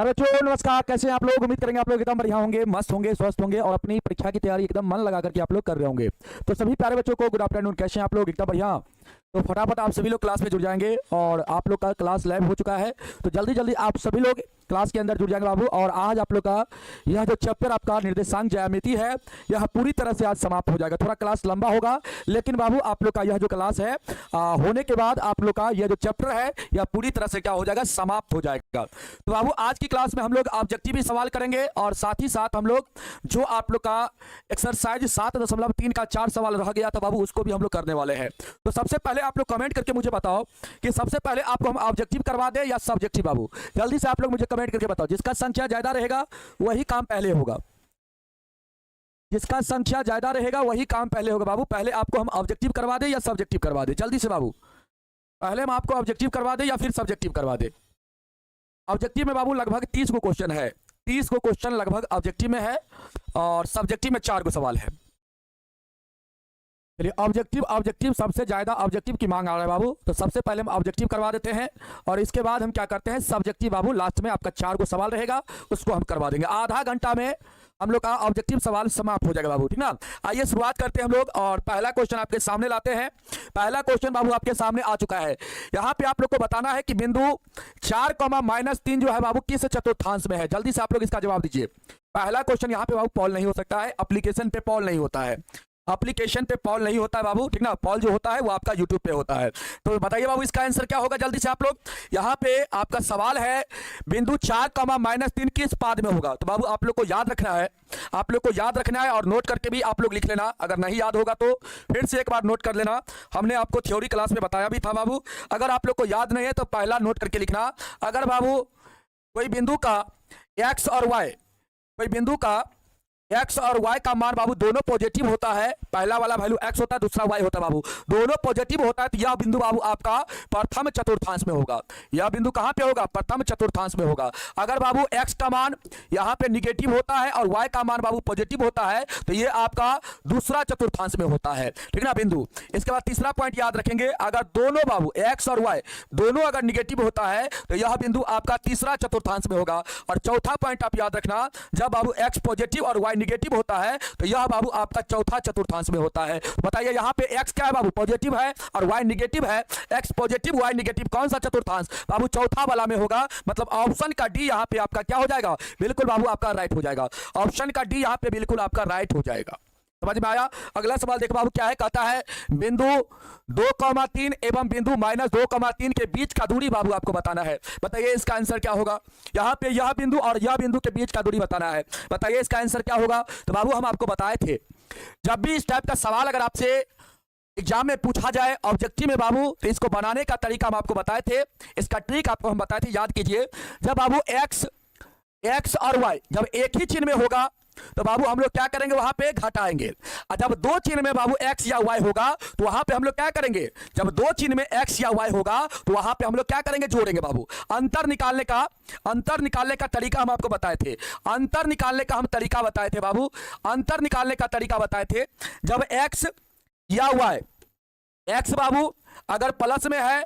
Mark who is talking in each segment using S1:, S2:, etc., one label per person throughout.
S1: अरे बच्चों नमस्कार, कैसे हैं आप लोग। उम्मीद करेंगे आप लोग एकदम बढ़िया होंगे, मस्त होंगे, स्वस्थ होंगे और अपनी परीक्षा की तैयारी एकदम मन लगा करके आप लोग कर रहे होंगे। तो सभी प्यारे बच्चों को गुड आफ्टरनून। कैसे हैं आप लोग, एकदम बढ़िया। तो फटाफट आप सभी लोग क्लास में जुड़ जाएंगे और आप लोग का क्लास लाइव हो चुका है। तो जल्दी जल्दी आप सभी लोग क्लास के अंदर जुड़ जाएंगे बाबू। और आज आप लोग का यह जो चैप्टर आपका निर्देशांक ज्यामिति है, यह पूरी तरह से आज समाप्त हो जाएगा। थोड़ा क्लास लंबा होगा, लेकिन बाबू आप लोग का यह जो क्लास है होने के बाद आप लोग का यह जो चैप्टर है यह पूरी तरह से क्या हो जाएगा, समाप्त हो जाएगा। तो बाबू आज की क्लास में हम लोग ऑब्जेक्टिव भी सवाल करेंगे और साथ ही साथ हम लोग जो आप लोग का एक्सरसाइज 7.3 का 4 सवाल रह गया था बाबू, उसको भी हम लोग करने वाले हैं। तो सबसे पहले आप लोग कमेंट करके मुझे बताओ कि सबसे पहले आपको हम ऑब्जेक्टिव करवा दें या सब्जेक्टिव। बाबू जल्दी से आप लोग मुझे कमेंट करके बताओ। जिसका संख्या ज्यादा रहेगा वही काम पहले होगा, जिसका संख्या ज्यादा रहेगा वही काम पहले होगा। बाबू पहले आपको हम ऑब्जेक्टिव करवा दें या सब्जेक्टिव करवा दें, जल्दी से बाबू। पहले हम आपको ऑब्जेक्टिव करवा दें या फिर सब्जेक्टिव करवा दें। ऑब्जेक्टिव में बाबू लगभग 30 को क्वेश्चन है, 30 को क्वेश्चन लगभग ऑब्जेक्टिव में है और सब्जेक्टिव में 4 को सवाल है। चलिए ऑब्जेक्टिव सबसे ज्यादा ऑब्जेक्टिव की मांग आ रहा है बाबू, तो सबसे पहले हम ऑब्जेक्टिव करवा देते हैं और इसके बाद हम क्या करते हैं, सब्जेक्टिव बाबू लास्ट में आपका 4 को सवाल रहेगा, उसको हम करवा देंगे। आधा घंटा में हम लोग का ऑब्जेक्टिव सवाल समाप्त हो जाएगा बाबू, ठीक ना। आइए शुरुआत करते हैं हम लोग और पहला क्वेश्चन आपके सामने लाते हैं। पहला क्वेश्चन बाबू आपके सामने आ चुका है। यहाँ पे आप लोग को बताना है कि बिंदु 4, -3 जो है बाबू किस चतुर्थांश में है। जल्दी से आप लोग इसका जवाब दीजिए। पहला क्वेश्चन यहाँ पे बाबू पॉल नहीं हो सकता है, एप्लीकेशन पे पॉल नहीं होता है, एप्लीकेशन पे पॉल नहीं होता है बाबू, ठीक ना। पॉल जो होता है वो आपका यूट्यूब पे होता है। तो बताइए बाबू इसका आंसर क्या होगा, जल्दी से आप लोग। यहाँ पे आपका सवाल है बिंदु 4, किस पाद में होगा। तो बाबू आप लोग को याद रखना है, आप लोग को याद रखना है और नोट करके भी आप लोग लिख लेना। अगर नहीं याद होगा तो फिर से एक बार नोट कर लेना। हमने आपको थ्योरी क्लास में बताया भी था बाबू। अगर आप लोग को याद नहीं है तो पहला नोट करके लिखना। अगर बाबू कोई बिंदु का एक्स और वाई, कोई बिंदु का एक्स और वाई का मान बाबू दोनों पॉजिटिव होता है, पहला वाला वैल्यू एक्स होता है, दूसरा वाई होता है बाबू, दोनों पॉजिटिव होता है, तो यह बिंदु बाबू आपका प्रथम चतुर्थांश में होगा। यह बिंदु कहां पे होगा, प्रथम चतुर्थांश में होगा। अगर बाबू एक्स का मान यहां पे निगेटिव होता है और वाई का मान बाबू पॉजिटिव होता है, तो यह आपका दूसरा चतुर्थांश में होता है, ठीक ना बिंदु। इसके बाद तीसरा पॉइंट याद रखेंगे, अगर दोनों बाबू एक्स और वाई दोनों अगर निगेटिव होता है तो यह बिंदु आपका तीसरा चतुर्थांश में होगा। और चौथा पॉइंट आप याद रखना, जब बाबू एक्स पॉजिटिव और वाई निगेटिव होता है तो यह बाबू आपका चौथा चतुर्थांश में होता है। बताइए यहाँ पे एक्स क्या है बाबू, पॉजिटिव है और वाई निगेटिव है। एक्स पॉजिटिव वाई निगेटिव, कौन सा चतुर्थांश बाबू, चौथा वाला में होगा। मतलब ऑप्शन का डी यहाँ पे आपका क्या हो जाएगा, बिल्कुल बाबू आपका राइट हो जाएगा। ऑप्शन का डी यहाँ पे बिल्कुल आपका राइट हो जाएगा। समझ में आया। अगला सवाल देखो बाबू क्या है, कहता है बिंदु 2,3 एवं बिंदु -2,3 के बीच का दूरी बाबू आपको बताना है। बताइए इसका आंसर क्या होगा। यहाँ पे यह बिंदु और यह बिंदु के बीच का दूरी बताना है। बताइए इसका आंसर क्या होगा। तो बाबू हम आपको बताए थे, जब भी इस टाइप का सवाल अगर आपसे एग्जाम में पूछा जाए ऑब्जेक्टिव में बाबू, तो इसको बनाने का तरीका हम आपको बताए थे, इसका ट्रिक आपको हम बताए थे, याद कीजिए। जब बाबू एक्स और वाई जब एक ही चिन्ह में होगा तो बाबू हम लोग क्या करेंगे, वहां पे घटाएंगे। और जब दो चिन्ह में बाबू एक्स या वाई होगा तो वहां पे हम लोग क्या करेंगे, जब दो चिन्ह में एक्स या वाई होगा तो वहां पे हम लोग क्या करेंगे, जोड़ेंगे बाबू। अंतर निकालने का तरीका हम आपको बताए थे, अंतर निकालने का हम तरीका बताए थे बाबू, अंतर निकालने का तरीका बताए थे। जब एक्स या वाई, एक्स बाबू अगर प्लस में है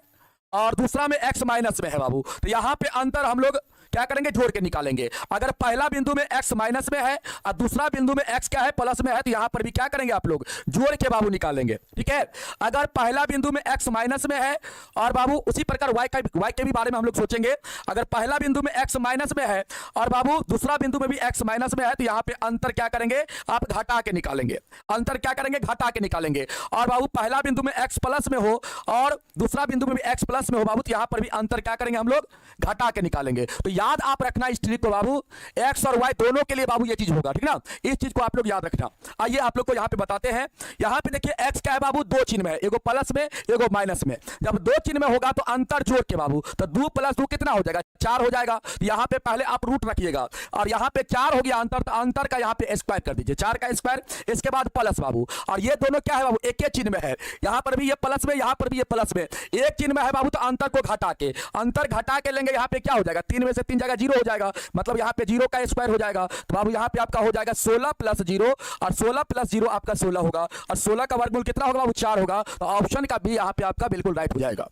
S1: और दूसरा में एक्स माइनस में है बाबू, तो यहां पे अंतर हम लोग क्या करेंगे, जोड़ के निकालेंगे। अगर पहला बिंदु में एक्स माइनस में है और दूसरा बिंदु में एक्स क्या है, प्लस में है, तो यहां पर भी क्या करेंगे आप लोग, जोड़ के बाबू निकालेंगे, ठीक है। अगर पहला बिंदु में एक्स माइनस में है और बाबू उसी प्रकार वाई के भी बारे में हम लोग सोचेंगे। अगर पहला बिंदु में एक्स माइनस में है और बाबू दूसरा बिंदु में भी एक्स माइनस में है, तो यहां पे अंतर क्या करेंगे, आप घटा के निकालेंगे। अंतर क्या करेंगे, घटा के निकालेंगे। और बाबू पहला बिंदु में एक्स प्लस में हो और दूसरा बिंदु में भी एक्स प्लस में हो बाबू, तो यहां पर भी अंतर क्या करेंगे, हम लोग घटा के निकालेंगे। तो याद आप रखना इस ट्रिक को बाबू, एक्स और वाई दोनों के लिए बाबू ये चीज होगा, ठीक ना। इस चीज को आप लोग याद रखना। आइए आप लोग को यहां पे बताते हैं। यहां पे देखिए एक्स क्या है बाबू, दो चिन्ह में है, एगो प्लस में एगो माइनस में। जब दो चिन्ह में होगा तो अंतर जोड़ के बाबू, तो 2 + 2 कितना हो जाएगा, 4 हो जाएगा। यहां पे पहले आप रूट रखिएगा और यहां पे 4 हो गया अंतर, तो अंतर का यहां पे स्क्वायर कर दीजिए, 4 का स्क्वायर, इसके बाद प्लस बाबू। और ये दोनों क्या है बाबू, एक ही चिन्ह में है, यहां पर भी ये प्लस में, यहां पर भी ये प्लस में, एक चिन्ह में है बाबू, तो अंतर को घटा के, अंतर घटा के लेंगे। यहां पे क्या हो जाएगा, 3 में से 3 जाएगा 0 हो जाएगा, मतलब यहाँ पे 0 का स्क्वायर हो जाएगा। तो बाबू यहाँ पे आपका हो जाएगा 16 + 0 और 16 + 0 आपका 16 होगा और 16 का वर्गमूल कितना होगा बाबू, 4 होगा। तो ऑप्शन का बी यहाँ पे आपका बिल्कुल राइट हो जाएगा।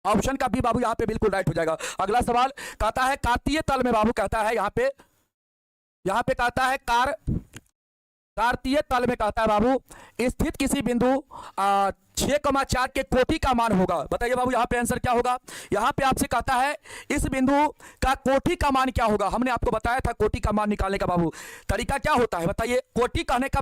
S1: ऑप्शन का बी बाबू यहाँ पे बिल्कुल राइट हो जाएगा। अगला सवाल कहता है कार्तीय तल में बाबू कहता है यहाँ पे कहता है कार्तीय तल में कहता है बाबू स्थित किसी बिंदु 6,4 के कोटि का मान होगा। बताइए बाबू यहाँ पे आंसर क्या होगा। यहाँ पे आपसे कहता है इस बिंदु का कोटि का मान क्या होगा। हमने आपको बताया था कोटि का मान निकालने का बाबू तरीका क्या होता है। बताइए कोटि कहने का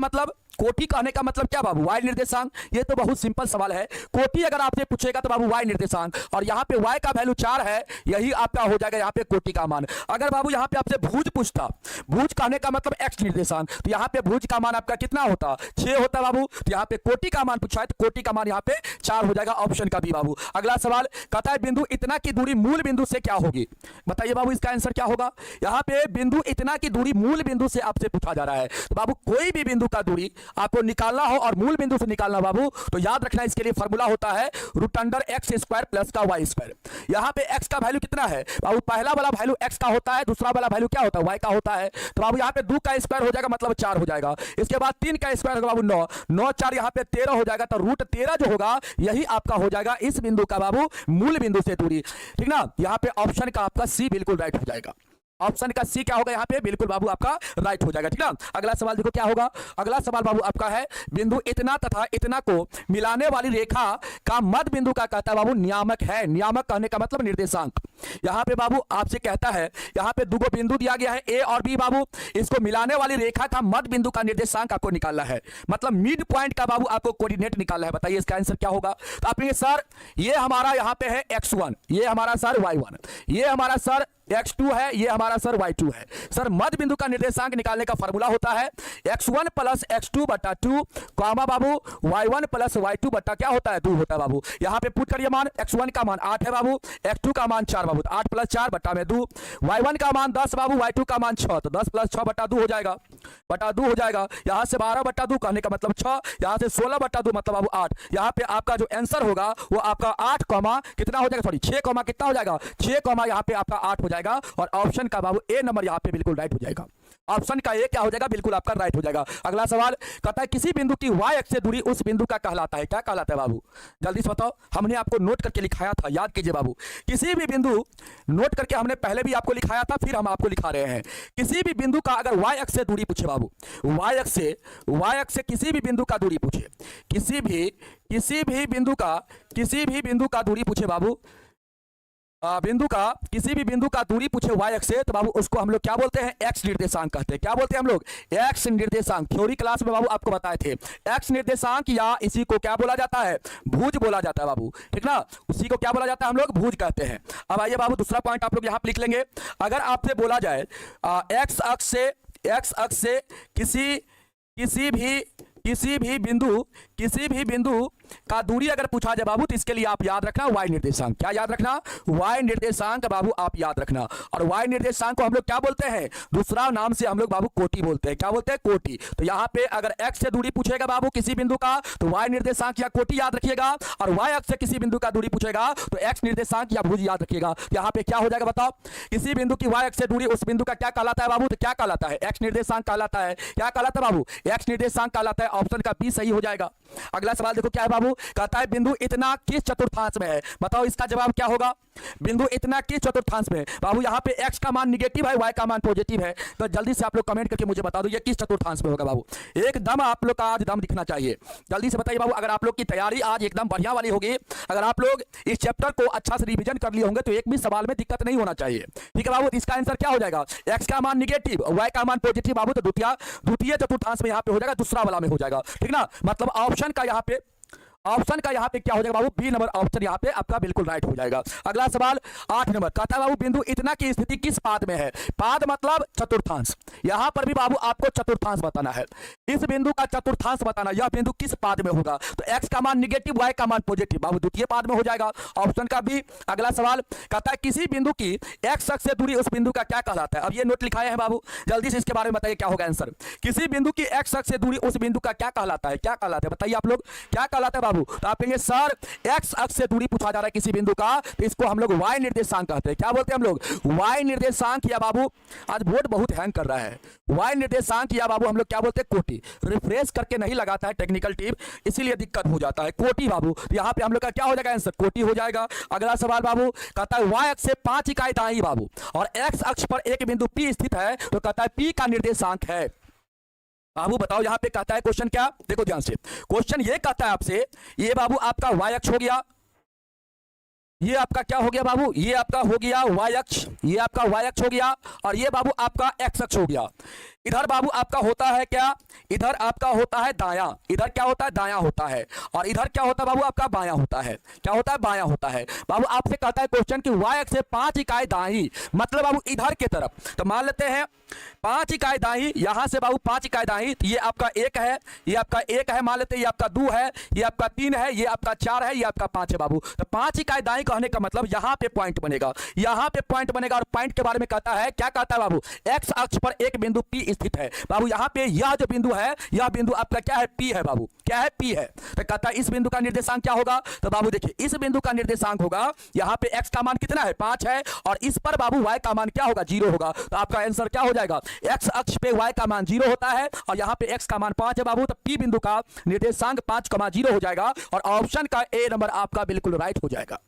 S1: मतलब क्या बाबू, वाई निर्देशांक। ये तो बहुत सिंपल सवाल है। कोटि अगर आपसे पूछेगा तो बाबू वाई निर्देशांक, और यहाँ पे वाई का वैल्यू 4 है, यही आपका हो जाएगा यहाँ पे कोटि का मान। अगर बाबू यहाँ पे आपसे भुज पूछता, भुज कहने का मतलब एक्स निर्देशांक, तो यहाँ पे भुज का मान आपका कितना होता, 6 होता बाबू। तो यहाँ पे कोटि का मान पूछा है तो कोटि का मान यहाँ पे 4 हो जाएगा। ऑप्शन का बी बाबू। अगला सवाल कहता है बिंदु इतना की दूरी मूल बिंदु से क्या होगी। बताइए बाबू इसका आंसर क्या होगा। यहाँ पे बिंदु इतना की दूरी मूल बिंदु से आपसे पूछा जा रहा है। तो बाबू कोई भी बिंदु का दूरी आपको निकालना हो और मूल बिंदु से निकालना बाबू, तो याद रखना इसके लिए फॉर्मूला होता है √x² प्लस का y²। यहाँ पे x का वैल्यू कितना है बाबू, पहला वाला वैल्यू x का होता है, दूसरा वाला वैल्यू क्या होता है y का होता है। तो बाबू यहाँ पे 2 का स्क्वायर हो जाएगा मतलब 4 हो जाएगा। इसके बाद 3 का स्क्वायर होगा बाबू 9, 9 4 यहाँ पे 13 हो जाएगा। तो √13 जो होगा यही आपका हो जाएगा इस बिंदु का बाबू मूल बिंदु से दूरी। ठीक ना। यहाँ पे ऑप्शन का आपका सी बिल्कुल राइट हो जाएगा। ऑप्शन का सी क्या होगा यहाँ पे बिल्कुल बाबू आपका राइट हो जाएगा। ठीक ना। अगला सवाल देखो क्या होगा। अगला सवाल बाबू आपका है बिंदु इतना तथा इतना को मिलाने वाली रेखा का मध्य बिंदु का कहता है बाबू नियामक है। नियामक कहने का मतलब निर्देशांक। यहाँ पे बाबू आपसे कहता है यहाँ पे 2 बिंदु दिया गया है ए और बी बाबू, इसको मिलाने वाली रेखा का मध्य बिंदु का निर्देशांक आपको निकालना है, मतलब मिड पॉइंट का बाबू आपको कोऑर्डिनेट निकालना है। बताइए इसका आंसर क्या होगा। तो आप सर ये हमारा यहाँ पे है x1, ये हमारा सर y1, ये हमारा सर x2 है, ये हमारा सर y2 है। सर मध्य बिंदु का निर्देशांक निकालने का फॉर्मूला होता है x1 प्लस x2 बटा 2 कॉमा बाबू y1 प्लस y2 बटा क्या होता है 2 होता है बाबू। यहाँ पे पुट करिए मान, x1 का मान 8 है बाबू, x2 का मान 4 बाबू, 8 प्लस 4 बटा में 2, y1 का मान 10 बाबू, y2 का मान 6, तो 10 प्लस 6 बटा 2 हो जाएगा, बटा 2 हो जाएगा। यहाँ से 12 बटा 2 कहने का मतलब 6, यहाँ से 16 बटा 2 मतलब बाबू 8। यहाँ पे आपका जो आंसर होगा वो आपका 8 कॉमा कितना हो जाएगा, सॉरी 6 कॉमा कितना हो जाएगा, 6 कॉमा यहाँ पे आपका 8 हो जाएगा। और ऑप्शन का बाबू ए नंबर यहाँ पे बिल्कुल राइट हो जाएगा। ऑप्शन का ए क्या हो जाएगा, बिल्कुल आपका राइट हो जाएगा। अगला सवाल कहता है किसी बिंदु की y अक्ष से दूरी उस बिंदु का कहलाता है। क्या कहलाता है बाबू, जल्दी से बताओ। हमने आपको नोट करके लिखाया था, याद कीजिए बाबू। किसी भी बिंदु नोट करके हमने पहले भी आपको लिखाया था, फिर हम आपको लिखा रहे हैं। किसी भी बिंदु का अगर y अक्ष से दूरी पूछे बाबू, y अक्ष से किसी भी बिंदु का दूरी पूछे, किसी भी बिंदु का दूरी पूछे बाबू, किसी भी बिंदु का दूरी पूछे y अक्ष से, तो बाबू उसको हम लोग क्या बोलते हैं, x निर्देशांक कहते हैं। क्या बोलते हैं हम लोग, x निर्देशांक। थ्योरी क्लास में बाबू आपको बताए थे x निर्देशांक, या इसी को क्या बोला जाता है, भुज बोला जाता है बाबू। ठीक ना, उसी को क्या बोला जाता है, हम लोग भुज कहते हैं। अब आइए बाबू दूसरा पॉइंट आप लोग यहाँ पे लिख लेंगे। अगर आपसे बोला जाए x अक्ष से किसी भी बिंदु का दूरी अगर पूछा जाए बाबू, तो इसके लिए आप याद रखना y निर्देशांक। क्या याद रखना, y निर्देशांक बाबू आप याद रखना। और y निर्देशांक को हम लोग क्या बोलते हैं, दूसरा नाम से हम लोग बाबू कोटि बोलते हैं। क्या बोलते हैं, कोटि। तो यहाँ पे अगर x से दूरी पूछेगा बाबू किसी बिंदु का, तो y निर्देशांक या कोटि याद रखिएगा। और y अक्ष से किसी बिंदु का दूरी पूछेगा तो x निर्देशांक या भुज याद रखिएगा। यहाँ पे क्या हो जाएगा बताओ, किसी बिंदु की y अक्ष से दूरी उस बिंदु का क्या कहलाता है बाबू, तो क्या कहलाता है, x निर्देशांक कहलाता है। क्या कहलाता है बाबू, x निर्देशांक कहलाता है। ऑप्शन का बी सही हो जाएगा। अगला सवाल देखो क्या है बाबू, कहता है बिंदु इतना किस चतुर्थांश में है। बताओ इसका जवाब क्या होगा, बिंदु इतना किस चतुर्थांश में है बाबू। यहाँ पे x का मान निगेटिव है, y का मान पॉजिटिव है, तो जल्दी से आप लोग कमेंट करके मुझे बता दो ये किस चतुर्थांश में होगा बाबू। एकदम आप लोग का आज दम दिखना चाहिए, जल्दी से बताइए बाबू। अगर आप लोग की तैयारी आज एकदम बढ़िया वाली होगी, अगर आप लोग इस चैप्टर को अच्छा से रिवीजन कर लिए होंगे, तो एक भी सवाल में दिक्कत नहीं होना चाहिए। ठीक है बाबू, इसका आंसर क्या हो जाएगा, x का मान निगेटिव, y का मान पॉजिटिव बाबू, तो द्वितीय चतुर्थांश में यहाँ पे हो जाएगा, दूसरा वाला में हो जाएगा। ठीक ना, मतलब ऑप्शन का यहाँ पे क्या हो जाएगा बाबू, बी नंबर ऑप्शन यहाँ पे आपका बिल्कुल राइट हो जाएगा। अगला सवाल 8 नंबर कहता है बाबू बिंदु इतना की स्थिति किस पाद में है। पाद मतलब चतुर्थांश, यहाँ पर भी बाबू आपको चतुर्थांश बताना है। इस बिंदु का चतुर्थांश बताना, यह बिंदु किस पाद में होगा। तो x का मान निगेटिव, y का मान पॉजिटिव बाबू, द्वितीय पाद में हो जाएगा। ऑप्शन का बी। अगला सवाल कहता है किसी बिंदु की x अक्ष से दूरी उस बिंदु का क्या कहलाता है। अब ये नोट लिखाए हैं बाबू, जल्दी से इसके बारे में बताइए क्या होगा आंसर। किसी बिंदु की x अक्ष से दूरी उस बिंदु का क्या कहलाता है, क्या कहलाता है बताइए आप लोग, क्या कहलाता है बाबू? तो आप कहेंगे सर एक्स अक्ष से दूरी पूछा जा रहा है किसी बिंदु का, तो इसको हम लोग वाई निर्देशांक कहते हैं। क्या बोलते हैं हम लोग? वाई निर्देशांक या बाबू, आज बोर्ड बहुत हैंग कर रहा है, वाई निर्देशांक या बाबू हम लोग क्या बोलते हैं? कोटि। रिफ्रेश करके नहीं लगाता है टेक्निकल टिप, इसीलिए दिक्कत हो जाता है। कोटि बाबू, तो यहाँ पे हम लोग का क्या हो जाएगा आंसर? कोटि हो जाएगा। अगला सवाल बाबू कहता है वाई अक्ष से 5 इकाई दाईं बाबू और एक्स अक्ष पर एक बिंदु P स्थित है, तो कहता है P का निर्देशांक है। बाबू बताओ यहाँ पे कहता है क्वेश्चन क्या? देखो ध्यान से, क्वेश्चन ये कहता है आपसे, ये बाबू आपका वाई अक्ष हो गया, ये आपका क्या हो गया बाबू? ये आपका हो गया वाई अक्ष, ये आपका वाई अक्ष हो गया, और ये बाबू आपका एक्स अक्ष हो गया। इधर बाबू आपका होता है क्या? इधर आपका होता है दायां, इधर क्या होता है? दायां होता है, और इधर क्या होता है बाबू? आपका बायां होता है। क्या होता है? बायां होता है। बाबू आपसे कहता है क्वेश्चन कि वाई अक्ष से 5 इकाई दाईं, मतलब बाबू इधर के तरफ, तो मान लेते हैं 5 इकाई दाईं, यहां से बाबू 5 इकाई दाईं, तो ये आपका 1 है, ये आपका 1 है, मान लेते हैं ये आपका 2 है, ये आपका 3 है, ये आपका 4 है, ये आपका 5 है बाबू। तो 5 इकाई दाईं कहने का मतलब यहां पे पॉइंट बनेगा, यहां पे पॉइंट बनेगा, और पॉइंट के बारे में कहता है, क्या कहता है बाबू? एक्स अक्ष पर एक बिंदु P स्थित है बाबू। यहां पे यह जो बिंदु है, यह बिंदु आपका क्या है? P है बाबू। क्या है? P है। तो कहता है इस बिंदु का निर्देशांक क्या होगा? तो बाबू देखिए इस बिंदु का निर्देशांक होगा, यहां पे x का मान कितना है? 5 है, और इस पर बाबू y का मान क्या होगा? 0 होगा। तो आपका आंसर क्या हो जाएगा? x अक्ष पे y का मान 0 होता है, और यहां पे x का मान 5 है बाबू, तो P बिंदु का निर्देशांक 5,0 हो जाएगा, और ऑप्शन का ए नंबर आपका बिल्कुल राइट हो जाएगा।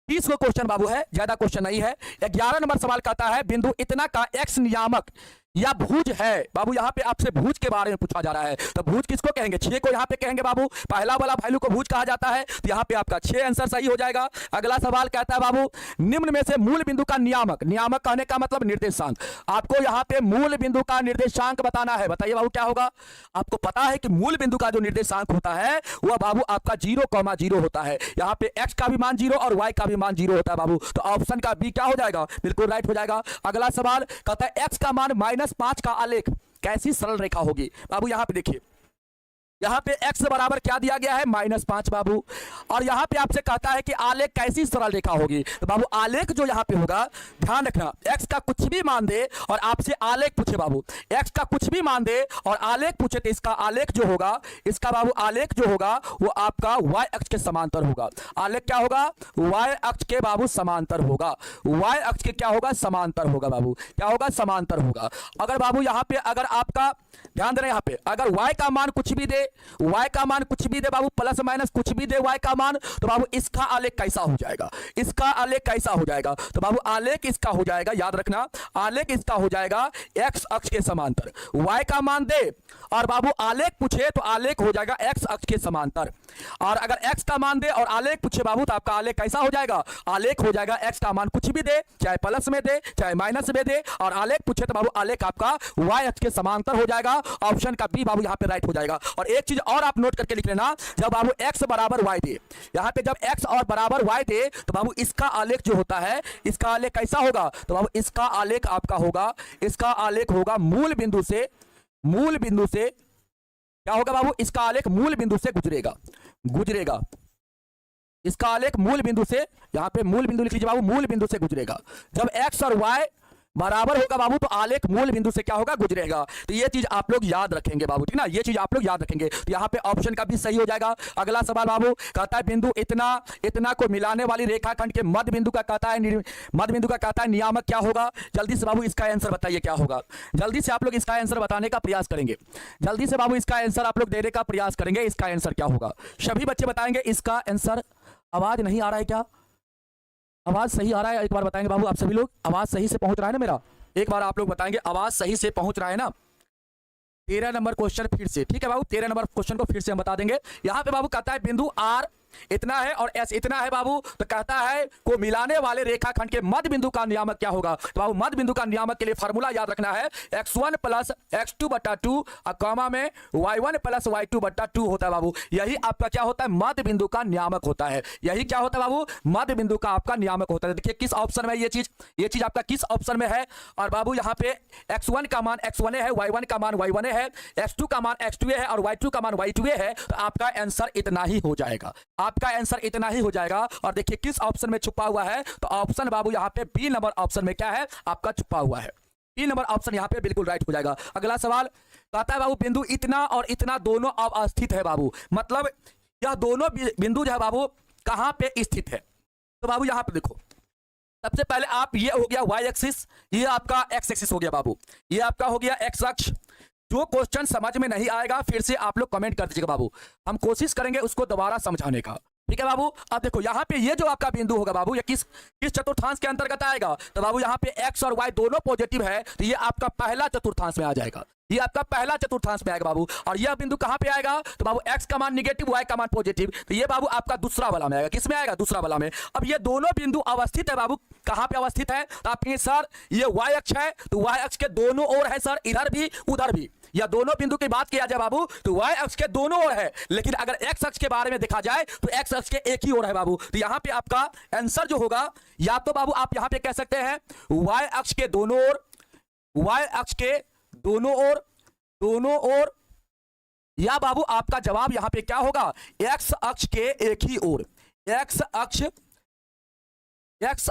S1: 30 क्वेश्चन बाबू है, ज्यादा क्वेश्चन नहीं है। 11 नंबर सवाल कहता है बिंदु इतना का x नियामक या भुज है बाबू। यहां पे आपसे भुज के बारे में पूछा जा रहा है, तो भुज किसको कहेंगे? 6 को यहां पे कहेंगे बाबू, पहला वाला वैल्यू को भुज कहा जाता है, तो यहां पे आपका 6 आंसर सही हो जाएगा। अगला सवाल कहता है बाबू निम्न में से मूल बिंदु का नियामक, नियामक कहने का मतलब निर्देशांक, आपको यहां पे मूल बिंदु का निर्देशांक बताना है। बताइए बाबू क्या होगा? आपको पता है कि मूल बिंदु का जो निर्देशांक होता है वह बाबू आपका 0,0 होता है। यहां पे x का भी मान 0 और y का भी मान 0 होता है बाबू, तो ऑप्शन का बी क्या हो जाएगा? बिल्कुल राइट हो जाएगा। अगला सवाल कहता है x का मान -5 का आलेख कैसी सरल रेखा होगी बाबू? यहां पे देखिए, यहां पे x बराबर क्या दिया गया है? -5 बाबू, और यहां पे आपसे कहता है कि आलेख कैसी सरल रेखा होगी। तो बाबू आलेख जो यहां पे होगा, ध्यान रखना, x का कुछ भी मान दे और आपसे आलेख पूछे बाबू, x का कुछ भी मान दे और आलेख पूछे, तो इसका आलेख जो होगा, इसका बाबू आलेख जो होगा वो आपका y अक्ष के समांतर होगा। आलेख क्या होगा? y अक्ष के बाबू समांतर होगा, y अक्ष के क्या होगा? समांतर होगा बाबू। क्या होगा? समांतर होगा। अगर बाबू यहां पे अगर आपका ध्यान देना, यहां पे अगर y का मान कुछ भी दे, y का मान कुछ भी दे बाबू, प्लस माइनस कुछ भी दे y का मान, तो बाबू इसका आलेख कैसा हो जाएगा? इसका आलेख कैसा हो जाएगा? तो बाबू आलेख इसका हो जाएगा, याद रखना, आलेख इसका हो जाएगा x अक्ष के समांतर। y का मान दे और बाबू आलेख पूछे तो आलेख हो जाएगा x अक्ष के समांतर, और अगर x का मान दे और आलेख पूछे बाबू तो आपका आलेख कैसा हो जाएगा? आलेख हो जाएगा x का मान कुछ भी दे, चाहे प्लस में दे चाहे माइनस में दे, और आलेख पूछे तो बाबू आलेख आपका y अक्ष के समांतर हो जाएगा। ऑप्शन का बी बाबू यहाँ पे राइट हो जाएगा। और एक चीज और आप नोट करके लिख लेना, जब बाबू x बराबर y दे, यहाँ पे जब x और बराबर y दे तो बाबू इसका आलेख जो होता है, इसका आलेख कैसा होगा? तो बाबू इसका आलेख आपका होगा, इसका आलेख होगा मूल बिंदु से, मूल बिंदु से क्या होगा बाबू? इसका आलेख मूल बिंदु से गुजरेगा, इसका आलेख मूल बिंदु से, यहां पे मूल बिंदु लिख लीजिए बाबू, मूल बिंदु से गुजरेगा। जब x और y बराबर होगा बाबू तो आलेख मूल बिंदु से क्या होगा? गुजरेगा। तो ये चीज आप लोग याद रखेंगे बाबू, ठीक ना, ये चीज आप लोग याद रखेंगे। तो यहाँ पे ऑप्शन का भी सही हो जाएगा। अगला सवाल बाबू कहता है बिंदु इतना इतना को मिलाने वाली रेखाखंड के मध्य बिंदु का कहता है, मध्य बिंदु का कहता है नियामक क्या होगा? जल्दी से बाबू इसका आंसर बताइए क्या होगा? जल्दी से आप लोग इसका आंसर बताने का प्रयास करेंगे, जल्दी से बाबू इसका आंसर आप लोग देने का प्रयास करेंगे। इसका आंसर क्या होगा? सभी बच्चे बताएंगे इसका आंसर। आवाज नहीं आ रहा है क्या? आवाज सही आ रहा है? एक बार बताएंगे बाबू आप सभी लोग, आवाज सही से पहुंच रहा है ना मेरा? एक बार आप लोग बताएंगे आवाज सही से पहुंच रहा है ना? 13 नंबर क्वेश्चन फिर से, ठीक है बाबू, 13 नंबर क्वेश्चन को फिर से हम बता देंगे। यहां पे बाबू कहता है बिंदु R इतना है और S इतना है बाबू, तो कहता है को मिलाने वाले रेखाखंड के मध्य बिंदु का नियामक क्या होगा? तो बाबू मध्य बिंदु का नियामक के लिए फार्मूला याद रखना है, x1 प्लस x2/2 कॉमा में y1 प्लस y2/2 होता है बाबू। यही आपका क्या होता है? मध्य बिंदु का नियामक होता है। यही क्या होता है बाबू? मध्य बिंदु का आपका नियामक होता है। देखिए किस ऑप्शन में ये चीज आपका किस ऑप्शन में है। और बाबू यहाँ पे x1 का मान x1 है, y1 का मान y1 है, x2 का मान x2 है और y2 का मान y2 है। तो आपका आंसर इतना ही हो जाएगा, आपका आंसर इतना ही हो जाएगा। और देखिए किस ऑप्शन में छुपा हुआ है, तो ऑप्शन बाबू यहाँ पे बी नंबर ऑप्शन में क्या है? आपका छुपा हुआ है। बी नंबर ऑप्शन यहाँ पे बिल्कुल राइट हो जाएगा। अगला सवाल कहता है बाबू बिंदु इतना और इतना दोनों अवस्थित है बाबू, मतलब यह दोनों बिंदु जो है बाबू कहां पे स्थित है? तो बाबू यहां पे देखो, सबसे पहले आप, ये हो गया वाई एक्सिस, ये आपका एक्स एक्सिस हो गया बाबू, ये आपका हो गया एक्स अक्ष। जो क्वेश्चन समझ में नहीं आएगा फिर से आप लोग कमेंट कर दीजिएगा बाबू, हम कोशिश करेंगे उसको दोबारा समझाने का, ठीक है बाबू। अब देखो यहाँ पे ये जो आपका बिंदु होगा बाबू, ये किस चतुर्थांश के अंतर्गत आएगा? तो बाबू यहाँ पे एक्स और वाई दोनों पॉजिटिव है, तो ये आपका पहला चतुर्थांश में आ जाएगा, ये आपका पहला चतुर्थांश में आएगा बाबू। और यह बिंदु कहां पे आएगा? तो बाबू एक्स का मान निगेटिव, वाई का मान पॉजिटिव, तो ये बाबू आपका दूसरा वाला में आएगा। किस में आएगा? दूसरा वाला में। अब ये दोनों बिंदु अवस्थित है बाबू, कहां पे अवस्थित है? तो आप कहेंगे सर ये वाई अक्ष है, तो वाई अक्ष के दोनों ओर है सर, इधर भी उधर भी। या दोनों बिंदु की बात किया जाए बाबू तो वाई अक्ष के दोनों ओर है, लेकिन अगर एक्स अक्ष के बारे में देखा जाए तो एक्स अक्ष के एक ही ओर है बाबू। तो यहां पे आपका आंसर जो होगा, या तो बाबू आप यहां पे कह सकते हैं वाई अक्ष के दोनों ओर, वाई अक्ष के दोनों ओर, दोनों ओर, या बाबू आपका जवाब यहां पे क्या होगा? एक्स अक्ष के एक ही ओर, एक्स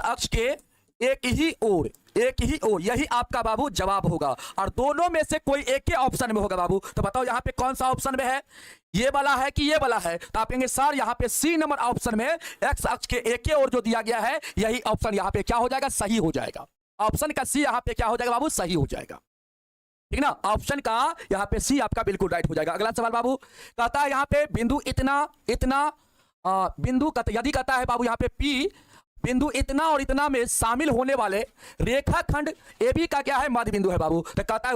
S1: अक्ष के एक ही ओर, एक ही ओर, यही आपका बाबू जवाब होगा। और दोनों में से कोई एक ही ऑप्शन में होगा बाबू। तो बताओ यहां पे कौन सा ऑप्शन में है? ये वाला है कि ये वाला है? तो आप कहेंगे सर यहां पे सी नंबर ऑप्शन में एक्स अक्ष के एक ही ओर जो दिया गया है, यही ऑप्शन यहां पे क्या हो जाएगा? सही हो जाएगा। ऑप्शन का सी यहां पे क्या हो जाएगा बाबू? सही हो जाएगा, ठीक ना। ऑप्शन का यहाँ पे सी आपका बिल्कुल राइट हो जाएगा। अगला सवाल बाबू कहता है यहाँ पे बिंदु इतना बिंदु यदि कहता है बाबू यहाँ पे पी बिंदु इतना और इतना में शामिल होने वाले रेखाखंड AB का क्या है? मध्य बिंदु है बाबू। तो कहता है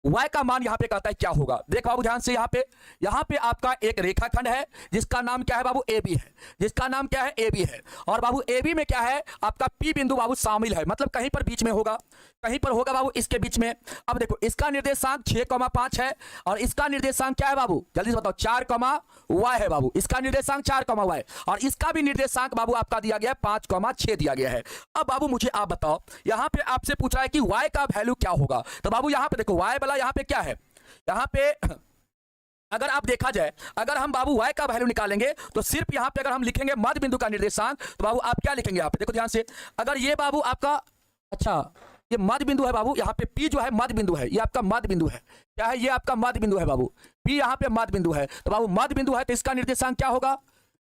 S1: y का मान यहाँ पे कहता है क्या होगा? देख बाबू ध्यान से, यहाँ पे आपका एक रेखाखंड है जिसका नाम क्या है बाबू? AB है, जिसका नाम क्या है? AB है। और बाबू AB में क्या है? आपका P बिंदु बाबू शामिल है, मतलब कहीं पर बीच में होगा, कहीं पर होगा बाबू इसके बीच में। अब देखो इसका निर्देशांक 6,5 है और इसका निर्देशांक क्या है बाबू? जल्दी से बताओ। 4, है बाबू, इसका निर्देशांक 4, और इसका भी निर्देशांक बाबू आपका दिया गया है 5,6 दिया गया है। अब बाबू मुझे आप बताओ, यहाँ पे आपसे पूछ रहा है कि y का वैल्यू क्या होगा? तो बाबू यहाँ पे देखो y वाला यहाँ पे क्या है? यहाँ पे अगर आप देखा जाए, अगर हम बाबू y का वैल्यू निकालेंगे तो सिर्फ यहाँ पे अगर हम लिखेंगे मध्य बिंदु का निर्देशांक, तो बाबू आप क्या लिखेंगे? यहाँ पे देखो ध्यान से, अगर ये बाबू आपका, अच्छा ये मध्य बिंदु है बाबू, यहाँ पे P जो है मध्य बिंदु है, ये आपका मध्य बिंदु है, क्या है? ये आपका मध्य बिंदु है बाबू, P यहाँ पे मध्य बिंदु है। तो बाबू मध्य बिंदु है तो इसका निर्देशांक क्या होगा?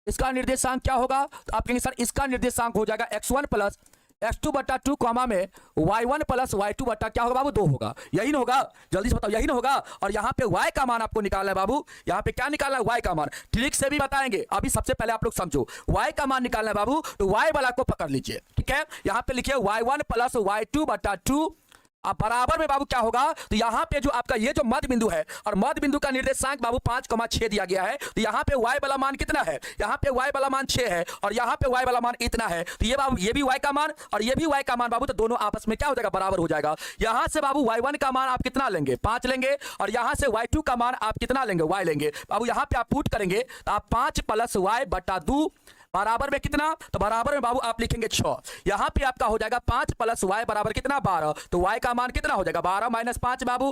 S1: इसका निर्देशांक क्या होगा? तो आप कहेंगे सर इसका निर्देशांक हो जाएगा x1 प्लस x2/2 कॉमा में y1 प्लस y2 बटा क्या होगा बाबू? 2 होगा। यही ना होगा? जल्दी से बताओ, यही ना होगा? और यहाँ पे y का मान आपको निकालना है बाबू, यहाँ पे क्या निकालना है? y का मान ट्रिक से भी बताएंगे, अभी सबसे पहले आप लोग समझो। y का मान निकालना है बाबू, तो y वाला को पकड़ लीजिए, ठीक है। यहाँ पे लिखिए y1 प्लस y2/2 अब बराबर में बाबू क्या होगा? तो यहाँ पे जो आपका ये जो मध्य बिंदु है और मध्य बिंदु का निर्देशांक बाबू 5,6 दिया गया है, तो यहाँ पे y वाला मान कितना है? यहाँ पे y वाला मान 6 है और यहाँ पे y वाला मान इतना है। तो ये बाबू ये भी y का मान और ये भी y का मान बाबू, तो दोनों आपस में क्या हो जाएगा? बराबर हो जाएगा। यहाँ से बाबू y1 का मान आप कितना लेंगे? 5 लेंगे और यहाँ से y2 का मान आप कितना लेंगे? y लेंगे बाबू। यहाँ पे आप पुट करेंगे तो आप 5 प्लस y/2 बराबर में कितना? तो बराबर में बाबू आप लिखेंगे 6। यहाँ पे आपका हो जाएगा 5 प्लस y बराबर कितना? 12। तो y का मान कितना हो जाएगा? 12 - 5 बाबू,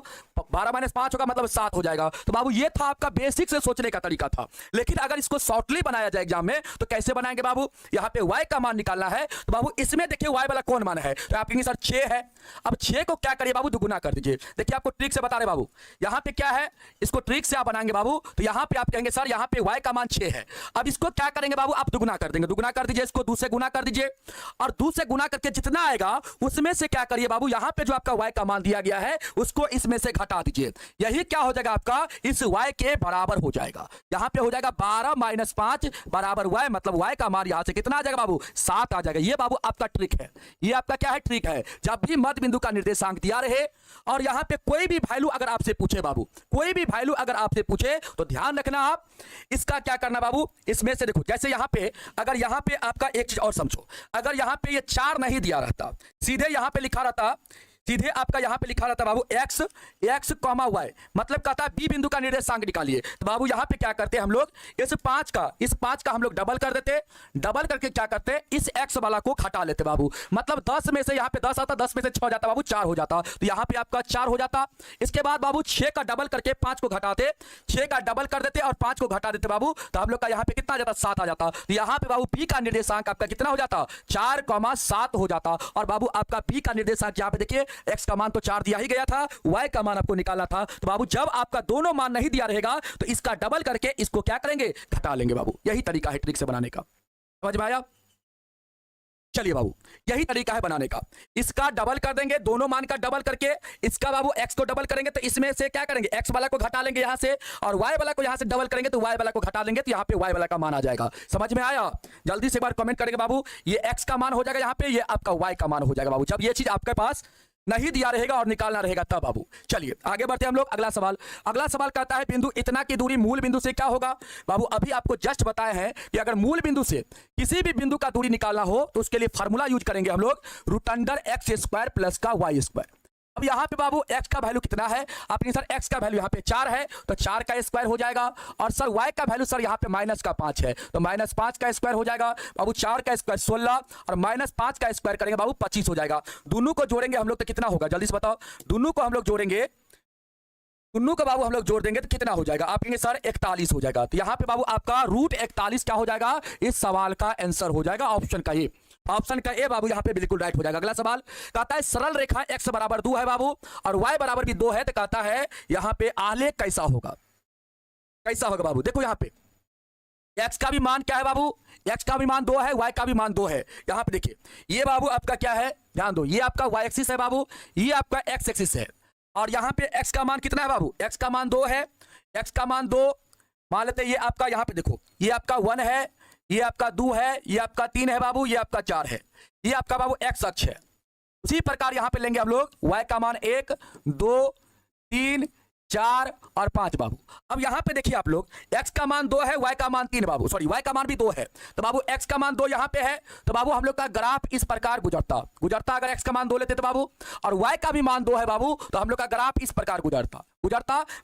S1: 12 - 5 होगा मतलब 7 हो जाएगा। तो बाबू ये था आपका बेसिक से सोचने का तरीका था, लेकिन अगर इसको शॉर्टली बनाया जाए एग्जाम में तो कैसे बनाएंगे बाबू? यहाँ पे y का मान निकालना है, तो बाबू इसमें देखिए y वाला कौन मान है? तो आप कहेंगे सर 6 है। अब 6 को क्या करिए बाबू? दुगुना कर दीजिए। देखिए आपको ट्रिक से बता रहे बाबू, यहाँ पे क्या है? इसको ट्रिक से आप बनाएंगे बाबू, तो यहाँ पे आप कहेंगे सर यहाँ पे y का मान 6 है। अब इसको क्या करेंगे बाबू? आप दुगुना कर देंगे, दुगुना कर दीजिए, इसको 2 से गुना कर दीजिए और 2 से गुना करके जितना आएगा उसमें से क्या करिए बाबू? यहाँ पे जो आपका y का मान दिया गया है उसको इसमें से घटा दीजिए। यही क्या हो जाएगा? आपका इस y के बराबर हो जाएगा। यहाँ पे हो जाएगा 12 - 5 बराबर y, मतलब y का मान यहाँ से कितना आ जाएगा बाबू? 7 आ जाएगा। ये बाबू आपका ट्रिक है, ये आपका क्या है? ट्रिक है। जब भी मध्य बिंदु का निर्देशांक दिया रहे और यहाँ पे कोई भी वैल्यू अगर आपसे पूछे बाबू, कोई भी वैल्यू अगर आपसे पूछे तो ध्यान रखना आप इसका क्या करना बाबू? इसमें से देखो, जैसे यहाँ पे अगर यहाँ पे आपका एक चीज और समझो, अगर यहाँ पे ये 4 नहीं दिया रहता, सीधे यहाँ पे लिखा रहता, सीधे आपका यहाँ पे लिखा रहता बाबू x, y, मतलब कहता है बी बिंदु का निर्देशांक निकालिए। तो बाबू यहाँ पे क्या करते हैं हम लोग? इस 5 का हम लोग डबल कर देते, डबल करके क्या करते? इस x वाला को घटा लेते बाबू, मतलब 10 में से यहाँ पे 10 आता, 10 में से 6 जाता बाबू, 4 हो जाता। तो यहाँ पे आपका 4 हो जाता। इसके बाद बाबू 6 का डबल करके 5 को घटाते, 6 का डबल कर देते और 5 को घटा देते बाबू, तो हम लोग का यहाँ पे कितना आ जाता? 7 आ जाता। तो यहाँ पे बाबू p का निर्देशांक आपका कितना हो जाता? 4,7 हो जाता। और बाबू आपका p का निर्देशांक यहाँ पे देखिए x का मान तो 4 दिया ही गया था, y का मान आपको निकालना था। तो बाबू जब आपका दोनों मान नहीं दिया रहेगा तो इसका डबल करके इसको क्या करेंगे, घटा लेंगे बाबू। यही तरीका है ट्रिक से बनाने का, समझ में आया? चलिए बाबू, यही तरीका है बनाने का। इसका डबल कर देंगे, दोनों मान का डबल करके इसका बाबू x को डबल करेंगे तो इसमें से क्या करेंगे, x वाला को घटा लेंगे यहां से, और y वाला को यहां से डबल करेंगे तो y वाला को घटा लेंगे, तो यहां पे y वाला का मान आ जाएगा। समझ में आया? जल्दी से एक बार कमेंट करेंगे बाबू। ये x का मान हो जाएगा यहां पे, ये आपका y का मान हो जाएगा बाबू, जब ये चीज आपके पास नहीं दिया रहेगा और निकालना रहेगा तब बाबू। चलिए आगे बढ़ते हैं हम लोग। अगला सवाल, अगला सवाल कहता है बिंदु इतना की दूरी मूल बिंदु से क्या होगा। बाबू अभी आपको जस्ट बताए हैं कि अगर मूल बिंदु से किसी भी बिंदु का दूरी निकालना हो तो उसके लिए फॉर्मूला यूज करेंगे हम लोग, root under x square plus का वाई स्क्वायर। अब यहाँ पे बाबू x का वैल्यू कितना है, आपके सर x का वैल्यू यहाँ पे 4 है तो 4 का स्क्वायर हो जाएगा, और सर y का वैल्यू सर यहाँ पे -5 है तो -5 का स्क्वायर हो जाएगा बाबू। 4 का स्क्वायर 16 और -5 का स्क्वायर करेंगे बाबू 25 हो जाएगा। दोनों को जोड़ेंगे हम लोग तो कितना होगा, जल्दी से बताओ। दोनों को हम लोग जोड़ेंगे, दोनों को बाबू हम लोग जोड़ देंगे तो कितना हो जाएगा, आप कहेंगे सर 41 हो जाएगा। तो यहाँ पे बाबू आपका रूट 41 क्या हो जाएगा, इस सवाल का आंसर हो जाएगा ऑप्शन का ए। ऑप्शन का ए बाबू यहाँ पे बिल्कुल राइट हो जाएगा। अगला सवाल कहता है सरल रेखा x बराबर 2 है बाबू और y बराबर भी 2 है, तो कहता है यहाँ पे आलेख कैसा होगा, कैसा होगा बाबू। देखो यहाँ पे x का भी मान क्या है बाबू, x का भी मान 2 है, y का भी मान 2 है। यहाँ पे देखिए ये बाबू आपका क्या है, ध्यान दो, ये आपका y एक्सिस है बाबू, ये आपका x एक्सिस है, और यहाँ पे x का मान कितना है बाबू, x का मान 2 है, x का मान 2 मान लेते हैं। ये आपका यहाँ पे देखो ये आपका 1 है, ये आपका 2 है, ये आपका 3 है बाबू, ये आपका 4 है, ये आपका बाबू x अक्ष है। उसी प्रकार यहाँ पे लेंगे हम लोग y का मान 1 2 3 4 और 5 बाबू। अब यहाँ पे देखिए आप लोग x का मान 2 है, y का मान 3 बाबू, सॉरी y का मान भी 2 है, तो बाबू x का मान 2 यहाँ पे है, तो बाबू हम लोग का ग्राफ इस प्रकार गुजरता अगर x का मान 2 लेते तो बाबू, और y का भी मान 2 है बाबू, तो हम लोग का ग्राफ इस प्रकार गुजरता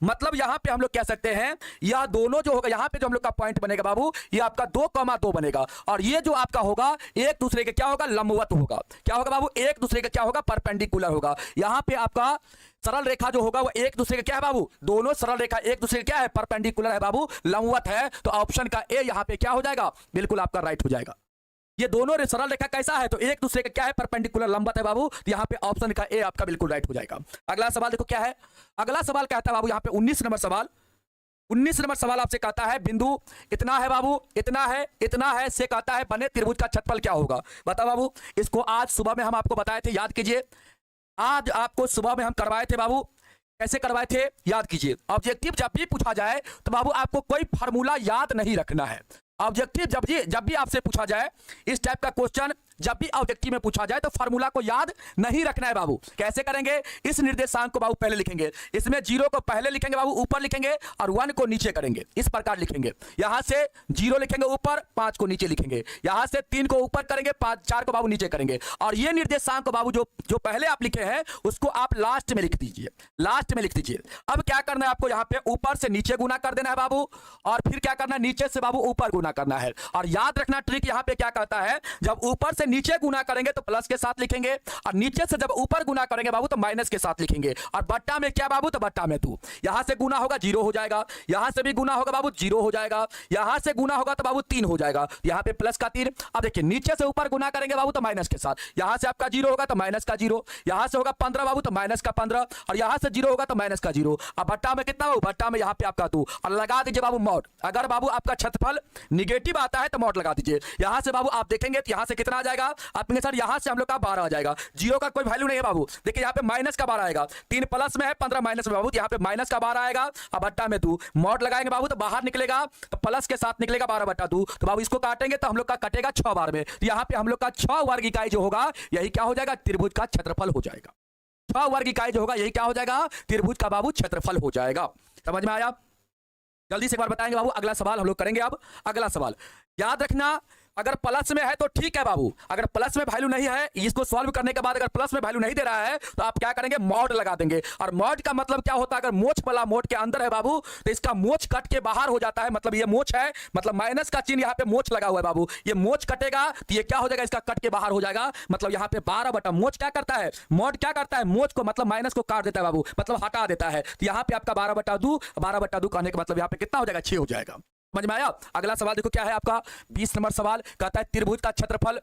S1: मतलब यहाँ पे हम लोग कह सकते हैं यह दोनों जो होगा, यहाँ पे जो हम लोग का पॉइंट बनेगा बाबू, ये आपका 2,2 बनेगा, और ये जो आपका होगा एक दूसरे के क्या होगा, लंबवत होगा। क्या होगा बाबू, एक दूसरे के क्या होगा, परपेंडिकुलर होगा। यहाँ पे आपका सरल रेखा जो होगा वो एक दूसरे के क्या है बाबू, दोनों सरल रेखा एक दूसरे के क्या है, परपेंडिकुलर है बाबू, लंबवत है। तो ऑप्शन का ए यहाँ पे क्या हो जाएगा, बिल्कुल आपका राइट हो जाएगा। ये दोनों सरल रेखा कैसा है, तो एक दूसरे का क्या है, परपेंडिकुलर लंबवत है बाबू, तो यहाँ पे ऑप्शन का ए आपका बिल्कुल राइट हो जाएगा। अगला सवाल देखो क्या है, अगला सवाल कहता है बाबू यहाँ पे 19 नंबर सवाल, 19 नंबर सवाल आपसे कहता है बिंदु इतना है बाबू, इतना है से कहता है बने त्रिभुज का क्षेत्रफल क्या होगा। बताओ बाबू, इसको आज सुबह में हम आपको बताए थे, याद कीजिए, आज आपको सुबह में हम करवाए थे बाबू। कैसे करवाए थे, याद कीजिए। ऑब्जेक्टिव जब भी पूछा जाए तो बाबू आपको कोई फार्मूला याद नहीं रखना है। ऑब्जेक्टिव जब भी आपसे पूछा जाए इस टाइप का क्वेश्चन, जब भी ऑब्जेक्टिव में पूछा जाए तो फार्मूला को याद नहीं रखना है बाबू। कैसे करेंगे, इस निर्देशांक को बाबू पहले लिखेंगे, इसमें 0 को पहले लिखेंगे बाबू ऊपर लिखेंगे, और 1 को नीचे करेंगे, इस प्रकार लिखेंगे। यहां से 0 लिखेंगे ऊपर, 5 को नीचे लिखेंगे, यहां से 3 को ऊपर करेंगे, 4 को बाबू नीचे करेंगे, और ये निर्देशांक को बाबू जो पहले आप लिखे हैं उसको आप लास्ट में लिख दीजिए, लास्ट में लिख दीजिए। अब क्या करना है आपको, यहाँ पे ऊपर से नीचे गुना कर देना है बाबू, और फिर क्या करना है, नीचे से बाबू ऊपर गुना करना है। और याद रखना ट्रिक यहाँ पे क्या कहता है, जब ऊपर से नीचे गुना करेंगे तो प्लस के साथ लिखेंगे, और नीचे से जब ऊपर गुना करेंगे बाबू तो माइनस के साथ लिखेंगे, और बट्टा में क्या बाबू, तो बट्टा में 2। यहां से गुना होगा 0 हो जाएगा, यहां से भी गुना होगा बाबू 0 हो जाएगा, यहां से गुना होगा तो बाबू 3 हो जाएगा, यहां पे प्लस का 3। अब देखिए नीचे से ऊपर गुना करेंगे बाबू तो माइनस के साथ, यहां से आपका 0 होगा तो माइनस का 0, यहां से होगा 15 बाबू तो माइनस का 15, और यहां से 0 होगा तो माइनस का 0। अब बट्टा में कितना हो, बट्टा में यहाँ पे आपका 2, और लगा दीजिए बाबू मॉड। अगर बाबू आपका क्षेत्रफल निगेटिव आता है तो मॉड लगा दीजिए। यहां से बाबू आप देखेंगे तो यहां से कितना आ जाएगा, आपके सर यहां से हम लोग का 12 आ जाएगा, 0 का कोई वैल्यू नहीं है बाबू। देखिए यहाँ पे माइनस का 12 आएगा, 3 प्लस में है 15 माइनस में बाबू, यहाँ पे माइनस का 12 आएगा, अब बट्टा में 2 मॉड लगाएंगे बाबू तो बाहर निकलेगा, तो प्लस के साथ निकलेगा 12/2, तो बाबू इसको काटेंगे तो हम लोग का कटेगा 6 बार में, तो यहाँ पे हम लोग का 6 वर्ग इकाई जो होगा यही क्या हो जाएगा, त्रिभुज का क्षेत्रफल हो जाएगा। 6 वर्ग इकाई जो होगा यही क्या हो जाएगा, त्रिभुज का बाबू क्षेत्रफल हो जाएगा। समझ में आया? जल्दी से एक बार बताएंगे बाबू। अगला सवाल हम लोग करेंगे। अब अगला सवाल याद रखना, अगर प्लस में है तो ठीक है बाबू, अगर प्लस में वैल्यू नहीं है, इसको सॉल्व करने के बाद अगर प्लस में वैल्यू नहीं दे रहा है तो आप क्या करेंगे, मॉड लगा देंगे। और मॉड का मतलब क्या होता है, अगर मोच वाला मोड के अंदर है बाबू तो इसका मोच कट के बाहर हो जाता है, मतलब ये मोच है, मतलब माइनस का चिन्ह यहाँ पे मोच लगा हुआ है बाबू, ये मोच कटेगा तो ये क्या हो जाएगा, इसका कट के बाहर हो जाएगा, मतलब यहाँ पे 12 मोच क्या करता है, मॉड क्या करता है, मोच को मतलब माइनस को काट देता है बाबू, मतलब हटा देता है। तो यहाँ पे आपका 12/2 कहने का मतलब यहाँ पे कितना हो जाएगा, 6 हो जाएगा। समझ में आया। अगला सवाल देखो क्या है आपका 20 नंबर सवाल, कहता है त्रिभुज का क्षेत्रफल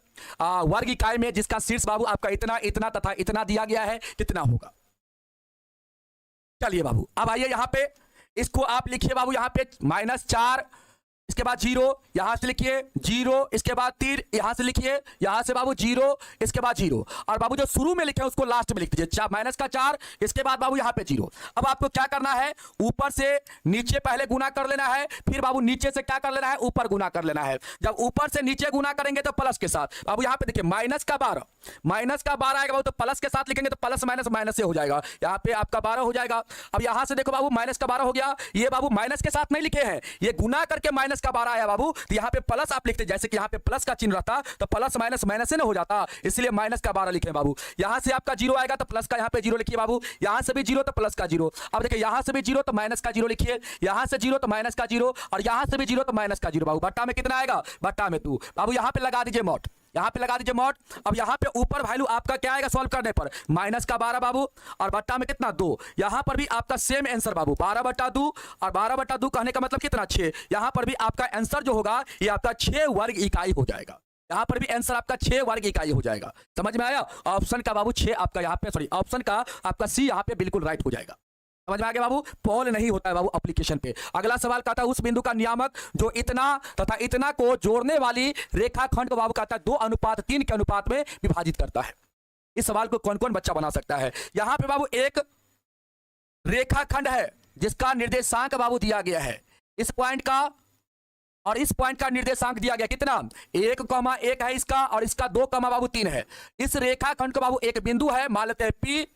S1: वर्ग इकाई में जिसका शीर्ष बाबू आपका इतना इतना तथा इतना दिया गया है कितना होगा। चलिए बाबू अब आइए यहां पे, इसको आप लिखिए बाबू यहां पे -4, इसके बाद 0, यहां से लिखिए 0, इसके बाद 3, यहां से लिखिए, यहां से बाबू 0, इसके बाद 0, और बाबू जो शुरू में लिखे उसको लास्ट में लिख दीजिए, -4, इसके बाद बाबू यहां पे 0। अब आपको क्या करना है, ऊपर से नीचे पहले गुना कर लेना है, फिर बाबू नीचे से क्या कर लेना है, ऊपर गुना कर लेना है। जब ऊपर से नीचे गुना करेंगे तो प्लस के साथ, बाबू यहां पे देखिए -12 आएगा बाबू, तो प्लस के साथ लिखेंगे तो प्लस माइनस माइनस से हो जाएगा, यहां पे आपका 12 हो जाएगा। अब यहां से देखो बाबू -12 हो गया, ये बाबू माइनस के साथ नहीं लिखे हैं, ये गुना करके माइनस का 12 आया बाबू, तो यहाँ पे प्लस आप लिखते, जैसे कि यहाँ पे प्लस का चिन्ह रहता तो प्लस माइनस माइनस से ना हो जाता, इसलिए माइनस का 12 लिखे बाबू। यहाँ से आपका 0 आएगा तो प्लस का यहाँ पे 0 लिखिए बाबू, यहाँ से भी 0 तो प्लस का 0, अब देखिए यहाँ से भी 0 तो माइनस का 0 लिखिए, यहाँ से 0 तो माइनस का 0, और यहाँ से भी 0 तो माइनस का 0 बाबू। बट्टा में कितना आएगा, बट्टा में 2 बाबू, यहाँ पे लगा दीजिए मॉड, यहाँ पे लगा दीजिए मॉड। अब यहाँ पे ऊपर वैल्यू आपका क्या आएगा सॉल्व करने पर, -12 बाबू, और बट्टा में कितना 2, यहाँ पर भी आपका सेम आंसर बाबू 12/2, और 12/2 कहने का मतलब कितना 6, यहाँ पर भी आपका आंसर जो होगा ये आपका 6 वर्ग इकाई हो जाएगा, यहाँ पर भी आंसर आपका 6 वर्ग इकाई हो जाएगा। समझ में आया, ऑप्शन का बाबू 6 आपका यहाँ पे, सॉरी ऑप्शन का आपका सी यहाँ पे बिल्कुल राइट हो जाएगा। समझ में आ गया बाबू, पोल नहीं होता है बाबू एप्लीकेशन पे। अगला सवाल कहता है उस बिंदु का नियामक जो इतना तथा इतना को जोड़ने वाली रेखाखंड को बाबू कहता है 2:3 के अनुपात में विभाजित करता है। इस सवाल को कौन कौन बच्चा बना सकता है। यहां पे बाबू एक रेखाखंड है जिसका निर्देशांक बाबू दिया गया है, इस पॉइंट का और इस पॉइंट का निर्देशांक दिया गया कितना 1,1 है इसका, और इसका 2,3 है। इस रेखाखंड को बाबू एक बिंदु है मान लेते हैं P,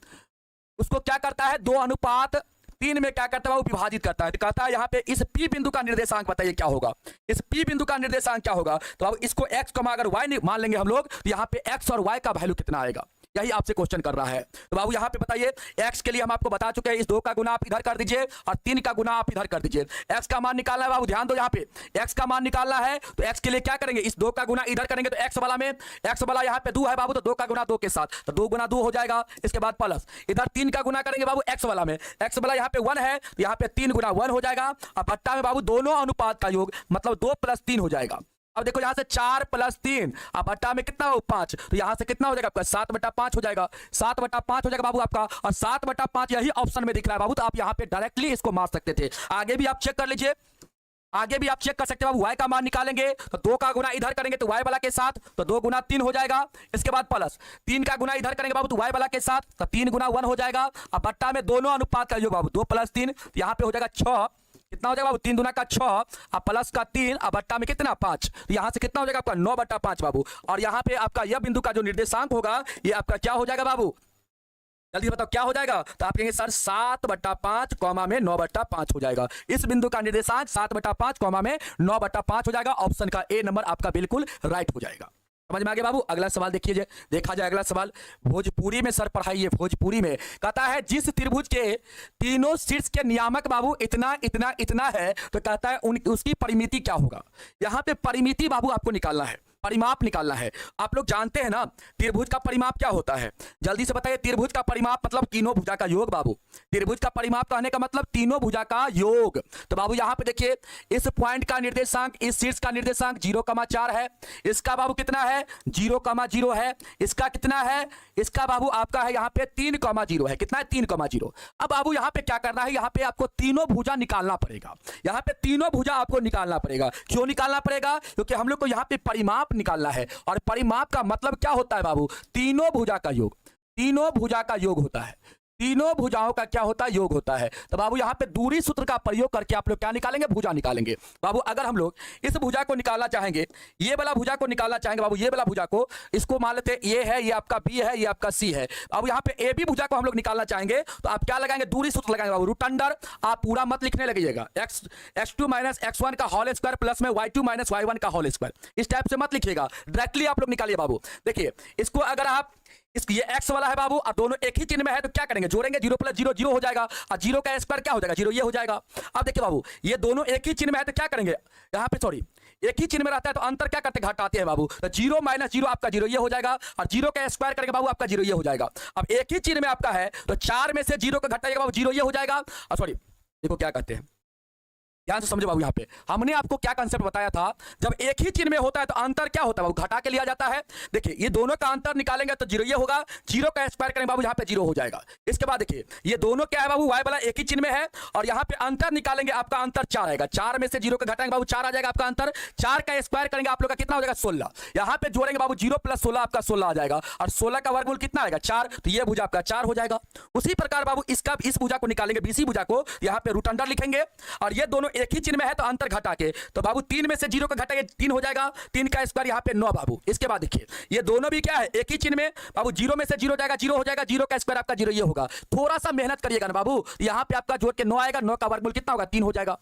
S1: उसको क्या करता है 2:3 में क्या करता है वो विभाजित करता है। तो कहता है यहाँ पे इस P बिंदु का निर्देशांक बताइए क्या होगा, इस P बिंदु का निर्देशांक क्या होगा। तो अब इसको x, अगर y मान लेंगे हम लोग, तो यहाँ पे x और y का वैल्यू कितना आएगा, यही आपसे क्वेश्चन कर रहा है। तो बाबू यहाँ पे बताइए, x के लिए हम आपको बता चुके हैं, इस 2 का गुना आप इधर कर दीजिए और 3 का गुना आप इधर कर दीजिए। x का मान निकालना है बाबू, ध्यान दो, यहाँ पे x का मान निकालना है, तो x के लिए क्या करेंगे, इस 2 का गुना इधर करेंगे, तो x वाला में, x वाला यहाँ पे 2 है बाबू, तो 2 का गुना 2 के साथ, तो 2 गुना 2 हो जाएगा। इसके बाद प्लस इधर 3 का गुना करेंगे बाबू x वाला में, x वाला यहाँ पे 1 है, तो यहाँ पे 3 गुना 1 हो जाएगा। अब बट्टा में बाबू दोनों अनुपात का योग, मतलब 2 + 3 हो जाएगा। अब देखो यहाँ से 4 + 3, अब बट्टा में कितना हो 5, तो यहाँ से कितना हो जाएगा आपका 7/5 हो जाएगा, 7/5 हो जाएगा बाबू आपका, और 7/5 यही ऑप्शन में दिख रहा है बाबू, तो आप यहाँ पे डायरेक्टली इसको मार सकते थे। आगे भी आप चेक कर लीजिए, आगे भी आप चेक कर सकते हैं बाबू। y का मान निकालेंगे तो 2 का गुना इधर करेंगे तो y वाला के साथ, तो 2 गुना 3 हो जाएगा। इसके बाद प्लस 3 का गुना इधर करेंगे बाबू तो y वाला के साथ, तो 3 गुना 1 हो जाएगा। अब बट्टा में दोनों अनुपात का योग बाबू 2 + 3, यहाँ पे हो जाएगा 6, कितना हो जाएगा बाबू 3 दूना का 6, अब प्लस का 3, अब बट्टा में कितना 5, तो यहाँ से कितना हो जाएगा आपका 9/5 बाबू। और यहाँ पे आपका यह बिंदु का जो निर्देशांक होगा ये आपका क्या हो जाएगा बाबू, जल्दी बताओ क्या हो जाएगा। तो आप कहेंगे सर 7/5 कॉमा में 9/5 हो जाएगा। इस बिंदु का निर्देशांक 7/5 कॉमा में 9/5 हो जाएगा। ऑप्शन का ए नंबर आपका बिल्कुल राइट हो जाएगा। समझ में आ गया बाबू। अगला सवाल देखिए, देखा जाए अगला सवाल भोजपुरी में सर पढ़ाइए। भोजपुरी में कहता है जिस त्रिभुज के तीनों शीर्ष के नियामक बाबू इतना इतना इतना है, तो कहता है उसकी परिमिति क्या होगा। यहाँ पे परिमिति बाबू आपको निकालना है, परिमाप निकालना है। आप लोग जानते हैं ना त्रिभुज का परिमाप क्या होता है, जल्दी से बताइए। त्रिभुज का परिमाप मतलब तीनों भुजा का योग बाबू। त्रिभुज का परिमाप कहने का मतलब तीनों भुजा का योग। तो बाबू यहाँ पे देखिए इस पॉइंट का निर्देशांक, इस शीर्ष का निर्देशांक 0,4 है, इसका बाबू कितना है 0,0 है, इसका कितना है, इसका बाबू आपका है यहाँ पे 3,0 है। कितना है 3,0। अब बाबू यहाँ पे क्या करना है, यहाँ पे आपको तीनों भुजा निकालना पड़ेगा। यहाँ पे तीनों भुजा आपको निकालना पड़ेगा। क्यों निकालना पड़ेगा, क्योंकि हम लोग को यहाँ पे परिमाप निकालना है। और परिमाप का मतलब क्या होता है बाबू, तीनों भुजा का योग। तीनों भुजा का योग होता है, तीनों भुजाओं का क्या होता है योग होता है। तो बाबू यहाँ पे दूरी सूत्र का प्रयोग करके आप लोग क्या निकालेंगे, भुजा निकालेंगे। बाबू अगर हम लोग इस भुजा को निकालना चाहेंगे, ये वाला भुजा को निकालना चाहेंगे बाबू, ये वाला भुजा को, इसको मान लेते हैं ये है, ये आपका बी है, ये आपका सी है। अब यहाँ पे ए बी भुजा को हम लोग निकालना चाहेंगे तो आप क्या लगाएंगे, दूरी सूत्र लगाएंगे बाबू। रूट अंडर, आप पूरा मत लिखने लगिएगा, x2 - x1 का होल स्क्वायर प्लस में y2 - y1 का होल स्क्वायर, इस टाइप से मत लिखिएगा, डायरेक्टली आप लोग निकालिए बाबू। देखिए इसको अगर आप ये x वाला है बाबू और दोनों एक ही चिन्ह में है तो क्या करेंगे, जोड़ेंगे, 0 + 0 0 हो जाएगा, और 0 का स्क्वायर क्या हो जाएगा 0, ये हो जाएगा। अब देखिए बाबू ये दोनों एक ही चिन्ह में है तो क्या करेंगे, यहाँ पे सॉरी एक ही चिन्ह में रहता है तो अंतर क्या करते घटाते हैं बाबू। तो 0 - 0 आपका 0 ये हो जाएगा, और 0 का स्क्वायर करेंगे बाबू आपका 0 ये हो जाएगा। अब एक ही चिन्ह में आपका है तो 4 में से 0 का घटाइएगा बाबू 0 ये हो जाएगा। और सॉरी देखो क्या कहते हैं, ध्यान से समझो बाबू। यहाँ पे हमने आपको क्या कंसेप्ट बताया था, जब एक ही चिन्ह में होता है तो अंतर क्या होता है बाबू, घटा के लिया जाता है। देखिए ये दोनों का अंतर निकालेंगे तो जीरो ये होगा, जीरो का स्क्वायर करेंगे बाबू, यहाँ पे जीरो हो जाएगा। इसके बाद देखिए ये दोनों क्या है बाबू, वाई वाला एक ही चिन्ह में है और यहाँ पे अंतर निकालेंगे, आपका अंतर 4 आएगा। 4 में से जीरो का घटाएंगे बाबू, 4 आ जाएगा आपका अंतर। 4 का स्क्वायर करेंगे आप लोग का कितना हो जाएगा, 16। यहाँ पे जोड़ेंगे बाबू 0 + 16 आपका 16 आ जाएगा और 16 का वर्गमूल कितना आएगा, 4। तो ये भुजा आपका 4 हो जाएगा। उसी प्रकार बाबू इसका इस भुजा को निकालेंगे, बीसी भुजा को, यहाँ पे रूट अंडर लिखेंगे और ये दोनों एक ही चिन्ह में है तो अंतर घटा के, तो बाबू 3 में से 0 का घटाएंगे 3 हो जाएगा। 3 का स्क्वायर यहाँ पे 9 बाबू। इसके बाद देखिए ये दोनों भी क्या है, एक ही चिन्ह में बाबू, 0 में से 0 जाएगा 0 हो जाएगा, 0 का स्क्वायर आपका 0 ये होगा। थोड़ा सा मेहनत करिएगा ना बाबू, यहाँ पे आपका जोड़ के 9 आएगा, 9 का वर्गमूल कितना होगा, 3 हो जाएगा।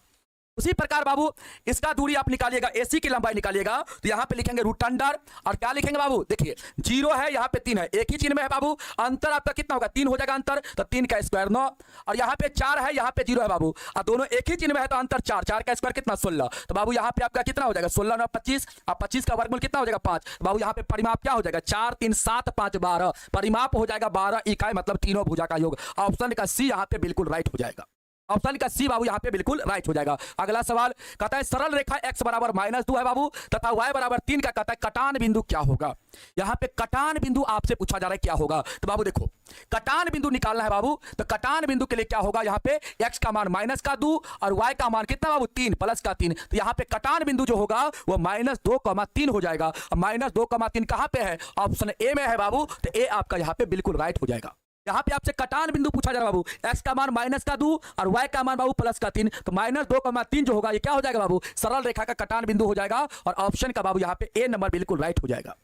S1: उसी प्रकार बाबू इसका दूरी आप निकालिएगा, एसी की लंबाई निकालिएगा, तो यहाँ पे लिखेंगे रूट अंडर और क्या लिखेंगे बाबू, देखिए 0 है, यहाँ पे 3 है, एक ही चिन्ह में है बाबू, अंतर आपका कितना होगा, 3 हो जाएगा अंतर, तो 3 का स्क्वायर 9 और यहाँ पे 4 है, यहाँ पे 0 है बाबू, और दोनों एक ही चिन्ह में है तो अंतर 4, 4 का स्क्वायर कितना 16, तो बाबू यहाँ पे आपका कितना हो जाएगा, 16 9 25 और 25 का वर्गमूल कितना हो जाएगा 5, तो बाबू यहाँ पे परिमाप क्या हो जाएगा, 4 3 7 5 12, परिमाप हो जाएगा 12 इकाई, मतलब तीनों भुजा का योग। ऑप्शन का सी यहाँ पे बिल्कुल राइट हो जाएगा, ऑप्शन का सी बाबू यहाँ पे बिल्कुल राइट हो जाएगा। अगला सवाल कहता है सरल रेखा x बराबर -2 है बाबू तथा y बराबर 3 का कहता है कटान बिंदु क्या होगा। यहाँ पे कटान बिंदु आपसे पूछा जा रहा है क्या होगा, तो बाबू देखो कटान बिंदु निकालना है बाबू, तो कटान बिंदु के लिए क्या होगा, यहाँ पे x का मान -2 और y का मान कितना बाबू 3 +3, तो यहाँ पे कटान बिंदु जो होगा वो -2,3 हो जाएगा। -2,3 कहाँ पे है, ऑप्शन ए में है बाबू, तो ए आपका यहाँ पे बिल्कुल राइट हो जाएगा। यहाँ पे आपसे कटान बिंदु पूछा जा रहा है बाबू, x का मान -2 और y का मान बाबू +3, तो -2,3 जो होगा ये क्या हो जाएगा बाबू, सरल रेखा का कटान बिंदु हो जाएगा और ऑप्शन का बाबू यहाँ पे ए नंबर बिल्कुल राइट हो जाएगा।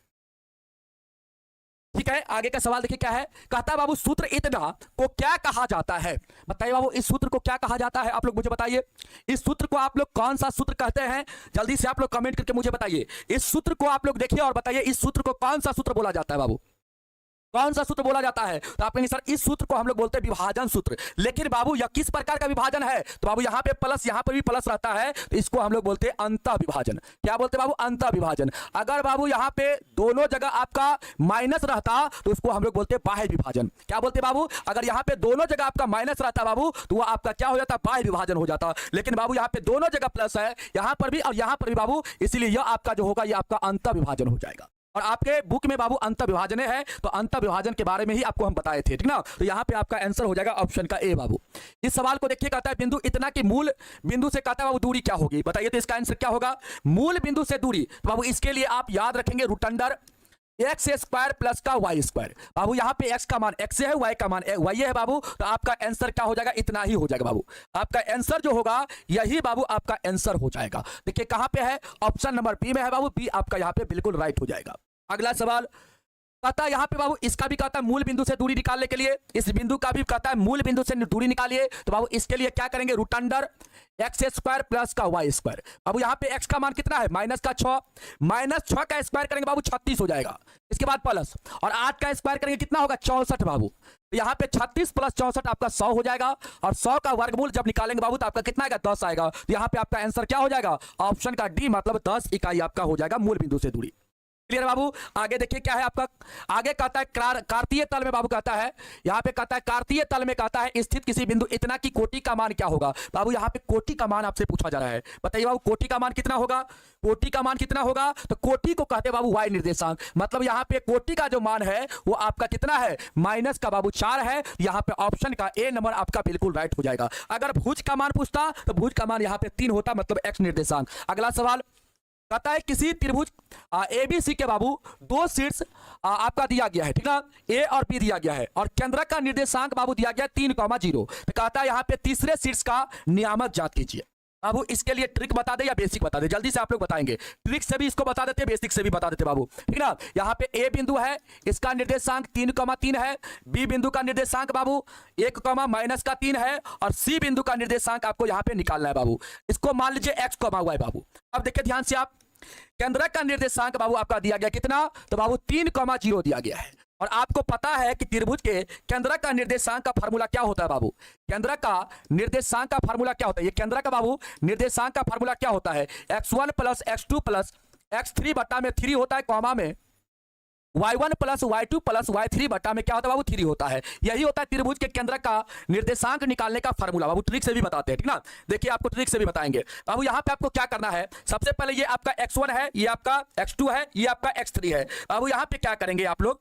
S1: ठीक है, आगे का सवाल देखिए क्या है, कहता है बाबू सूत्र इतना को क्या कहा जाता है। बताइए बाबू इस सूत्र को क्या कहा जाता है, आप लोग मुझे बताइए। इस सूत्र को आप लोग कौन सा सूत्र कहते हैं, जल्दी से आप लोग कमेंट करके मुझे बताइए। इस सूत्र को आप लोग देखिए और बताइए इस सूत्र को कौन सा सूत्र बोला जाता है बाबू, कौन सा सूत्र बोला जाता है। तो आप कहेंगे सर इस सूत्र को हम लोग बोलते हैं विभाजन सूत्र, लेकिन बाबू यह किस प्रकार का विभाजन है, तो बाबू यहाँ पे प्लस यहाँ पर भी प्लस रहता है, तो इसको हम लोग बोलते हैं अंतः विभाजन। क्या बोलते हैं बाबू, अंतः विभाजन। अगर बाबू यहाँ पे दोनों जगह आपका माइनस रहता तो उसको हम लोग बोलते हैं बाह्य विभाजन। क्या बोलते हैं बाबू, अगर यहाँ पे दोनों जगह आपका माइनस रहता बाबू तो वह आपका क्या हो जाता, बाह्य विभाजन हो जाता। लेकिन बाबू यहाँ पे दोनों जगह प्लस है, यहाँ पर भी और यहाँ पर भी बाबू, इसीलिए यह आपका जो होगा ये आपका अंतः विभाजन हो जाएगा। और आपके बुक में बाबू अंतः विभाजन है, तो अंतः विभाजन के बारे में ही आपको हम बताए थे, ठीक ना। तो यहाँ पे आपका आंसर हो जाएगा ऑप्शन का ए बाबू। इस सवाल को देखिए, कहता है बिंदु इतना कि मूल बिंदु से कहता है बाबू दूरी क्या होगी। बताइए तो इसका आंसर क्या होगा, मूल बिंदु से दूरी। तो बाबू इसके लिए आप याद रखेंगे रूट अंडर x² प्लस का y²। बाबू यहाँ पे x का मान x है, y का मान y है बाबू, तो आपका आंसर क्या हो जाएगा, इतना ही हो जाएगा बाबू। आपका आंसर जो होगा यही बाबू आपका आंसर हो जाएगा। देखिए कहाँ पे है, ऑप्शन नंबर बी में है बाबू, बी आपका यहाँ पे बिल्कुल राइट हो जाएगा। अगला सवाल कहता है यहाँ पे बाबू इसका भी कहता है मूल बिंदु से दूरी निकालने के लिए, इस बिंदु का भी कहता है मूल बिंदु से दूरी निकालिए। तो बाबू इसके लिए क्या करेंगे, रूट अंडर x² प्लस का y²। बाबू यहाँ पे x का मान कितना है, -6, -6 का स्क्वायर करेंगे बाबू 36 हो जाएगा। इसके बाद प्लस और 8 का स्क्वायर करेंगे कितना होगा, 64 बाबू। तो यहाँ पे 36 + 64 आपका 100 हो जाएगा और 100 का वर्गमूल जब निकालेंगे बाबू तो आपका कितना आएगा, 10 आएगा। तो यहाँ पे आपका आंसर क्या हो जाएगा, ऑप्शन का डी, मतलब 10 इकाई आपका हो जाएगा मूल बिंदु से दूरी। क्लियर बाबू। आगे देखिए क्या है आपका, आगे कहता है कार्तीय तल में बाबू कहता है, यहाँ पे कहता है कार्तीय तल में कहता है स्थित किसी बिंदु इतना की कोटि का मान क्या होगा। बाबू यहाँ पे कोटि का मान आपसे पूछा जा रहा है, बताइए बाबू कोटि का मान कितना होगा, कोटि का मान कितना होगा, तो कोटि को कहते हैं बाबू y निर्देशांक, मतलब यहाँ पे कोटि का जो मान है वो आपका कितना है, माइनस का बाबू 4 है। यहाँ पे ऑप्शन का ए नंबर आपका बिल्कुल राइट हो जाएगा। अगर भुज का मान पूछता तो भुज का मान यहाँ पे 3 होता, मतलब x निर्देशांक। अगला सवाल कहता है किसी त्रिभुज ABC के बाबू 2 शीर्ष आपका दिया गया है, ठीक ना, ए और बी दिया गया है और केंद्रक का निर्देशांक बाबू दिया गया 3,0। तो कहता है यहाँ पे तीसरे शीर्ष का नियामक ज्ञात कीजिए। बाबू इसके लिए ट्रिक बता दे या बेसिक बता दे, जल्दी से आप लोग बताएंगे। ट्रिक से भी इसको बता देते, बेसिक से भी बता देते बाबू, ठीक ना। यहाँ पे ए बिंदु है, इसका निर्देशांक 3,3 है, बी बिंदु का निर्देशांक बाबू 1,-3 है और सी बिंदु का निर्देशांक आपको यहाँ पे निकालना है बाबू। इसको मान लीजिए x, y बाबू। अब देखिए ध्यान से आप, केंद्रक का निर्देशांक बाबू आपका दिया गया कितना, तो बाबू 3,0 दिया गया है और आपको पता है कि त्रिभुज के केंद्रक का निर्देशांक का फार्मूला क्या होता है बाबू, केंद्रक का निर्देशांक का फार्मूला क्या होता है, ये केंद्रक का बाबू निर्देशांक का फार्मूला क्या होता है, x1 + x2 + x3 बटा में 3 होता है, कॉमा में y1 plus y2 plus y3 बटा में क्या होता है बाबू 3 होता है। यही होता है त्रिभुज के केंद्र का निर्देशांक निकालने का फार्मूला। बाबू ट्रिक से भी बताते हैं, ठीक ना। देखिए आपको ट्रिक से भी बताएंगे बाबू। यहाँ पे आपको क्या करना है, सबसे पहले ये आपका x1 है, ये आपका x2 है, ये आपका x3 है। बाबू यहाँ पे क्या करेंगे आप लोग,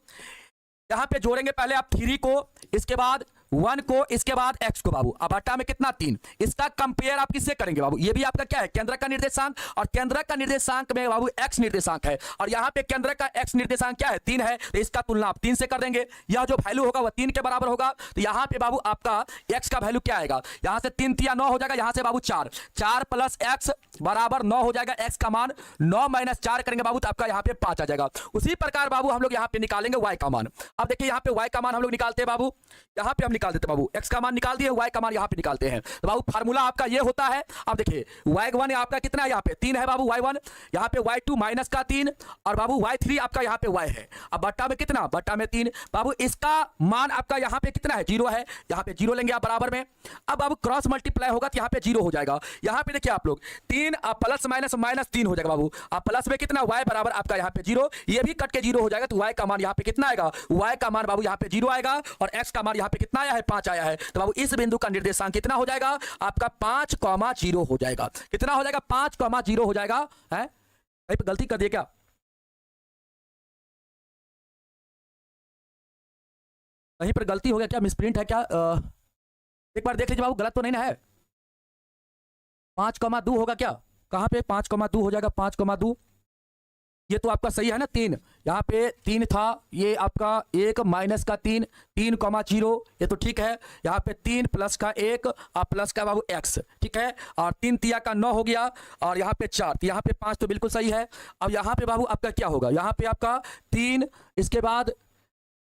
S1: यहाँ पे जोड़ेंगे पहले आप 3 को, इसके बाद 1 को, इसके बाद x को बाबू। अब बटा में कितना 3। इसका कंपेयर आप किससे करेंगे बाबू, ये भी आपका क्या है केंद्र का निर्देशांक, और केंद्र का निर्देशांक में बाबू x निर्देशांक है, और यहाँ पे केंद्र का x निर्देशांक क्या है 3 है, तो इसका तुलना आप 3 से कर देंगे। यह जो वैल्यू होगा वह 3 के बराबर होगा। तो यहाँ पे बाबू आपका x का वैल्यू क्या आएगा, यहाँ से 3 3 9 हो जाएगा, यहाँ से बाबू 4 4 प्लस x बराबर 9 हो जाएगा। x का मान 9 माइनस 4 करेंगे बाबू तो आपका यहाँ पे 5 आ जाएगा। उसी प्रकार बाबू हम लोग यहाँ पे निकालेंगे y का मान। अब देखिए यहाँ पे y का मान हम लोग निकालते हैं बाबू, यहाँ पे हम निकाल देते हैं बाबू, x का मान निकाल दिए, y का मान यहाँ पे निकालते हैं। तो बाबू फार्मूला आपका ये होता है। अब देखिए y1 आपका कितना है, यहाँ पे 3 है बाबू y1, यहाँ पे y2 माइनस का 3, और बाबू y3 आपका यहाँ पे y है। अब बट्टा में कितना, बट्टा में 3 बाबू। इसका मान आपका यहाँ पे कितना है 0 है, यहाँ पे 0 लेंगे आप बराबर में। अब बाबू क्रॉस मल्टीप्लाई होगा तो यहाँ पे 0 हो जाएगा। यहाँ पे देखिए आप लोग 3 प्लस माइनस माइनस 3 हो जाएगा बाबू। अब प्लस में कितना y बराबर आपका यहाँ पे 0, ये भी कट के 0 हो जाएगा। तो y का मान यहाँ पे कितना आएगा, y का मान बाबू यहाँ पे 0 आएगा, और x का मान यहाँ पे कितना आया है 5 आया है। तो बाबू इस बिंदु का निर्देशांक कितना हो जाएगा आपका 5,0 हो जाएगा। कितना हो जाएगा 5,0 हो जाएगा है। कहीं पे गलती कर दिए क्या, कहीं पर गलती हो गया क्या, मिसप्रिंट है क्या, एक बार देख लीजिए बाबू, गलत तो नहीं ना है। 5,2 होगा क्या, कहां पे 5,2 हो जाएगा, 5,2 ये तो आपका सही है ना। 3 यहाँ पे 3 था, ये आपका 1 माइनस का 3 3,0 ये तो ठीक है। यहाँ पे 3 प्लस का 1 और प्लस का बाबू x, ठीक है। और 3 तिया का 9 हो गया, और यहाँ पे 4, तो यहाँ पे 5 तो बिल्कुल सही है। अब यहाँ पे बाबू आपका क्या होगा, यहाँ पे आपका 3, इसके बाद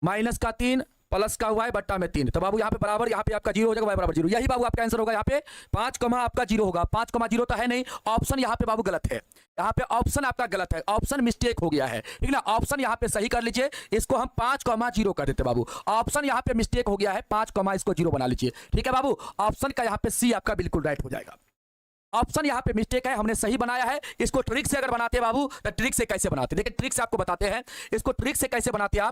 S1: माइनस का 3 प्लस का y बट्टा में 3, तो बाबू यहाँ पे बराबर, यहाँ पे आपका 0 हो जाएगा, y बराबर 0। यही बाबू आपका आंसर होगा। यहाँ पे 5, आपका 0 होगा। 5,0 तो है नहीं, ऑप्शन यहाँ पे बाबू गलत है। यहाँ पे ऑप्शन आपका गलत है, ऑप्शन मिस्टेक हो गया है, ठीक ना। ऑप्शन यहाँ पे सही कर लीजिए, इसको हम 5,0 कर देते बाबू। ऑप्शन यहाँ पे मिस्टेक हो गया है, 5, इसको 0 बना लीजिए, ठीक है बाबू। ऑप्शन का यहाँ पे सी आपका बिल्कुल राइट हो जाएगा। ऑप्शन यहाँ पे मिस्टेक है, हमने सही बनाया है। इसको ट्रिक से अगर बनाते हैं बाबू, तो ट्रिक से कैसे बनाते हैं, देखिए ट्रिक से आपको बताते हैं। इसको ट्रिक से कैसे बनाते हैं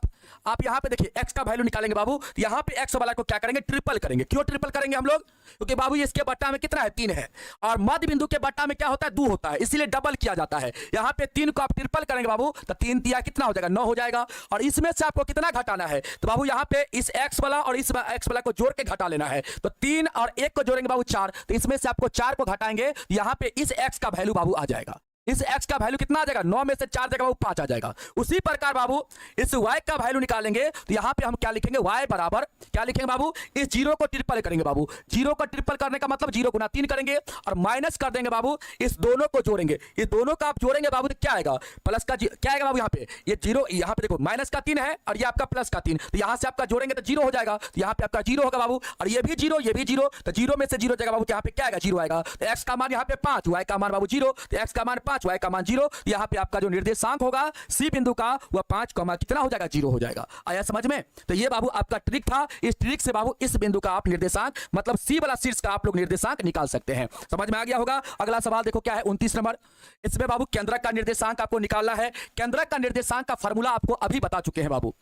S1: आप यहाँ पे देखिए x का वैल्यू निकालेंगे बाबू। तो यहाँ पे x वाला को क्या करेंगे, ट्रिपल करेंगे। क्यों ट्रिपल करेंगे हम लोग, क्योंकि बाबू इसके बट्टा में कितना है 3 है, और मध्य बिंदु के बट्टा में क्या होता है 2 होता है, इसीलिए डबल किया जाता है। यहाँ पे 3 को आप ट्रिपल करेंगे बाबू, तो 3 तिया कितना हो जाएगा 9 हो जाएगा। और इसमें से आपको कितना घटाना है, तो बाबू यहाँ पे इस x वाला और इस x वाला को जोड़ के घटा लेना है। तो 3 और 1 को जोड़ेंगे बाबू 4, तो इसमें से आपको 4 को घटाएंगे, यहाँ पे इस x का वैल्यू बाबू आ जाएगा। इस x का वैल्यू कितना आ जाएगा, 9 में से 4 जाएगा बाबू 5 आ जाएगा। उसी प्रकार बाबू इस y का वैल्यू निकालेंगे, तो यहाँ पे हम क्या लिखेंगे, y बराबर क्या लिखेंगे बाबू, इस 0 को ट्रिपल करेंगे बाबू। 0 को ट्रिपल करने का मतलब 0 गुना 3 करेंगे, और माइनस कर देंगे बाबू, इस दोनों को जोड़ेंगे। इस दोनों का आप जोड़ेंगे बाबू तो क्या आएगा, प्लस का क्या आएगा बाबू, यहाँ पे ये 0, यहाँ पे देखो माइनस का 3 है, और ये आपका प्लस का 3, तो यहाँ से आपका जोड़ेंगे तो 0 हो जाएगा। तो यहाँ पे आपका 0 होगा बाबू, और ये भी 0, ये भी 0, तो 0 में से 0 जाएगा बाबू, यहाँ पे क्या आएगा 0 आएगा। तो x का मान यहाँ पे 5, y का मान बाबू 0, तो x का मान 5, y का मान 0। यहाँ पे आपका जो निर्देशांक होगा सी बिंदु का वह 5, कितना हो जाएगा 0 हो जाएगा। आया समझ में। तो ये बाबू आपका ट्रिक था। इस ट्रिक से बाबू इस बिंदु का आप निर्देशांक मतलब सी वाला शीर्ष का आप लोग निर्देशांक निकाल सकते हैं। समझ में आ गया होगा। अगला सवाल देखो क्या है 29 नंबर। इसमें बाबू केंद्रक का निर्देशांक आपको निकालना है। केंद्रक का निर्देशांक का फॉर्मूला आपको अभी बता चुके हैं बाबू,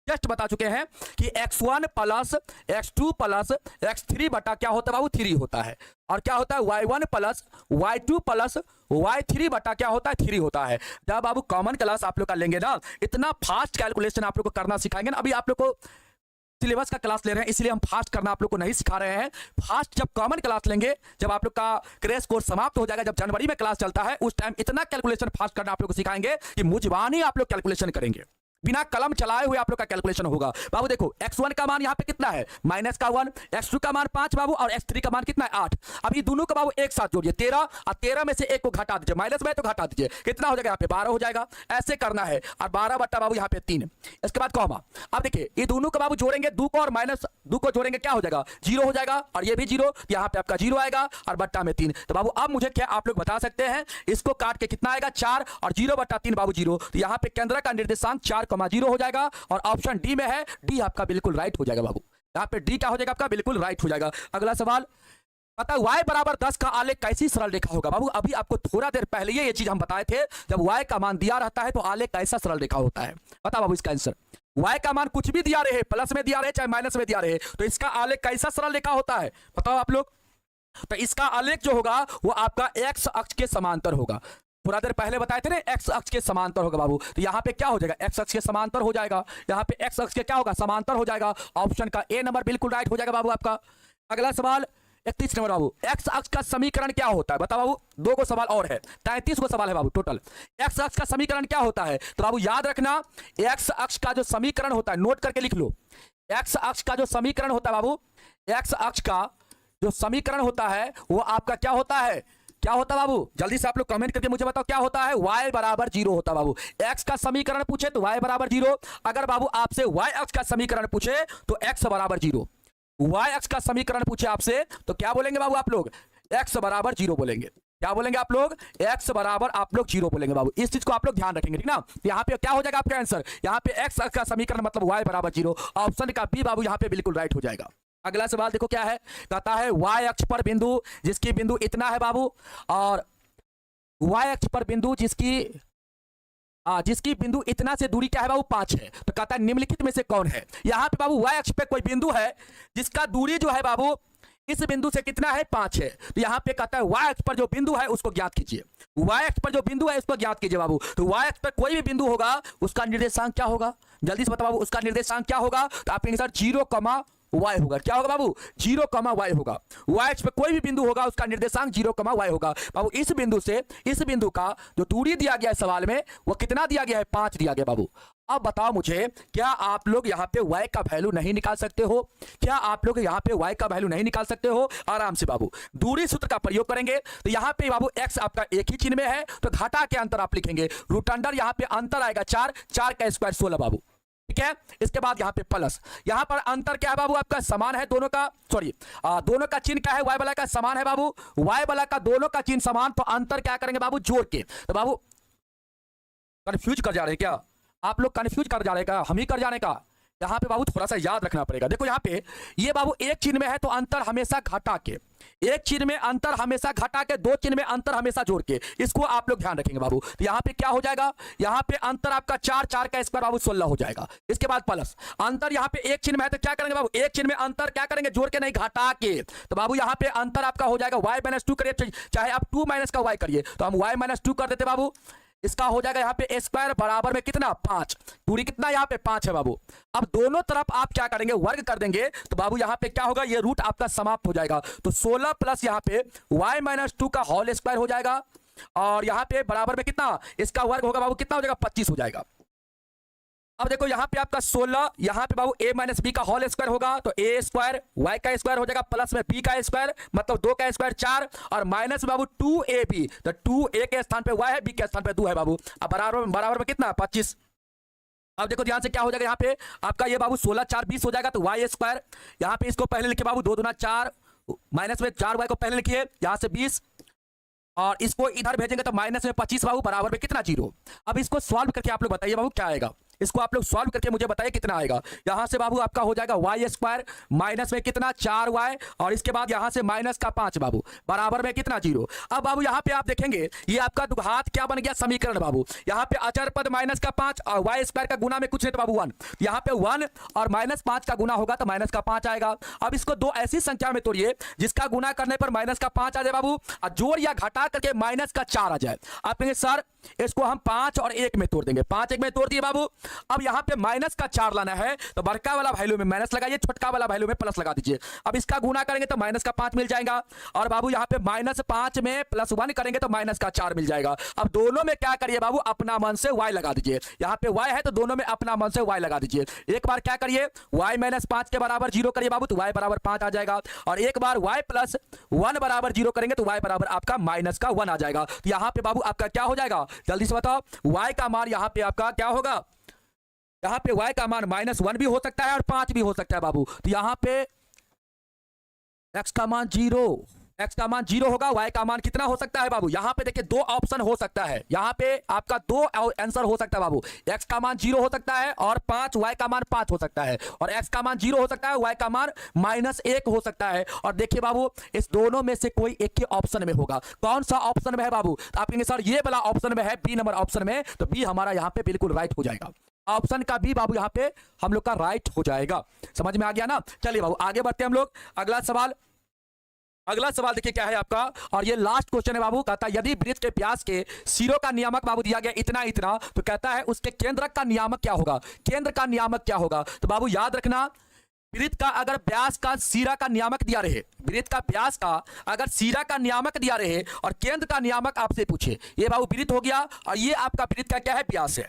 S1: जस्ट बता चुके हैं कि x1 plus x2 plus x3 बटा क्या होता है बाबू 3 होता है, और क्या होता है y1 plus y2 plus y3 बटा क्या होता है 3 होता है। जब बाबू कॉमन क्लास आप लोग का लेंगे ना, इतना फास्ट कैलकुलेशन आप लोग को करना सिखाएंगे ना। अभी आप लोग को सिलेबस का क्लास ले रहे हैं, इसलिए हम फास्ट करना आप लोग को नहीं सिखा रहे हैं। फास्ट जब कॉमन क्लास लेंगे, जब आप लोग का क्रैश कोर्स समाप्त हो जाएगा, जब जनवरी में क्लास चलता है, उस टाइम इतना कैलकुलेशन फास्ट करना आप लोग को सिखाएंगे कि मुझबानी आप लोग कैलकुलेशन करेंगे, बिना कलम चलाए हुए आप लोग का कैलकुलेशन होगा। बाबू देखो x1 का मान यहाँ पे कितना है माइनस का 1, x2 का मान 5 बाबू, और x3 का मान कितना है 8। अब ये दोनों का बाबू एक साथ जोड़िए 13, और 13 में से 1 को घटा दीजिए, माइनस में तो घटा दीजिए, कितना हो जाएगा यहाँ पे 12 हो जाएगा। ऐसे करना है, और 12 बट्टा बाबू यहाँ पे 3, इसके बाद कॉमा। अब देखिए ये दोनों का बाबू जोड़ेंगे 2 को, और माइनस 2 को जोड़ेंगे क्या हो जाएगा 0 हो जाएगा, और ये भी 0, यहाँ पे आपका 0 आएगा, और बट्टा में 3। तो बाबू अब मुझे क्या आप लोग बता सकते हैं, इसको काट के कितना आएगा 4, और 0 बट्टा 3 बाबू 0। तो यहाँ पे केंद्र का निर्देशांक 4,0 हो जाएगा, और ऑप्शन डी में है, डी आपका बिल्कुल राइट हो जाएगा बाबू। यहाँ पे डी क्या हो जाएगा आपका बिल्कुल राइट हो जाएगा। अगला सवाल पता y बराबर 10 का आलेख कैसी सरल रेखा होगा बाबू? अभी आपको थोड़ा देर पहले ये चीज हम बताए थे, जब y का मान दिया रहता है तो आलेख कैसा सरल रेखा होता है। बता बाबू इसका आंसर। y का मान कुछ भी दिया रहे, प्लस में दिया रहे चाहे माइनस में दिया रहे, तो इसका आलेख कैसा सरल रेखा होता है बताओ आप लोग? तो इसका आलेख जो होगा वो आपका x अक्ष के समांतर होगा। थोड़ा देर पहले बताए थे ना, x अक्ष के समांतर होगा बाबू। तो यहाँ पे क्या हो जाएगा? x अक्ष के समांतर हो जाएगा। यहाँ पे x अक्ष के क्या होगा? समांतर हो जाएगा। ऑप्शन का ए नंबर बिल्कुल राइट हो जाएगा बाबू आपका। अगला सवाल 31 नंबर बाबू, x अक्ष का समीकरण क्या होता है? बताओ बाबू, 2 को सवाल और है, 33 को सवाल है बाबू टोटल। x अक्ष का समीकरण क्या होता है? तो बाबू याद रखना, x अक्ष का जो समीकरण होता है, नोट करके लिख लो। x अक्ष का जो समीकरण होता है बाबू, x अक्ष का जो समीकरण होता है वो आपका क्या होता है? क्या होता है बाबू? जल्दी से आप लोग कमेंट करके मुझे बताओ क्या होता है? y बराबर 0 होता है बाबू। x का समीकरण पूछे तो y बराबर 0। अगर बाबू आपसे y अक्ष का समीकरण पूछे तो x बराबर 0। y अक्ष का समीकरण पूछे आपसे तो क्या बोलेंगे बाबू आप लोग? x बराबर 0 बोलेंगे। क्या बोलेंगे आप लोग? x बराबर आप लोग 0 बोलेंगे बाबू। इस चीज को आप लोग ध्यान रखेंगे, ठीक ना? यहाँ पे क्या हो जाएगा आपका आंसर? यहाँ पे x अक्ष का समीकरण मतलब y बराबर 0। ऑप्शन का बी बाबू यहाँ पे बिल्कुल राइट हो जाएगा। अगला सवाल देखो क्या है, कहता है y अक्ष पर बिंदु जिसकी बिंदु इतना है बाबू, और y अक्ष पर बिंदु जिसकी बिंदु इतना से दूरी क्या है बाबू? 5 है। तो कहता है निम्नलिखित में से कौन है? यहाँ पे बाबू y अक्ष पे कोई बिंदु है जिसका दूरी जो है बाबू इस बिंदु से कितना है? 5 है। तो यहाँ पे कहता है y अक्ष पर जो बिंदु है उसको ज्ञात कीजिए। y अक्ष पर जो बिंदु है उसको ज्ञात कीजिए बाबू। तो y अक्ष पर कोई भी बिंदु होगा उसका निर्देशांक क्या होगा? जल्दी से बताओ बाबू, उसका निर्देशांक क्या होगा? तो आपके आंसर 0, y होगा। क्या होगा बाबू? 0, y होगा। y अक्ष पे कोई भी बिंदु होगा उसका निर्देशांक 0, y होगा बाबू। इस बिंदु से इस बिंदु का जो दूरी दिया गया है सवाल में वो कितना दिया गया है? 5 दिया गया बाबू। अब बताओ मुझे, क्या आप लोग यहाँ पे y का वैल्यू नहीं निकाल सकते हो? क्या आप लोग यहाँ पे y का वैल्यू नहीं निकाल सकते हो? आराम से बाबू दूरी सूत्र का प्रयोग करेंगे। तो यहाँ पे बाबू x आपका एक ही चिन्ह में है तो घटा के अंतर आप लिखेंगे। रूट अंडर यहाँ पे अंतर आएगा 4, 4 का स्क्वायर 16 बाबू, ठीक है। इसके बाद यहाँ पे प्लस, यहाँ पर अंतर क्या है बाबू? आपका समान है दोनों का, सॉरी दोनों का चिन्ह क्या है? y वाला का समान है बाबू, y वाला का दोनों का चिन्ह समान, तो अंतर क्या करेंगे बाबू? जोड़ के। तो बाबू कंफ्यूज कर जा रहे हैं क्या आप लोग? कंफ्यूज कर जा रहे हैं क्या? हम ही कर जाने का? यहाँ पे बाबू थोड़ा सा याद रखना पड़ेगा। देखो यहाँ पे ये बाबू एक चिन्ह में है तो अंतर हमेशा घटा के, एक चिन्ह में अंतर हमेशा घटा के, 2 चिन्ह में अंतर हमेशा जोड़ के, इसको आप लोग ध्यान रखेंगे बाबू। तो यहाँ पे क्या हो जाएगा? यहाँ पे अंतर आपका 4, 4 का स्क्वायर बाबू 16 हो जाएगा। इसके बाद प्लस अंतर यहाँ पे एक चिन्ह में है तो क्या करेंगे बाबू? एक चिन्ह में अंतर क्या करेंगे? जोड़ के नहीं, घटा के। तो बाबू यहाँ पे अंतर आपका हो जाएगा y-2 करिए, चाहे आप 2 माइनस का y करिए, तो हम y-2 कर देते बाबू। इसका हो जाएगा यहाँ पे स्क्वायर बराबर में कितना? 5। दूरी कितना यहाँ पे? 5 है बाबू। अब दोनों तरफ आप क्या करेंगे? वर्ग कर देंगे। तो बाबू यहाँ पे क्या होगा? ये रूट आपका समाप्त हो जाएगा। तो 16 प्लस यहाँ पे y-2 का होल स्क्वायर हो जाएगा, और यहाँ पे बराबर में कितना? इसका वर्ग होगा बाबू, कितना हो जाएगा? 25 हो जाएगा। अब देखो यहाँ पे आपका 16, यहाँ पे बाबू a माइनस बी का होल स्क्वायर होगा, तो a स्क्वायर y का स्क्वायर हो जाएगा, प्लस में b का स्क्वायर मतलब 2 का स्क्वायर 4, और माइनस बाबू 2ab, तो 2a के स्थान पे y है, b के स्थान पे 2 है बाबू। अब बराबर में कितना? 25। अब देखो ध्यान से क्या हो जाएगा यहाँ पे आपका, ये बाबू 16, 4, 20 हो जाएगा, तो y स्क्वायर यहाँ पे इसको पहले लिखिए बाबू, 2 दूना 4, माइनस में 4y को पहले लिखिए, यहाँ से 20, और इसको इधर भेजेंगे तो माइनस में 25 बाबू, बराबर में कितना? 0। अब इसको सॉल्व करके आप लोग बताइए बाबू क्या आएगा? इसको आप लोग सॉल्व करके मुझे बताइए कितना आएगा। यहां से बाबू आपका हो जाएगा y स्क्वायर माइनस में कितना? 4y, और इसके बाद यहां से माइनस का 5 बाबू, बराबर में कितना? 0। अब बाबू यहां पे आप देखेंगे ये आपका द्विघात क्या बन गया? समीकरण बाबू। यहां पे अचर पद माइनस का 5 और y स्क्वायर का गुना में कुछ नहीं तो बाबू 1, यहाँ पे 1 और माइनस 5 का गुना होगा तो माइनस का 5 आएगा। अब इसको 2 ऐसी संख्या में तोड़िए जिसका गुना करने पर माइनस का 5 आ जाए बाबू, और जोड़ या घटा करके माइनस का 4 आ जाए। आप कहेंगे सर इसको हम 5 और 1 में तोड़ देंगे, 5 1 में तोड़ दिए बाबू। अब यहाँ पे माइनस का 4 लाना है तो बड़का वाला वैल्यू में माइनस लगाइए, छोटका वाला वैल्यू में प्लस लगा दीजिए। अब इसका गुना करेंगे तो माइनस का 5 मिल जाएगा, और बाबू यहाँ पे माइनस 5 में प्लस 1 करेंगे तो माइनस का 4 मिल जाएगा। अब दोनों में क्या करिए बाबू? अपना मन से y लगा दीजिए। यहाँ पे y है तो दोनों में अपना मन से y लगा दीजिए। एक बार क्या करिए? y माइनस 5 के बराबर 0 करिए बाबू, तो y बराबर 5 आ जाएगा, और एक बार y प्लस 1 बराबर 0 करेंगे तो y बराबर आपका माइनस का 1 आ जाएगा। तो यहाँ पे बाबू आपका क्या हो जाएगा? जल्दी से बताओ। y का मान यहाँ पे आपका क्या होगा? यहाँ पे y का मान -1 भी हो सकता है और 5 भी हो सकता है बाबू। तो यहाँ पे x का मान 0, x का मान 0 होगा, y का मान कितना हो सकता है बाबू? यहाँ पे देखिए दो ऑप्शन हो सकता है, यहाँ पे आपका दो आंसर हो सकता है बाबू। x का मान 0 हो सकता है और 5, y का मान 5 हो सकता है, और x का मान 0 हो सकता है, y का मान -1 हो सकता है। और देखिए बाबू इस दोनों में से कोई एक ही ऑप्शन में होगा। कौन सा ऑप्शन में है बाबू? तो आप कहेंगे सर ये वाला ऑप्शन में है, बी नंबर ऑप्शन में, तो बी हमारा यहाँ पे बिल्कुल राइट हो जाएगा। ऑप्शन का बी बाबू यहाँ पे हम लोग का राइट हो जाएगा। समझ में आ गया ना? चलिए बाबू आगे बढ़ते हैं हम लोग। अगला सवाल देखिए क्या है आपका, और ये लास्ट क्वेश्चन है बाबू। कहता है यदि वृत्त के व्यास के सिरों का नियामक बाबू दिया गया इतना इतना, तो कहता है उसके केंद्रक का नियामक क्या होगा? केंद्र का नियामक क्या होगा? तो बाबू याद रखना, वृत्त का अगर व्यास का सिरा का नियामक दिया रहे, वृत्त का व्यास का अगर सिरा का नियामक दिया रहे और केंद्र का नियामक आपसे पूछे, ये बाबू वृत्त हो गया और ये आपका वृत्त का क्या है? व्यास है,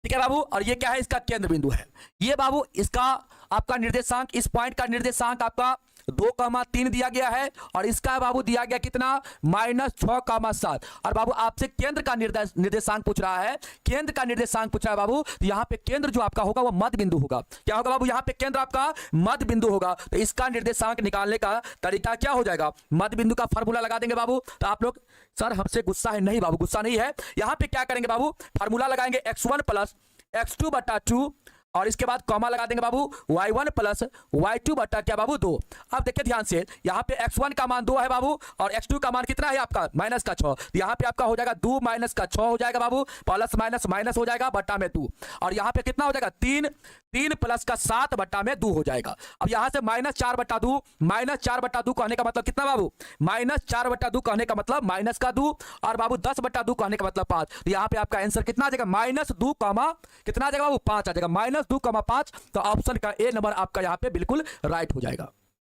S1: ठीक है बाबू, और ये क्या है? इसका केंद्र बिंदु है। ये बाबू इसका आपका निर्देशांक, इस पॉइंट का निर्देशांक आपका 2,3 दिया गया है, और इसका बाबू दिया गया कितना? -6,7। और बाबू आपसे केंद्र का निर्देशांक पूछ रहा है, केंद्र का निर्देशांक पूछ रहा है बाबू। तो यहाँ पे केंद्र जो आपका होगा वो मध्य बिंदु होगा। क्या होगा बाबू? यहाँ पे केंद्र आपका मध्य बिंदु होगा। तो इसका निर्देशांक निकालने का तरीका क्या हो जाएगा? मध्य बिंदु का फॉर्मूला लगा देंगे बाबू। तो आप लोग सर हमसे गुस्सा है? नहीं बाबू गुस्सा नहीं है। यहाँ पे क्या करेंगे बाबू? फॉर्मूला लगाएंगे x1 + x2/2, और इसके बाद कॉमा लगा देंगे बाबू y1 + y2 बटा क्या बाबू 2। अब देखिए ध्यान से, यहाँ पे x1 का मान 2 है बाबू, और x2 का मान कितना है आपका? -6। तो यहाँ पे आपका हो जाएगा 2 - 6 हो जाएगा बाबू, प्लस माइनस माइनस हो जाएगा बटा में 2, और यहाँ पे कितना हो जाएगा? 3 + 7 बटा में 2 हो जाएगा। अब यहाँ से -4/2, -4/2 कहने का मतलब कितना बाबू? -4/2 कहने का मतलब -2, और बाबू 10/2 कहने का मतलब 5। तो यहाँ पे आपका आंसर कितना आ जाएगा? -2, कितना आ जाएगा बाबू? 5 आ जाएगा, -2,5। तो ऑप्शन का ए नंबर आपका यहाँ पे बिल्कुल राइट हो जाएगा।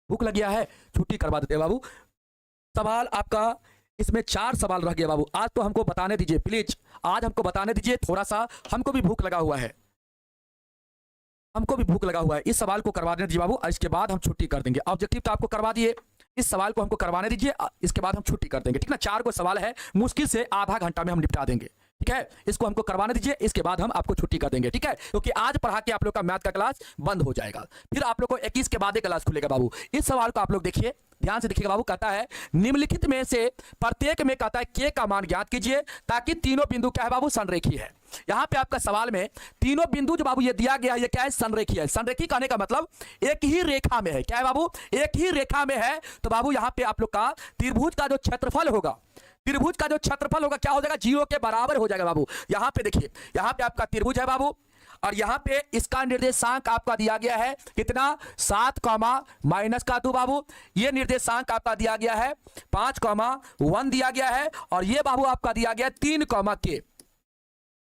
S1: भूख लग गया है? छुट्टी करवा देते हैं बाबू। सवाल आपका इसमें 4 सवाल रह गया बाबू। आज तो हमको बताने दीजिए प्लीज, आज हमको बताने दीजिए थोड़ा सा, हमको भी भूख लगा हुआ है, हमको भी भूख लगा हुआ है। इस सवाल को करवा दीजिए बाबू, इसके बाद हम छुट्टी कर देंगे। ऑब्जेक्टिव तो आपको करवा दिए, इस सवाल को हमको करवाने दीजिए, इसके बाद हम छुट्टी कर देंगे, ठीक ना? 4 को सवाल है, मुश्किल से आधा घंटा में हम निपटा देंगे, ठीक है? इसको हमको करवाने दीजिए, इसके बाद हम आपको छुट्टी कर देंगे, ठीक है? क्योंकि आज पढ़ा के आप लोग का मैथ का क्लास बंद हो जाएगा, फिर आप लोग को 21 के बाद क्लास खुलेगा बाबू। इस सवाल को आप लोग देखिए, ध्यान से देखिएगा बाबू। कहता है निम्नलिखित में से प्रत्येक में कहता है के का मान ज्ञात कीजिए ताकि तीनों बिंदु क्या है बाबू? संरेखीय है। यहाँ पे आपका सवाल में तीनों बिंदु जो बाबू ये दिया गया है, ये क्या है? संरेखीय है। संरेखीय कहने का मतलब एक ही रेखा में है। क्या है बाबू? एक ही रेखा में है। तो बाबू यहाँ पे आप लोग का त्रिभुज का जो क्षेत्रफल होगा, त्रिभुज का जो क्षेत्रफल होगा क्या हो जाएगा? 0 के बराबर हो जाएगा बाबू। यहाँ पे देखिए, यहाँ पे आपका त्रिभुज है बाबू, और यहाँ पे इसका निर्देशांक आपका दिया गया है कितना? 7, -2 बाबू। ये निर्देशांक आपका दिया गया है 5, 1 दिया गया है, और ये बाबू आपका दिया गया 3, k,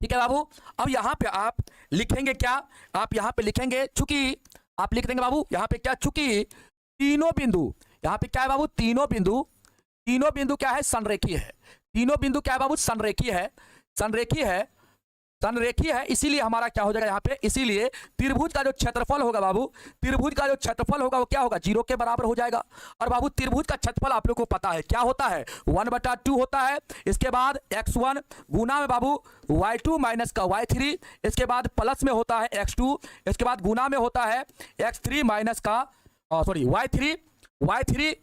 S1: ठीक है बाबू। अब यहाँ पे आप लिखेंगे क्या? आप यहाँ पे लिखेंगे, चूंकि आप लिख देंगे बाबू यहाँ पे क्या? चूंकि तीनों बिंदु, यहाँ पे क्या है बाबू? तीनों बिंदु क्या है? संरेखीय है। तीनों बिंदु क्या है बाबू? संरेखीय है, संरेखीय है। इसीलिए हमारा क्या हो जाएगा यहाँ पे? इसीलिए त्रिभुज का जो क्षेत्रफल होगा बाबू, त्रिभुज का जो क्षेत्रफल होगा वो क्या होगा? 0 के बराबर हो जाएगा। और बाबू त्रिभुज का क्षेत्रफल आप लोग को पता है क्या होता है? 1/2 होता है। इसके बाद x1 गुना में बाबू y2 माइनस का y3, इसके बाद प्लस में होता है x2, इसके बाद गुना में होता है x3 माइनस का y3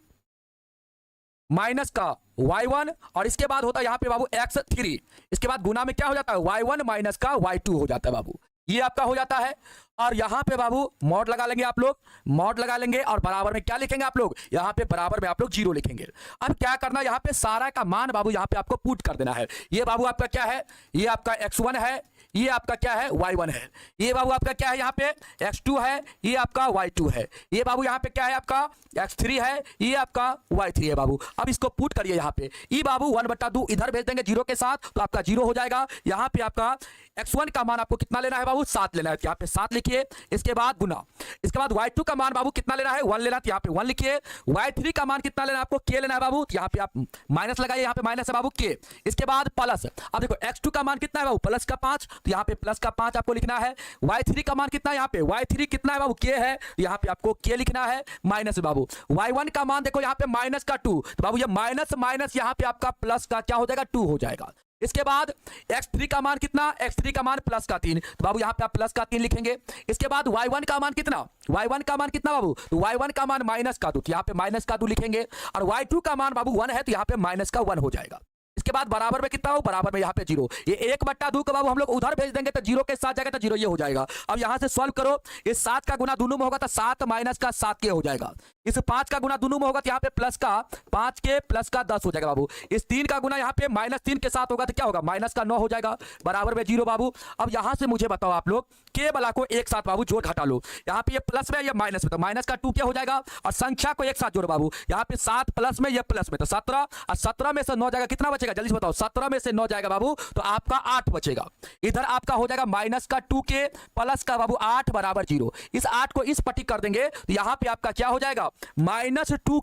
S1: माइनस का y1, और इसके बाद होता है यहाँ पे बाबू x3, इसके बाद गुना में क्या हो जाता है? y1 माइनस का y2 हो जाता है बाबू। ये आपका हो जाता है। और यहाँ पे बाबू मॉड लगा लेंगे आप लोग, मॉड लगा लेंगे, और बराबर में क्या लिखेंगे आप लोग? यहाँ पे बराबर में आप लोग 0 लिखेंगे। अब क्या करना, यहाँ पे सारा का मान बाबू यहाँ पे आपको पुट कर देना है। ये बाबू आपका क्या है? ये आपका x1 है, ये आपका क्या है? y1 है। ये बाबू आपका क्या है? यहाँ पे x2 है, ये आपका y2 है। ये बाबू यहाँ पे क्या है? आपका x3 है, ये आपका y3 है बाबू। अब इसको पुट करिए यहाँ पे, ये बाबू 1/2 इधर भेज देंगे 0 के साथ, तो आपका 0 हो जाएगा। यहाँ पे आपका x1 का मान आपको कितना लेना है बाबू? 7 लेना है, यहाँ पे 7 लिखिए। इसके बाद गुना, इसके बाद y2 का मान बाबू कितना लेना है? 1 लेना है, यहाँ पे 1 लिखिए। y3 का मान कितना लेना है आपको? k लेना है बाबू, यहाँ पे आप माइनस लगाइए, यहाँ पे माइनस है बाबू k। इसके बाद प्लस, अब देखो x2 का मान कितना है बाबू? प्लस का 5, तो यहाँ पे प्लस का 5 आपको लिखना है। y3 का मान कितना है? यहाँ पे y3 कितना है बाबू? k है, यहाँ पे आपको k लिखना है, माइनस बाबू। y1 का मान देखो यहाँ पे -2, तो बाबू ये माइनस यहाँ पे आपका प्लस का क्या हो जाएगा? 2 हो जाएगा। इसके बाद x3 का मान कितना, x3 का मान प्लस का 3, तो बाबू यहाँ पे आप प्लस का 3 लिखेंगे। इसके बाद y1 का मान कितना, y1 का मान कितना बाबू, तो y1 का मान माइनस का 2, तो यहाँ पे माइनस का 2 लिखेंगे। और y2 का मान बाबू 1 है, तो यहाँ पे माइनस का 1 हो जाएगा। इसके बाद बराबर में कितना हो, बराबर में यहाँ पे 0, ये 1/2 का बाबू हम लोग उधर भेज देंगे तो 0 के साथ जाएगा तो 0 ये हो जाएगा। अब यहाँ से सॉल्व करो, इस 7 का गुना दोनों में होगा तो 7 माइनस का 7 के हो जाएगा। इस 5 का गुना दोनों में होगा तो यहाँ पे प्लस का 5 के प्लस का 10 हो जाएगा बाबू। इस 3 का गुना यहाँ पे -3 के साथ होगा तो क्या होगा, माइनस का 9 हो जाएगा, बराबर में 0 बाबू। अब यहाँ से मुझे बताओ आप लोग के वाला को एक साथ बाबू जोड़ घटा लो, यहाँ पे ये प्लस में ये माइनस में, तो माइनस का 2 क्या हो जाएगा, और संख्या को एक साथ जोड़ो बाबू, यहाँ पे 7 प्लस में ये प्लस में, तो 17, और 17 में से 9 जाएगा, कितना बचेगा जल्दी से बताओ, 17 में से 9 जाएगा बाबू तो आपका 8 बचेगा। इधर आपका हो जाएगा माइनस का 2 के प्लस का बाबू 8 बराबर 0। इस 8 को इस पट्टी कर देंगे तो यहाँ पे आपका क्या हो जाएगा, -2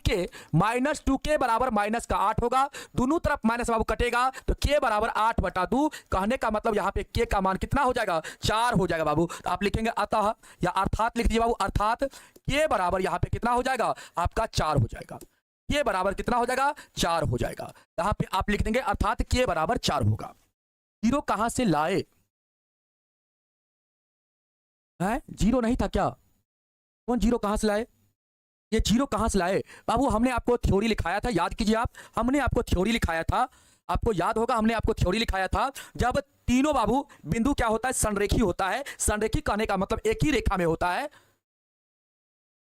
S1: के बराबर माइनस का 8 होगा, दोनों तरफ माइनस बाबू कटेगा तो के बराबर 8/2, कहने का मतलब यहाँ पे के का मान कितना हो जाएगा, 4 हो जाएगा बाबू। तो आप लिखेंगे अतः या अर्थात लिख दीजिए बाबू, अर्थात के बराबर यहाँ पे कितना हो जाएगा, आपका 4 हो जाएगा। के बराबर कितना हो जाएगा, 4 हो जाएगा। यहां पे आप लिख देंगे अर्थात के बराबर 4 होगा। 0 कहां से लाए हैं, 0 नहीं था क्या, कौन 0 कहां से लाए, ये 0 कहां से लाए बाबू, हमने आपको थ्योरी लिखाया था, याद कीजिए आप, हमने आपको थ्योरी लिखाया था, आपको याद होगा हमने आपको थ्योरी लिखाया था। जब तीनों बाबू बिंदु क्या होता है, संरेखी होता है, संरेखी कहने का मतलब एक ही रेखा में होता है।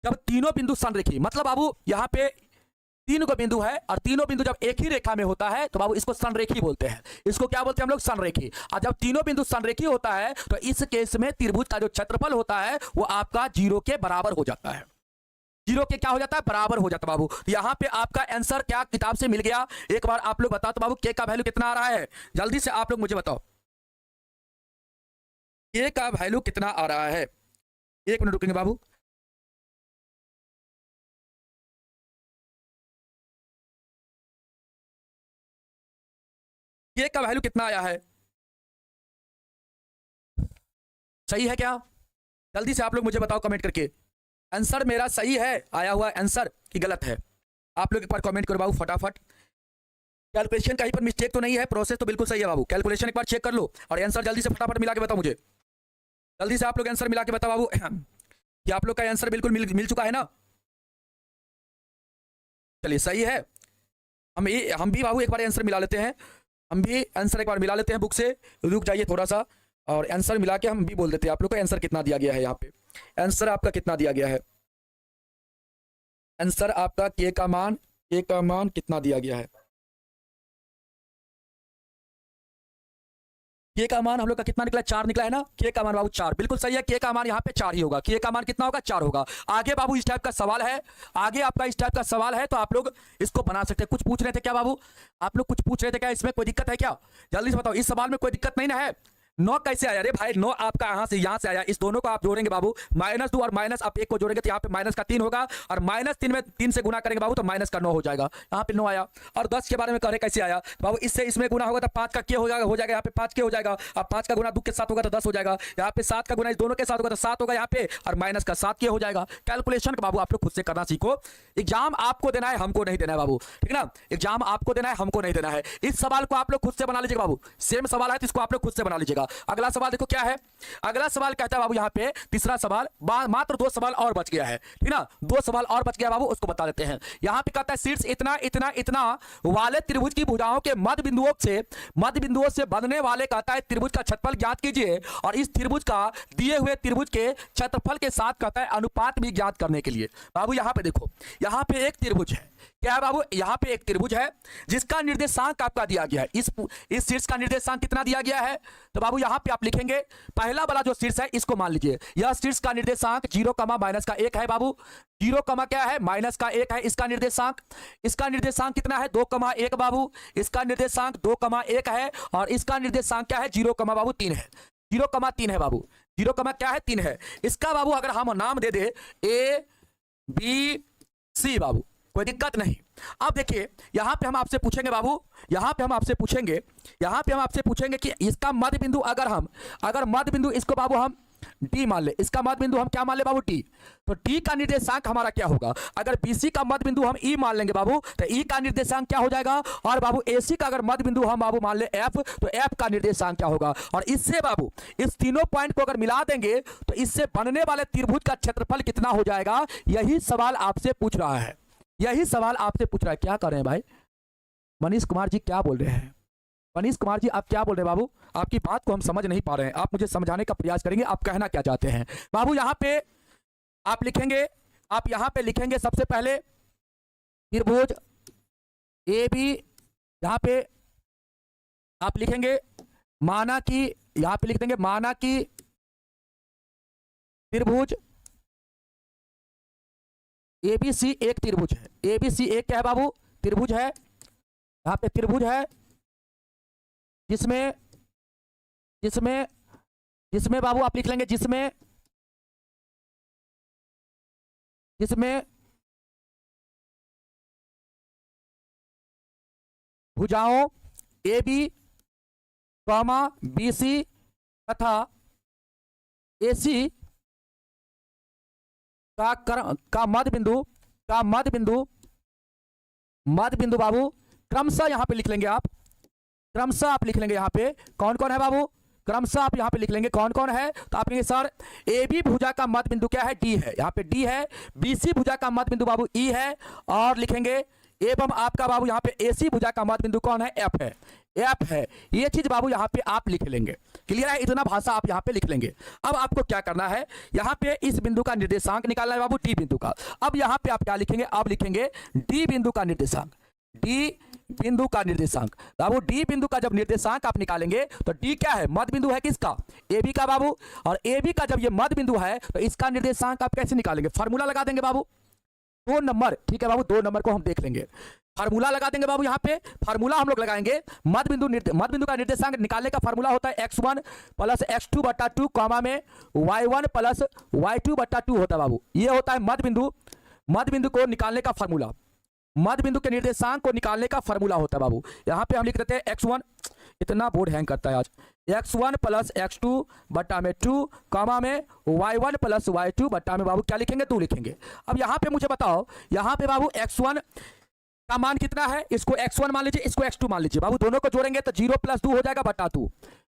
S1: जब तीनों बिंदु संरेखी मतलब बाबू यहाँ पे 3 को बिंदु है और तीनों बिंदु जब एक ही रेखा में होता है तो बाबू इसको संरेखी बोलते हैं, इसको क्या बोलते हैं हम लोग, संरेखी। और जब तीनों बिंदु संरेखी होता है तो इस केस में त्रिभुज का जो क्षेत्रफल होता है वो आपका 0 के बराबर हो जाता है, 0 के क्या हो जाता है, बराबर हो जाता है बाबू। तो यहाँ पे आपका आंसर क्या किताब से मिल गया, एक बार आप लोग बताओ तो बाबू के का वैल्यू कितना आ रहा है, जल्दी से आप लोग मुझे बताओ के का वैल्यू कितना आ रहा है। 1 मिनट रुकेंगे बाबू, के का वैल्यू कितना आया है, सही है क्या, जल्दी से आप लोग मुझे बताओ कमेंट करके, आंसर मेरा सही है आया हुआ आंसर कि गलत है, आप लोग एक बार कमेंट करो बाबू फटाफट। कैलकुलेशन कहीं पर मिस्टेक तो नहीं है, प्रोसेस तो बिल्कुल सही है बाबू, कैलकुलेशन एक बार चेक कर लो और आंसर जल्दी से फटाफट मिला के बताओ मुझे, जल्दी से आप लोग आंसर मिला के बताओ बाबू कि आप लोग का आंसर बिल्कुल मिल चुका है ना। चलिए सही है, हम भी बाबू एक बार आंसर मिला लेते हैं, हम भी आंसर एक बार मिला लेते हैं बुक से, रुक जाइए थोड़ा सा और आंसर मिला के हम भी बोल देते हैं आप लोग को आंसर कितना दिया गया है। यहाँ पे आंसर आपका कितना दिया गया है, आंसर आपका के का मान कितना दिया गया है, के का मान हम लोग का कितना निकला, 4 निकला है ना, के का मान बाबू 4, बिल्कुल सही है, के का मान यहाँ पे 4 ही होगा, के का मान कितना होगा, 4 होगा। आगे बाबू इस टाइप का सवाल है, आगे आपका इस टाइप का सवाल है तो आप लोग इसको बना सकते हैं। कुछ पूछ रहे थे क्या बाबू, आप लोग कुछ पूछ रहे थे क्या, इसमें कोई दिक्कत है क्या, जल्दी से बताओ, इस सवाल में कोई दिक्कत नहीं ना है। 9 कैसे आया, अरे भाई 9 आपका यहाँ से आया, इस दोनों को आप जोड़ेंगे बाबू, -2 और माइनस आप 1 को जोड़ेंगे तो यहाँ पे माइनस का 3 होगा और -3 में 3 से गुना करेंगे बाबू तो माइनस का 9 हो जाएगा, यहाँ पे 9 आया। और 10 के बारे में कह रहे कैसे आया बाबू, इससे इसमें गुना होगा तो 5 का के हो जाएगा यहाँ पे 5 के हो जाएगा, अब 5 का गुना 2 के साथ होगा तो 10 हो जाएगा, यहाँ पे 7 का गुना इस दोनों के साथ होगा तो 7 होगा यहाँ पे और माइनस का 7 के हो जाएगा। कैलकुलेशन बाबू आप लोग खुद से करना सीखो, एग्जाम आपको देना है हमको नहीं देना है बाबू, ठीक ना, एग्जाम आपको देना है हमको नहीं देना है। इस सवाल को आप लोग खुद से बना लीजिएगा बाबू, सेम सवाल है तो इसको आप लोग खुद से बना लीजिएगा। अगला सवाल देखो क्या है, अगला सवाल कहता है बाबू यहाँ पे तीसरा सवाल, मात्र 2 सवाल और बच गया है, ठीक ना, 2 सवाल और बच गया बाबू, उसको बता देते हैं। यहाँ पे कहता है शीर्ष इतना इतना इतना वाले त्रिभुज की भुजाओं के मध्य बिंदुओं से बनने वाले कहता है त्रिभुज का क्षेत्रफल ज्ञात कीजिए और इस त्रिभुज का दिए हुए त्रिभुज के क्षेत्रफल के साथ कहता है अनुपात भी ज्ञात करने के लिए। बाबू यहाँ पे देखो, यहाँ पे एक त्रिभुज है, क्या है बाबू, यहाँ पे एक त्रिभुज है जिसका निर्देशांक आपका दिया गया है, इस शीर्ष का निर्देशांक कितना दिया गया है, तो बाबू यहाँ पे आप लिखेंगे पहला वाला जो शीर्ष है इसको मान लीजिए, यह शीर्ष का निर्देशांक 0, -1 है बाबू, 0, क्या है -1 है इसका निर्देशांक कितना है 2,1 बाबू, इसका निर्देशांक 2,1 है और इसका निर्देशांक क्या है 0, बाबू 3 है, 0,3 है बाबू, 0, क्या है 3 है। इसका बाबू अगर हम नाम दे दे ABC बाबू, कोई दिक्कत नहीं। अब देखिए यहाँ पे हम आपसे पूछेंगे बाबू, यहाँ पे हम आपसे पूछेंगे कि इसका मध्य बिंदु अगर मध्य बिंदु इसको बाबू हम डी मान ले, इसका मध्य बिंदु हम क्या मान ले बाबू, डी। तो डी का निर्देशांक हमारा क्या होगा, अगर बीसी का मध्य बिंदु हम ई मान लेंगे बाबू, तो ई का निर्देशांक क्या हो जाएगा, और बाबू एसी का अगर मध्य बिंदु हम बाबू मान ले एफ, तो एफ का निर्देशांक क्या होगा। और इससे बाबू इस तीनों पॉइंट को अगर मिला देंगे तो इससे बनने वाले त्रिभुज का क्षेत्रफल कितना हो जाएगा, यही सवाल आपसे पूछ रहा है, यही सवाल आपसे पूछ रहा है। क्या कर रहे हैं भाई मनीष कुमार जी, क्या बोल रहे हैं मनीष कुमार जी, आप क्या बोल रहे हैं बाबू, आपकी बात को हम समझ नहीं पा रहे हैं, आप मुझे समझाने का प्रयास करेंगे, आप कहना क्या चाहते हैं बाबू। यहां पे आप लिखेंगे, आप यहां पे लिखेंगे सबसे पहले त्रिभुज ए बी, यहां पे आप लिखेंगे माना कि, यहां पे लिख देंगे माना कि त्रिभुज एबीसी एक त्रिभुज है, एबीसी एक क्या है बाबू, त्रिभुज है। यहां पे त्रिभुज है जिसमें जिसमें जिसमें बाबू आप लिख लेंगे, जिसमें जिसमें भुजाओं A B comma B C तथा ए सी का मध्य बिंदु बाबू क्रमशः यहां पे लिख लेंगे आप, क्रमशः आप लिख लेंगे यहां पे कौन कौन है बाबू, क्रमशः आप यहां पे लिख लेंगे कौन कौन है। तो आप लिखेंगे सर ए बी भुजा का मध्य बिंदु क्या है, डी है, यहां पे डी है। बी सी भुजा का मध्य बिंदु बाबू ई है, और लिखेंगे एवं आपका बाबू यहां पे ए सी भुजा का मध्य बिंदु कौन है, एफ है, एफ है। ये चीज बाबू यहां पे आप लिख लेंगे, क्लियर है, इतना भाषा आप यहां पे लिख लेंगे। अब आपको क्या करना है, यहां पे इस बिंदु का निर्देशांक निकालना है बाबू, डी बिंदु का। अब यहां पे आप क्या लिखेंगे, आप लिखेंगे डी बिंदु का निर्देशांक, डी बिंदु का निर्देशांक बाबू। डी बिंदु का जब निर्देशांक आप निकालेंगे तो डी क्या है, मध्य बिंदु है किसका, ए बी का बाबू। और ए बी का जब ये मध्य बिंदु है तो इसका निर्देशांक आप कैसे निकालेंगे, फार्मूला लगा देंगे बाबू, 2 नंबर, ठीक है बाबू, 2 नंबर को हम देख लेंगे, फार्मूला लगा देंगे बाबू। यहाँ पे फार्मूला हम लोग लगाएंगे, मध्य बिंदु का निर्देशांक निकालने का फार्मूला होता है x1 प्लस x2 बटा 2 कॉमा में y1 प्लस y2 बटा 2 होता है बाबू। ये होता है मध्य बिंदु को निकालने का फार्मूला, मध्य बिंदु के निर्देशांक को निकालने का फार्मूला होता है बाबू। यहाँ पे हम लिख देते हैं x1, इतना बोर्ड हैंग करता है आज, x1 प्लस x2 बटा में 2 कॉमा में y1 प्लस y2 बटा में बाबू क्या लिखेंगे, 2 लिखेंगे। अब यहाँ पे मुझे बताओ, यहाँ पे बाबू x1 का मान कितना है, इसको x1 मान लीजिए, इसको x2 मान लीजिए बाबू, दोनों को जोड़ेंगे तो 0 प्लस 2 हो जाएगा बटा 2।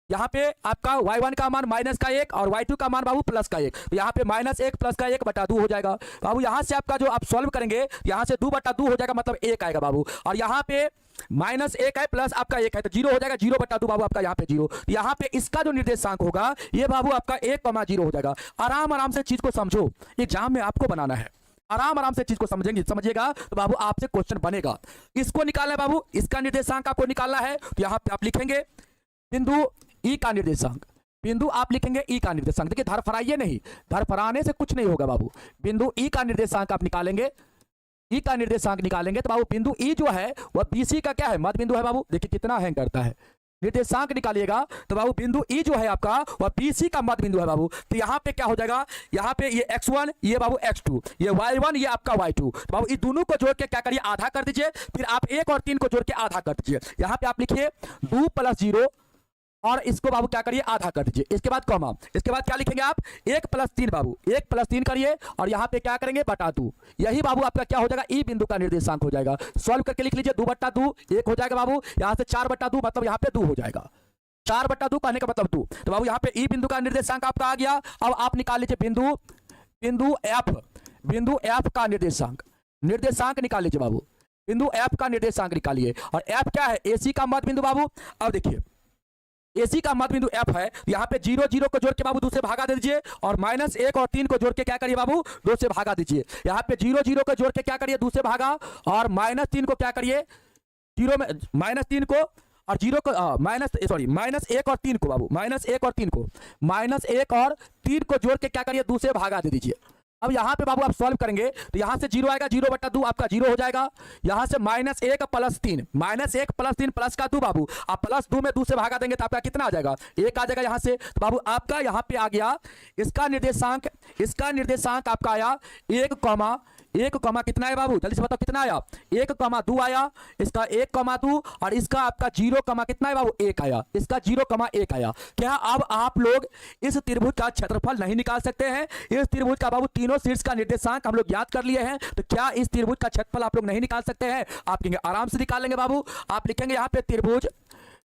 S1: यहाँ पे आपका y1 का मान माइनस का 1 और y2 का मान बाबू प्लस का 1, तो यहाँ पे -1 प्लस का 1 बटा 2 हो जाएगा बाबू। यहाँ से आपका जो आप सॉल्व करेंगे, यहाँ से 2 बटा 2 हो जाएगा, मतलब 1 आएगा बाबू। और यहाँ पे -1 है प्लस आपका 1 है तो 0 हो जाएगा, 0 बटा 2 बाबू आपका यहाँ पे 0। यहाँ पे इसका जो निर्देशांक होगा ये बाबू आपका 1,0 हो जाएगा। आराम से चीज को समझो, एग्जाम में आपको बनाना है, आराम से चीज को समझिएगा तो बाबू आपसे क्वेश्चन बनेगा। इसको निकालना है बाबू, इसका निर्देशांक आपको निकालना है, तो यहाँ पे आप लिखेंगे बिंदु ई का निर्देशांक, बिंदु आप लिखेंगे ई का निर्देशांक। देखिए धर फराइए नहीं, धर फराने से कुछ नहीं होगा बाबू। बिंदु ई का निर्देशांक आप निकालेंगे, ई का निर्देशांक निकालेंगे तो बाबू बिंदु ई जो है वह बीसी का क्या है, मध्य बिंदु है बाबू। देखिए कितना हैंग करता है, निर्देशांक निकालिएगा तो बाबू बिंदु ई जो है आपका वह बीसी का मध्य बिंदु है बाबू। तो यहाँ पे क्या हो जाएगा, यहाँ पे ये x1, ये बाबू x2, ये y1, ये आपका y2। तो बाबू इस दोनों को जोड़ के क्या करिए, आधा कर दीजिए, फिर आप 1 और 3 को जोड़ के आधा कर दीजिए। यहाँ पे आप लिखिए 2 + 0 और इसको बाबू क्या करिए, आधा कर दीजिए। इसके बाद कॉमा, इसके बाद क्या लिखेंगे आप, 1 + 3 बाबू, 1 + 3 करिए और यहाँ पे क्या करेंगे, बटा 2। यही बाबू आपका क्या हो जाएगा, ई बिंदु का निर्देशांक हो जाएगा। सॉल्व करके लिख लीजिए 2 बटा 2 1 हो जाएगा बाबू। यहाँ से 4 बटा 2 मतलब यहाँ पे 2 हो जाएगा, 4 बटा 2 कहने का मतलब 2। तो बाबू यहाँ पे ई बिंदु का निर्देशांक आपका आ गया। अब आप निकाल लीजिए बिंदु एफ का निर्देशांक निकाल लीजिए बाबू, बिंदु एफ का निर्देशांक निकालिए। और एफ क्या है, एसी का मध्य बिंदु बाबू। अब देखिए एसी का मध्य बिंदु एफ है, यहाँ पे 0 0 को जोड़ के बाबू 2 से भागा दे दीजिए और -1 और 3 को जोड़ के क्या करिए बाबू, 2 से भागा दीजिए। यहाँ पे 0 0 को जोड़ के क्या करिए, 2 से भागा और -3 को क्या करिए, 0 में -3 को और 0 को -1 और 3 को बाबू, -1 और 3 को जोड़ के क्या करिए, 2 से भागा दे दीजिए। अब यहाँ पे बाबू आप सॉल्व करेंगे तो यहाँ से 0 आएगा, 0 बटा 2 आपका 0 हो जाएगा। यहाँ से -1 + 3, -1 + 3 प्लस का 2 बाबू, आप +2 में 2 से भागा देंगे तो आपका कितना आ जाएगा, 1 आ जाएगा यहाँ से। तो बाबू आपका यहाँ पे आ गया, इसका निर्देशांक आपका आया 1,1 1 कॉमा कितना है बाबू, जल्दी से बताओ कितना आया, 1 कॉमा 2 आया, इसका 1 कॉमा 2 और इसका आपका 0 कॉमा कितना है बाबू 1 आया, इसका 0 कॉमा 1 आया। क्या अब आप लोग इस त्रिभुज का क्षेत्रफल नहीं निकाल सकते हैं? इस त्रिभुज का बाबू तीनों शीर्ष का निर्देशांक हम लोग याद कर लिए हैं, तो क्या इस त्रिभुज का क्षेत्रफल आप लोग नहीं निकाल सकते हैं? आप कहेंगे आराम से निकाल लेंगे बाबू। आप लिखेंगे यहाँ पे त्रिभुज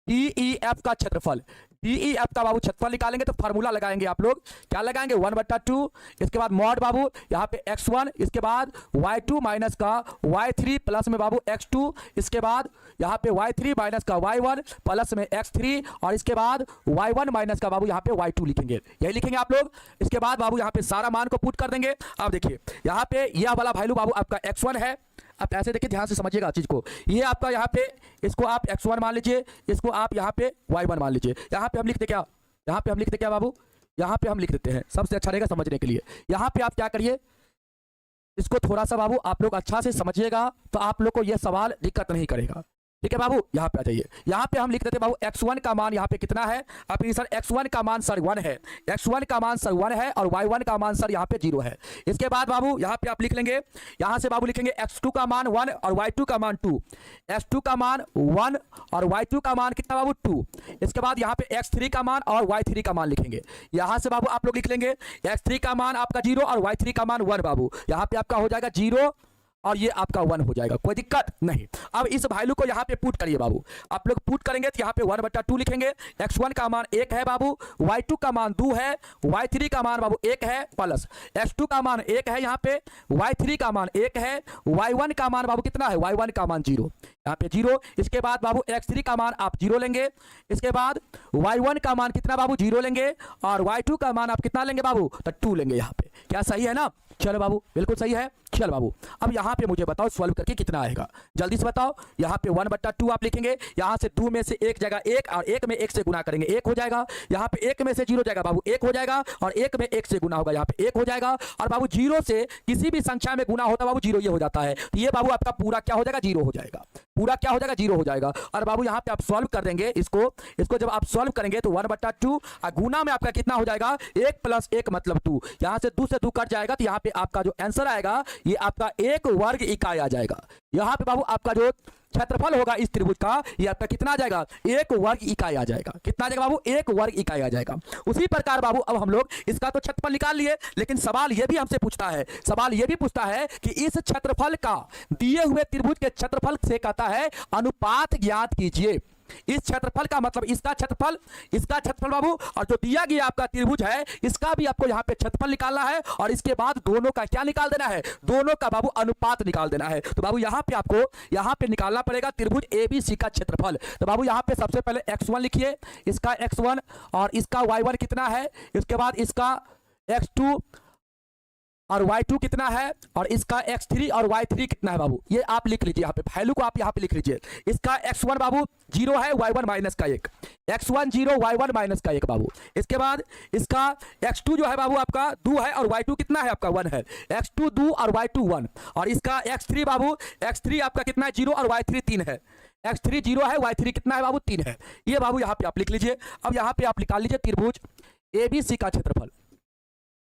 S1: DEF का क्षेत्रफल, DEF का बाबू क्षेत्रफल निकालेंगे तो फार्मूला लगाएंगे आप लोग, क्या लगाएंगे 1/2, इसके बाद मॉड बाबू यहाँ पे x1, इसके बाद y2 माइनस का y3 प्लस में बाबू x2, इसके बाद यहाँ पे y3 माइनस का y1 प्लस में x3 और इसके बाद y1 माइनस का बाबू यहाँ पे y2 लिखेंगे, यही लिखेंगे आप लोग। इसके बाद बाबू यहाँ पे सारा मान को पुट कर देंगे। अब देखिए यहाँ पे यह वाला वैल्यू बाबू आपका x1 है। आप ऐसे देखिए, ध्यान से समझिएगा चीज को, ये आपका यहाँ पे इसको आप x1 मान लीजिए, इसको आप यहाँ पे y1 मान लीजिए। यहाँ पे हम लिखते क्या, यहाँ पे हम लिखते क्या बाबू, यहाँ पे हम लिख देते हैं, सबसे अच्छा रहेगा समझने के लिए। यहाँ पे आप क्या करिए, इसको थोड़ा सा बाबू आप लोग अच्छा से समझिएगा तो आप लोग को यह सवाल दिक्कत नहीं करेगा। ठीक है बाबू, यहाँ पे आ जाइए। यहाँ पे हम लिख देते बाबू x1 का मान यहाँ पे कितना है, आप सर x1 का मान सर 1 है, x1 का मान सर 1 है और y1 का मान सर यहाँ पे 0 है। इसके बाद बाबू यहाँ पे आप लिख लेंगे, यहाँ से बाबू लिखेंगे x2 का मान 1 और y2 का मान 2, x2 का मान 1 और y2 का मान कितना बाबू 2। इसके बाद यहाँ पे x3 का मान और y3 का मान लिखेंगे। यहाँ से बाबू आप लोग लिख लेंगे x3 का मान आपका 0 और y3 का मान 1 बाबू, यहाँ पे आपका हो जाएगा 0 और ये आपका 1 हो जाएगा, कोई दिक्कत नहीं। अब इस वैल्यू को यहाँ पे पुट करिए बाबू, आप लोग पुट करेंगे तो यहाँ पे 1/2 लिखेंगे। x1 का मान 1 है बाबू, y2 का मान 2 है, y3 का मान बाबू 1 है प्लस x2 का मान 1 है, यहाँ पे y3 का मान 1 है, y1 का मान बाबू कितना है, y1 का मान 0, यहाँ पे 0। इसके बाद बाबू x3 का मान आप 0 लेंगे, इसके बाद y1 का मान कितना बाबू 0 लेंगे और y2 का मान आप कितना लेंगे बाबू तो 2 लेंगे। यहाँ पे क्या सही है ना, चलो बाबू बिल्कुल सही है। चल बाबू अब यहाँ पे मुझे बताओ सॉल्व करके कितना आएगा, जल्दी से बताओ। यहाँ पे 1/2 आप लिखेंगे, यहाँ से 2 में से एक जगह 1 और 1 में 1 से गुना करेंगे 1 हो जाएगा, यहाँ पे 1 में से 0 जाएगा बाबू 1 हो जाएगा और 1 में 1 से गुना होगा यहाँ पे 1 हो जाएगा। और बाबू 0 से किसी भी संख्या में गुना होता बाबू 0 ये हो जाता है, तो ये बाबू आपका पूरा क्या हो जाएगा 0 हो जाएगा, पूरा क्या हो जाएगा 0 हो जाएगा। और बाबू यहाँ पे आप सॉल्व कर देंगे इसको जब आप सॉल्व करेंगे तो 1/2 और गुना में आपका कितना हो जाएगा 1 + 1 मतलब 2, यहाँ से 2 से 2 कट जाएगा तो यहाँ पे आपका जो आंसर आएगा ये आपका 1 वर्ग इकाई आ जाएगा। यहाँ पे बाबू आपका जो क्षेत्रफल होगा इस त्रिभुज का ये आपका कितना आ जाएगा 1 वर्ग इकाई आ जाएगा। कितना आ जाएगा बाबू 1 वर्ग इकाई आ जाएगा। उसी प्रकार बाबू अब हम लोग इसका तो क्षेत्रफल निकाल लिए, लेकिन सवाल ये भी हमसे पूछता है, सवाल ये भी पूछता है कि इस क्षेत्रफल का दिए हुए त्रिभुज के क्षेत्रफल से कहता है अनुपात ज्ञात कीजिए। इस क्षेत्रफल का मतलब इसका क्षेत्रफल बाबू और जो दिया गया आपका त्रिभुज है इसका भी आपको यहाँ पे क्षेत्रफल निकालना है और इसके बाद दोनों का क्या निकाल देना है, दोनों का बाबू अनुपात निकाल देना है। तो बाबू यहाँ पे आपको यहाँ पे निकालना पड़ेगा त्रिभुज ABC का क्षेत्रफल। तो बाबू यहाँ पे सबसे पहले x1 लिखिए, इसका x1 और इसका y1 कितना है, इसके बाद इसका x2 और y2 कितना है और इसका x3 और y3 कितना है बाबू, ये आप लिख लीजिए। यहाँ पे वैल्यू को आप यहाँ पे लिख लीजिए। इसका x1 बाबू 0 है, y1 माइनस का 1, x1 0 y1 माइनस का 1 बाबू। इसके बाद इसका x2 जो है बाबू आपका 2 है और y2 कितना है आपका 1 है, x2 2 और y2 1। और इसका x3 बाबू x3 आपका कितना है 0 और y3 3 है, x3 0 है, y3 कितना है बाबू 3 है। ये बाबू यहाँ पे आप लिख लीजिए। अब यहाँ पे आप निकाल लीजिए त्रिभुज ABC का क्षेत्रफल।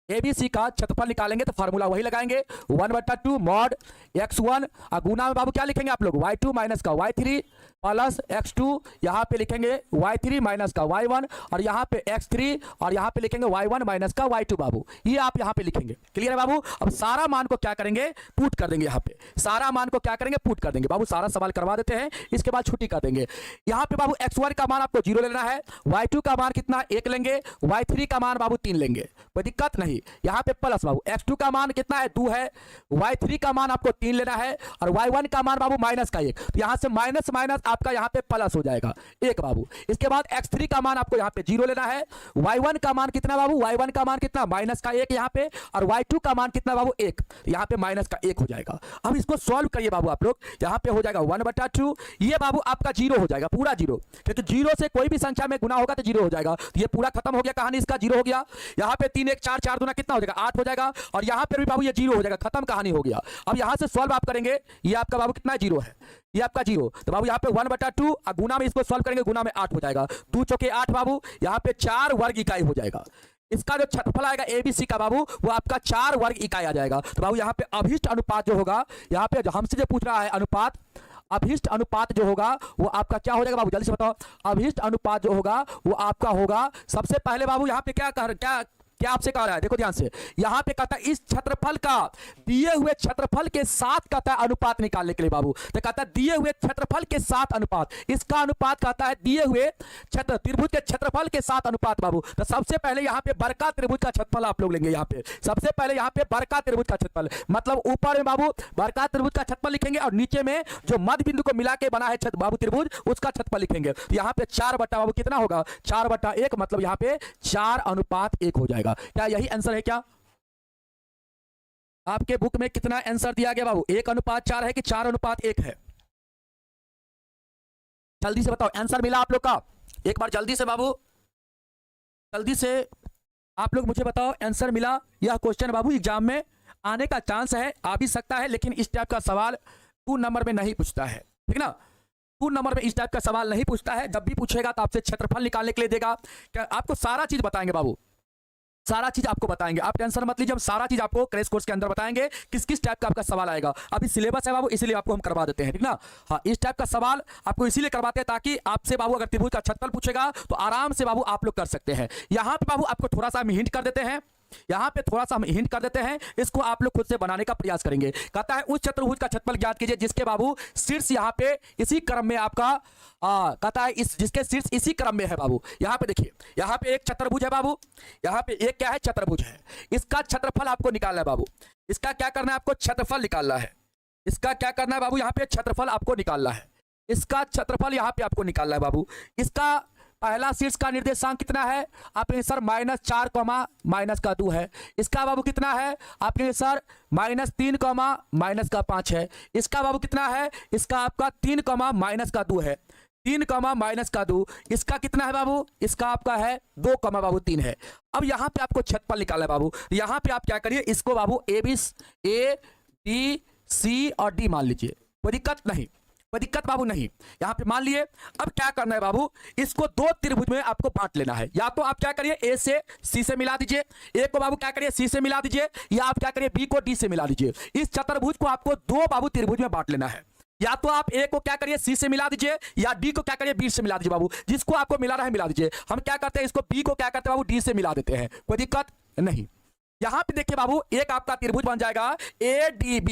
S1: ABC का क्षेत्रफल निकालेंगे तो फार्मूला वही लगाएंगे 1/2 मॉड x1 और गुना में बाबू क्या लिखेंगे आप लोग y2 माइनस का y3 प्लस x2, यहाँ पे लिखेंगे y3 माइनस का y1 और यहाँ पे x3 और यहाँ पे लिखेंगे y1 माइनस का y2 बाबू, ये आप यहाँ पे लिखेंगे। क्लियर है बाबू। अब सारा मान को क्या करेंगे पुट कर देंगे, यहाँ पे सारा मान को क्या करेंगे पुट कर देंगे बाबू। सारा सवाल करवा देते हैं, इसके बाद छुट्टी कर देंगे। यहाँ पे बाबू x1 का मान आपको 0 लेना है, y2 का मान कितना 1 लेंगे, y3 का मान बाबू 3 लेंगे, कोई दिक्कत नहीं। यहाँ पे प्लस बाबू x2 का मान कितना है 2 है, y3 का मान आपको 3 लेना है और y1 का मान बाबू माइनस का 1, तो यहाँ से माइनस माइनस आपका यहाँ पे प्लस हो जाएगा 1 बाबू। इसके बाद x3 का मान आपको यहाँ पे 0 लेना है, y1 का मान कितना बाबू, y1 का मान कितना माइनस का 1 यहाँ पे और y2 का मान कितना बाबू 1, यहाँ पे माइनस का 1 हो जाएगा। अब इसको सॉल्व करिए बाबू आप लोग, यहाँ पे हो जाएगा 1/2, ये बाबू आपका 0 हो जाएगा, पूरा 0, क्योंकि 0 से कोई भी संख्या में गुना होगा तो 0 हो जाएगा। तो ये पूरा खत्म हो गया कहानी, इसका 0 हो गया। यहाँ पे 3 1 4 4 दूना कितना हो जाएगा 8 हो जाएगा और यहाँ पे भी बाबू ये 0 हो जाएगा, खत्म कहानी हो गया। अब यहाँ से सॉल्व आप करेंगे, ये आपका बाबू कितना 0 है, ये आपका 0, तो बाबू यहाँ पे 1/2 और गुना में इसको सॉल्व करेंगे, गुना में 8 हो जाएगा, 2 चौके 8 बाबू, यहाँ पे 4 वर्ग इकाई हो जाएगा। इसका जो क्षेत्रफल आएगा एबीसी का बाबू वो आपका 4 वर्ग इकाई आ जाएगा। तो बाबू यहाँ पे अभिष्ट अनुपात जो होगा, यहाँ पे हमसे जो पूछ रहा है अनुपात, अभिष्ट अनुपात जो होगा वो आपका क्या हो जाएगा बाबू, जल्दी से बताओ। अभिष्ट अनुपात जो होगा वो आपका होगा, सबसे पहले बाबू यहाँ पे क्या आपसे कह रहा है, देखो ध्यान से। यहां पे कहता है इस क्षेत्रफल का दिए हुए क्षेत्रफल के साथ कहता है अनुपात निकालने के लिए बाबू। तो कहता है दिए हुए क्षेत्रफल के साथ अनुपात, इसका अनुपात कहता है दिए हुए त्रिभुज के क्षेत्रफल के साथ अनुपात बाबू। तो सबसे पहले यहां पे बरका त्रिभुज का क्षेत्रफल आप लोग लेंगे। यहां पे सबसे पहले यहां पे बरका त्रिभुज का क्षेत्रफल, मतलब ऊपर में बाबू बरका त्रिभुज का क्षेत्रफल लिखेंगे और नीचे में जो मध्य बिंदु को मिला के बना है बाबू त्रिभुज, उसका क्षेत्रफल लिखेंगे। तो यहां पे 4 बटा बाबू कितना होगा, 4/1, मतलब यहां पे 4:1 हो जाएगा। क्या यही आंसर है? क्या आपके बुक में कितना आंसर दिया गया बाबू, 1:4 है कि 4:1 है? जल्दी से बताओ, आंसर मिला आप लोग का? एक बार जल्दी से बाबू, जल्दी से आप लोग मुझे बताओ, आंसर मिला? यह क्वेश्चन बाबू एग्जाम में आने का चांस है, आ भी सकता है, लेकिन इस टाइप का सवाल 2 नंबर में नहीं पूछता है, ठीक ना। 2 नंबर में इस टाइप का सवाल नहीं पूछता है। जब भी पूछेगा तो आपसे क्षेत्रफल निकालने के लिए देगा। क्या आपको सारा चीज बताएंगे बाबू, सारा चीज आपको बताएंगे, आप टेंशन मत लीजिए। हम सारा चीज आपको क्रैश कोर्स के अंदर बताएंगे, किस किस टाइप का आपका सवाल आएगा। अभी सिलेबस है बाबू, इसीलिए आपको हम करवा देते हैं, ठीक ना। हाँ, इस टाइप का सवाल आपको इसीलिए करवाते हैं ताकि आपसे बाबू अगर त्रिभुज का क्षेत्रफल पूछेगा तो आराम से बाबू आप लोग कर सकते हैं। यहां पे बाबू आपको थोड़ा सा हम हिंट कर देते हैं, यहां पे थोड़ा सा हम हिंट कर देते हैं, इसको आप लोग खुद से बनाने का प्रयास करेंगे। कहता है उस चतुर्भुज का क्षेत्रफल ज्ञात कीजिए जिसके बाबू शीर्ष यहां पे इसी क्रम में आपका कहता है जिसके शीर्ष इसी क्रम में है बाबू। यहां पे देखिए, यहां पे एक चतुर्भुज है बाबू, यहां पे एक क्या है, चतुर्भुज है। इसका क्षेत्रफल आपको निकालना है बाबू। इसका क्या करना है आपको, क्षेत्रफल निकालना है। इसका क्या करना है बाबू, यहां पे क्षेत्रफल आपको निकालना है। इसका क्षेत्रफल यहां पे आपको निकालना है बाबू। इसका पहला शीर्ष का निर्देशांक कितना है, आपके सर -4, -2 है। इसका बाबू कितना है, आपके सर -3, -5 है। इसका बाबू कितना है, इसका आपका 3, -2 है। 3, -2। इसका कितना है बाबू, इसका आपका है 2, बाबू 3 है। अब यहां पे आपको क्षेत्रफल निकालना है बाबू। यहां पे आप क्या करिए, इसको बाबू A, B, C और D मान लीजिए, कोई दिक्कत नहीं, कोई दिक्कत बाबू नहीं। यहां पे मान लिए। अब क्या करना है बाबू, इसको 2 त्रिभुज में आपको बांट लेना है। या तो आप क्या करिए, A से C से मिला दीजिए, A को बाबू क्या करिए C से मिला दीजिए, या आप क्या करिए B को D से मिला दीजिए। इस चतुर्भुज को आपको 2 बाबू त्रिभुज में बांट लेना है। या तो आप A को क्या करिए C से मिला दीजिए, या D को क्या करिए B से मिला दीजिए बाबू। जिसको आपको मिला रहा है मिला दीजिए। हम क्या करते हैं, इसको B को क्या करते हैं बाबू, D से मिला देते हैं, कोई दिक्कत नहीं। यहां पे देखिए बाबू, एक आपका त्रिभुज बन जाएगा ADB,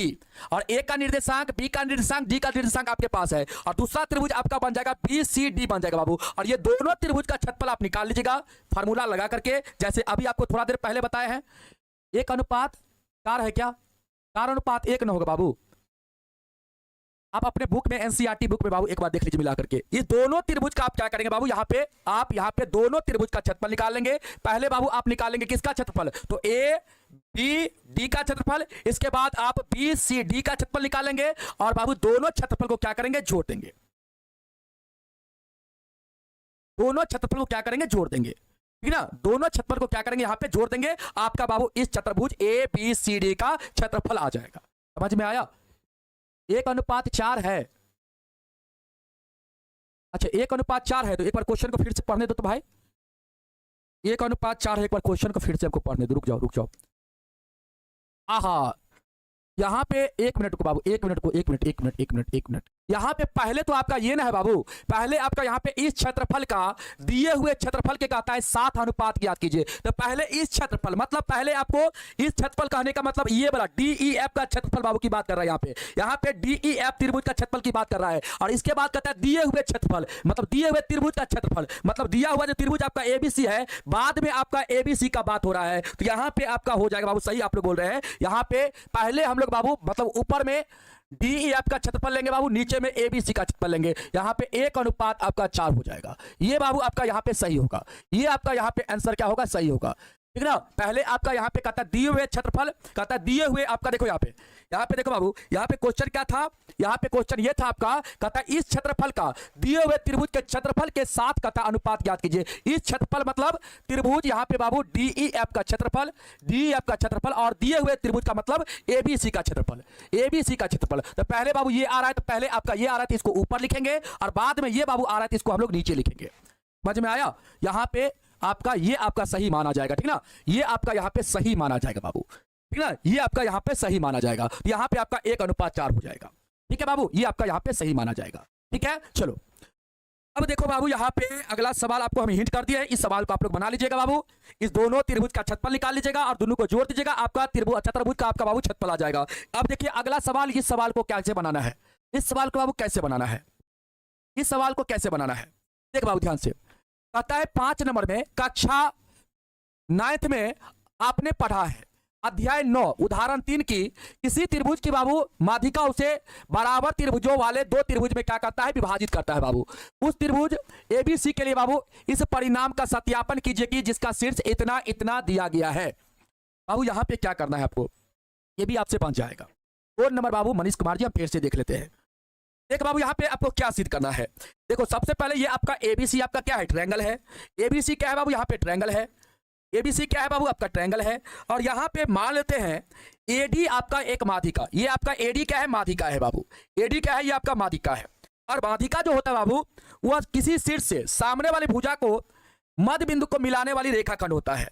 S1: और A का निर्देशांक, B का निर्देशांक, D का निर्देशांक आपके पास है, और दूसरा त्रिभुज आपका बन जाएगा BCD बन जाएगा बाबू। और ये दोनों त्रिभुज का क्षेत्रफल आप निकाल लीजिएगा फार्मूला लगा करके, जैसे अभी आपको थोड़ा देर पहले बताए हैं। 1:4 है क्या, 4:1 न होगा बाबू। आप अपने बुक में NCERT बुक में बाबू एक बार देख लीजिए मिला करके। ये दोनों त्रिभुज का आप क्या करेंगे बाबू, यहाँ पे आप यहाँ पे दोनों त्रिभुज का क्षेत्रफल निकाल लेंगे। पहले बाबू आप निकालेंगे किसका क्षेत्रफल, तो ABD का क्षेत्रफल। इसके बाद आप BCD का क्षेत्रफल निकालेंगे, और बाबू दोनों क्षेत्रफल को क्या करेंगे, जोड़ देंगे। दोनों क्षेत्रफल को क्या करेंगे, जोड़ देंगे, ठीक ना। दोनों क्षेत्रफल को क्या करेंगे, यहाँ पे जोड़ देंगे। आपका बाबू इस चतुर्भुज ABCD का क्षेत्रफल आ जाएगा। समझ में आया? 1:4 है। अच्छा, 1:4 है तो एक बार क्वेश्चन को फिर से पढ़ने दो तो भाई। 1:4 है, एक बार क्वेश्चन को फिर से हमको पढ़ने दो। रुक जाओ। आहा, यहां पे 1 मिनट को बाबू, 1 मिनट। यहां पे पहले तो आपका ये ना है बाबू, पहले आपका यहां पे इस क्षेत्रफल का दिए हुए क्षेत्रफल के कहता है 7 अनुपात याद कीजिए। तो पहले इस क्षेत्रफल, मतलब पहले आपको इस क्षेत्रफल कहने का मतलब ये वाला DEF का क्षेत्रफल बाबू की बात कर रहा है। यहाँ पे DEF त्रिभुज का क्षेत्रफल की बात कर रहा है। और इसके बाद कहता है दिए हुए क्षेत्रफल, मतलब दिए हुए त्रिभुज का क्षेत्रफल, मतलब दिया हुआ जो त्रिभुज आपका ABC है, बाद में आपका ABC का बात हो रहा है। तो यहाँ पे आपका हो जाएगा बाबू, सही आप लोग बोल रहे हैं। यहाँ पे पहले हम लोग बाबू, मतलब ऊपर में DEF का क्षेत्रफल लेंगे बाबू, नीचे में ABC का क्षेत्रफल लेंगे। यहां पे 1:4 हो जाएगा। ये बाबू आपका यहां पे सही होगा। ये आपका यहां पे आंसर क्या होगा, सही होगा, ठीक ना। पहले आपका यहां पे कहता है दिए हुए क्षेत्रफल, कहता है दिए हुए आपका, देखो यहां पे देखो बाबू, यहां पे क्वेश्चन क्या था, यहां पे क्वेश्चन ये था आपका, कहता है इस क्षेत्रफल का दिए हुए त्रिभुज के क्षेत्रफल के साथ कहता अनुपात ज्ञात कीजिए। इस क्षेत्रफल मतलब त्रिभुज यहां पे बाबू DEF का क्षेत्रफल, और दिए हुए त्रिभुज का मतलब ABC का क्षेत्रफल। तो पहले बाबू ये आ रहा है, तो पहले आपका ये आ रहा है तो इसको ऊपर लिखेंगे, और बाद में ये बाबू आ रहा है तो इसको हम लोग नीचे लिखेंगे। समझ में आया? यहाँ पे आपका ये आपका सही माना जाएगा, ठीक ना। ये आपका यहाँ पे सही माना जाएगा बाबू, ठीक ना। ये आपका यहाँ पे सही माना जाएगा, यहाँ पे आपका 1:4 हो जाएगा, ठीक है बाबू। ये आपका यहाँ पे सही माना जाएगा, ठीक है। चलो अब देखो बाबू, यहाँ पे अगला सवाल आपको हम हिंट कर दिया है, इस सवाल को आप लोग बना लीजिएगा बाबू। इस दोनों त्रिभुज का क्षेत्रफल निकाल लीजिएगा और दोनों को जोड़ दीजिएगा, आपका चतुर्भुज का आपका बाबू क्षेत्रफल आ जाएगा। अब देखिए अगला सवाल, इस सवाल को कैसे बनाना है, इस सवाल को बाबू कैसे बनाना है, इस सवाल को कैसे बनाना है, देख बाबू ध्यान से। कहता है 5 नंबर में कक्षा 9th में आपने पढ़ा है अध्याय 9 उदाहरण 3 की किसी त्रिभुज की बाबू माध्यिका उसे बराबर त्रिभुजों वाले 2 त्रिभुज में क्या करता है, विभाजित करता है बाबू। उस त्रिभुज एबीसी के लिए बाबू इस परिणाम का सत्यापन कीजिए कि जिसका शीर्ष इतना इतना दिया गया है। बाबू यहाँ पे क्या करना है आपको, ये भी आपसे बन जाएगा। 4 नंबर बाबू मनीष कुमार जी, हम फिर से देख लेते हैं। देख बाबू यहाँ पे आपको क्या सिद्ध करना है, देखो सबसे पहले ये आपका एबीसी आपका क्या है, ट्रायंगल है। एबीसी क्या है बाबू, यहाँ पे ट्रायंगल है। एबीसी क्या है बाबू, आपका ट्रायंगल है। और यहाँ पे मान लेते हैं एडी आपका एक माध्यिका, ये आपका एडी क्या है, माध्यिका है बाबू। एडी क्या है, ये आपका माध्यिका है। और माध्यिका जो होता है बाबू, वह किसी शीर्ष से सामने वाली भुजा को मध्य बिंदु को मिलाने वाली रेखाखंड होता है।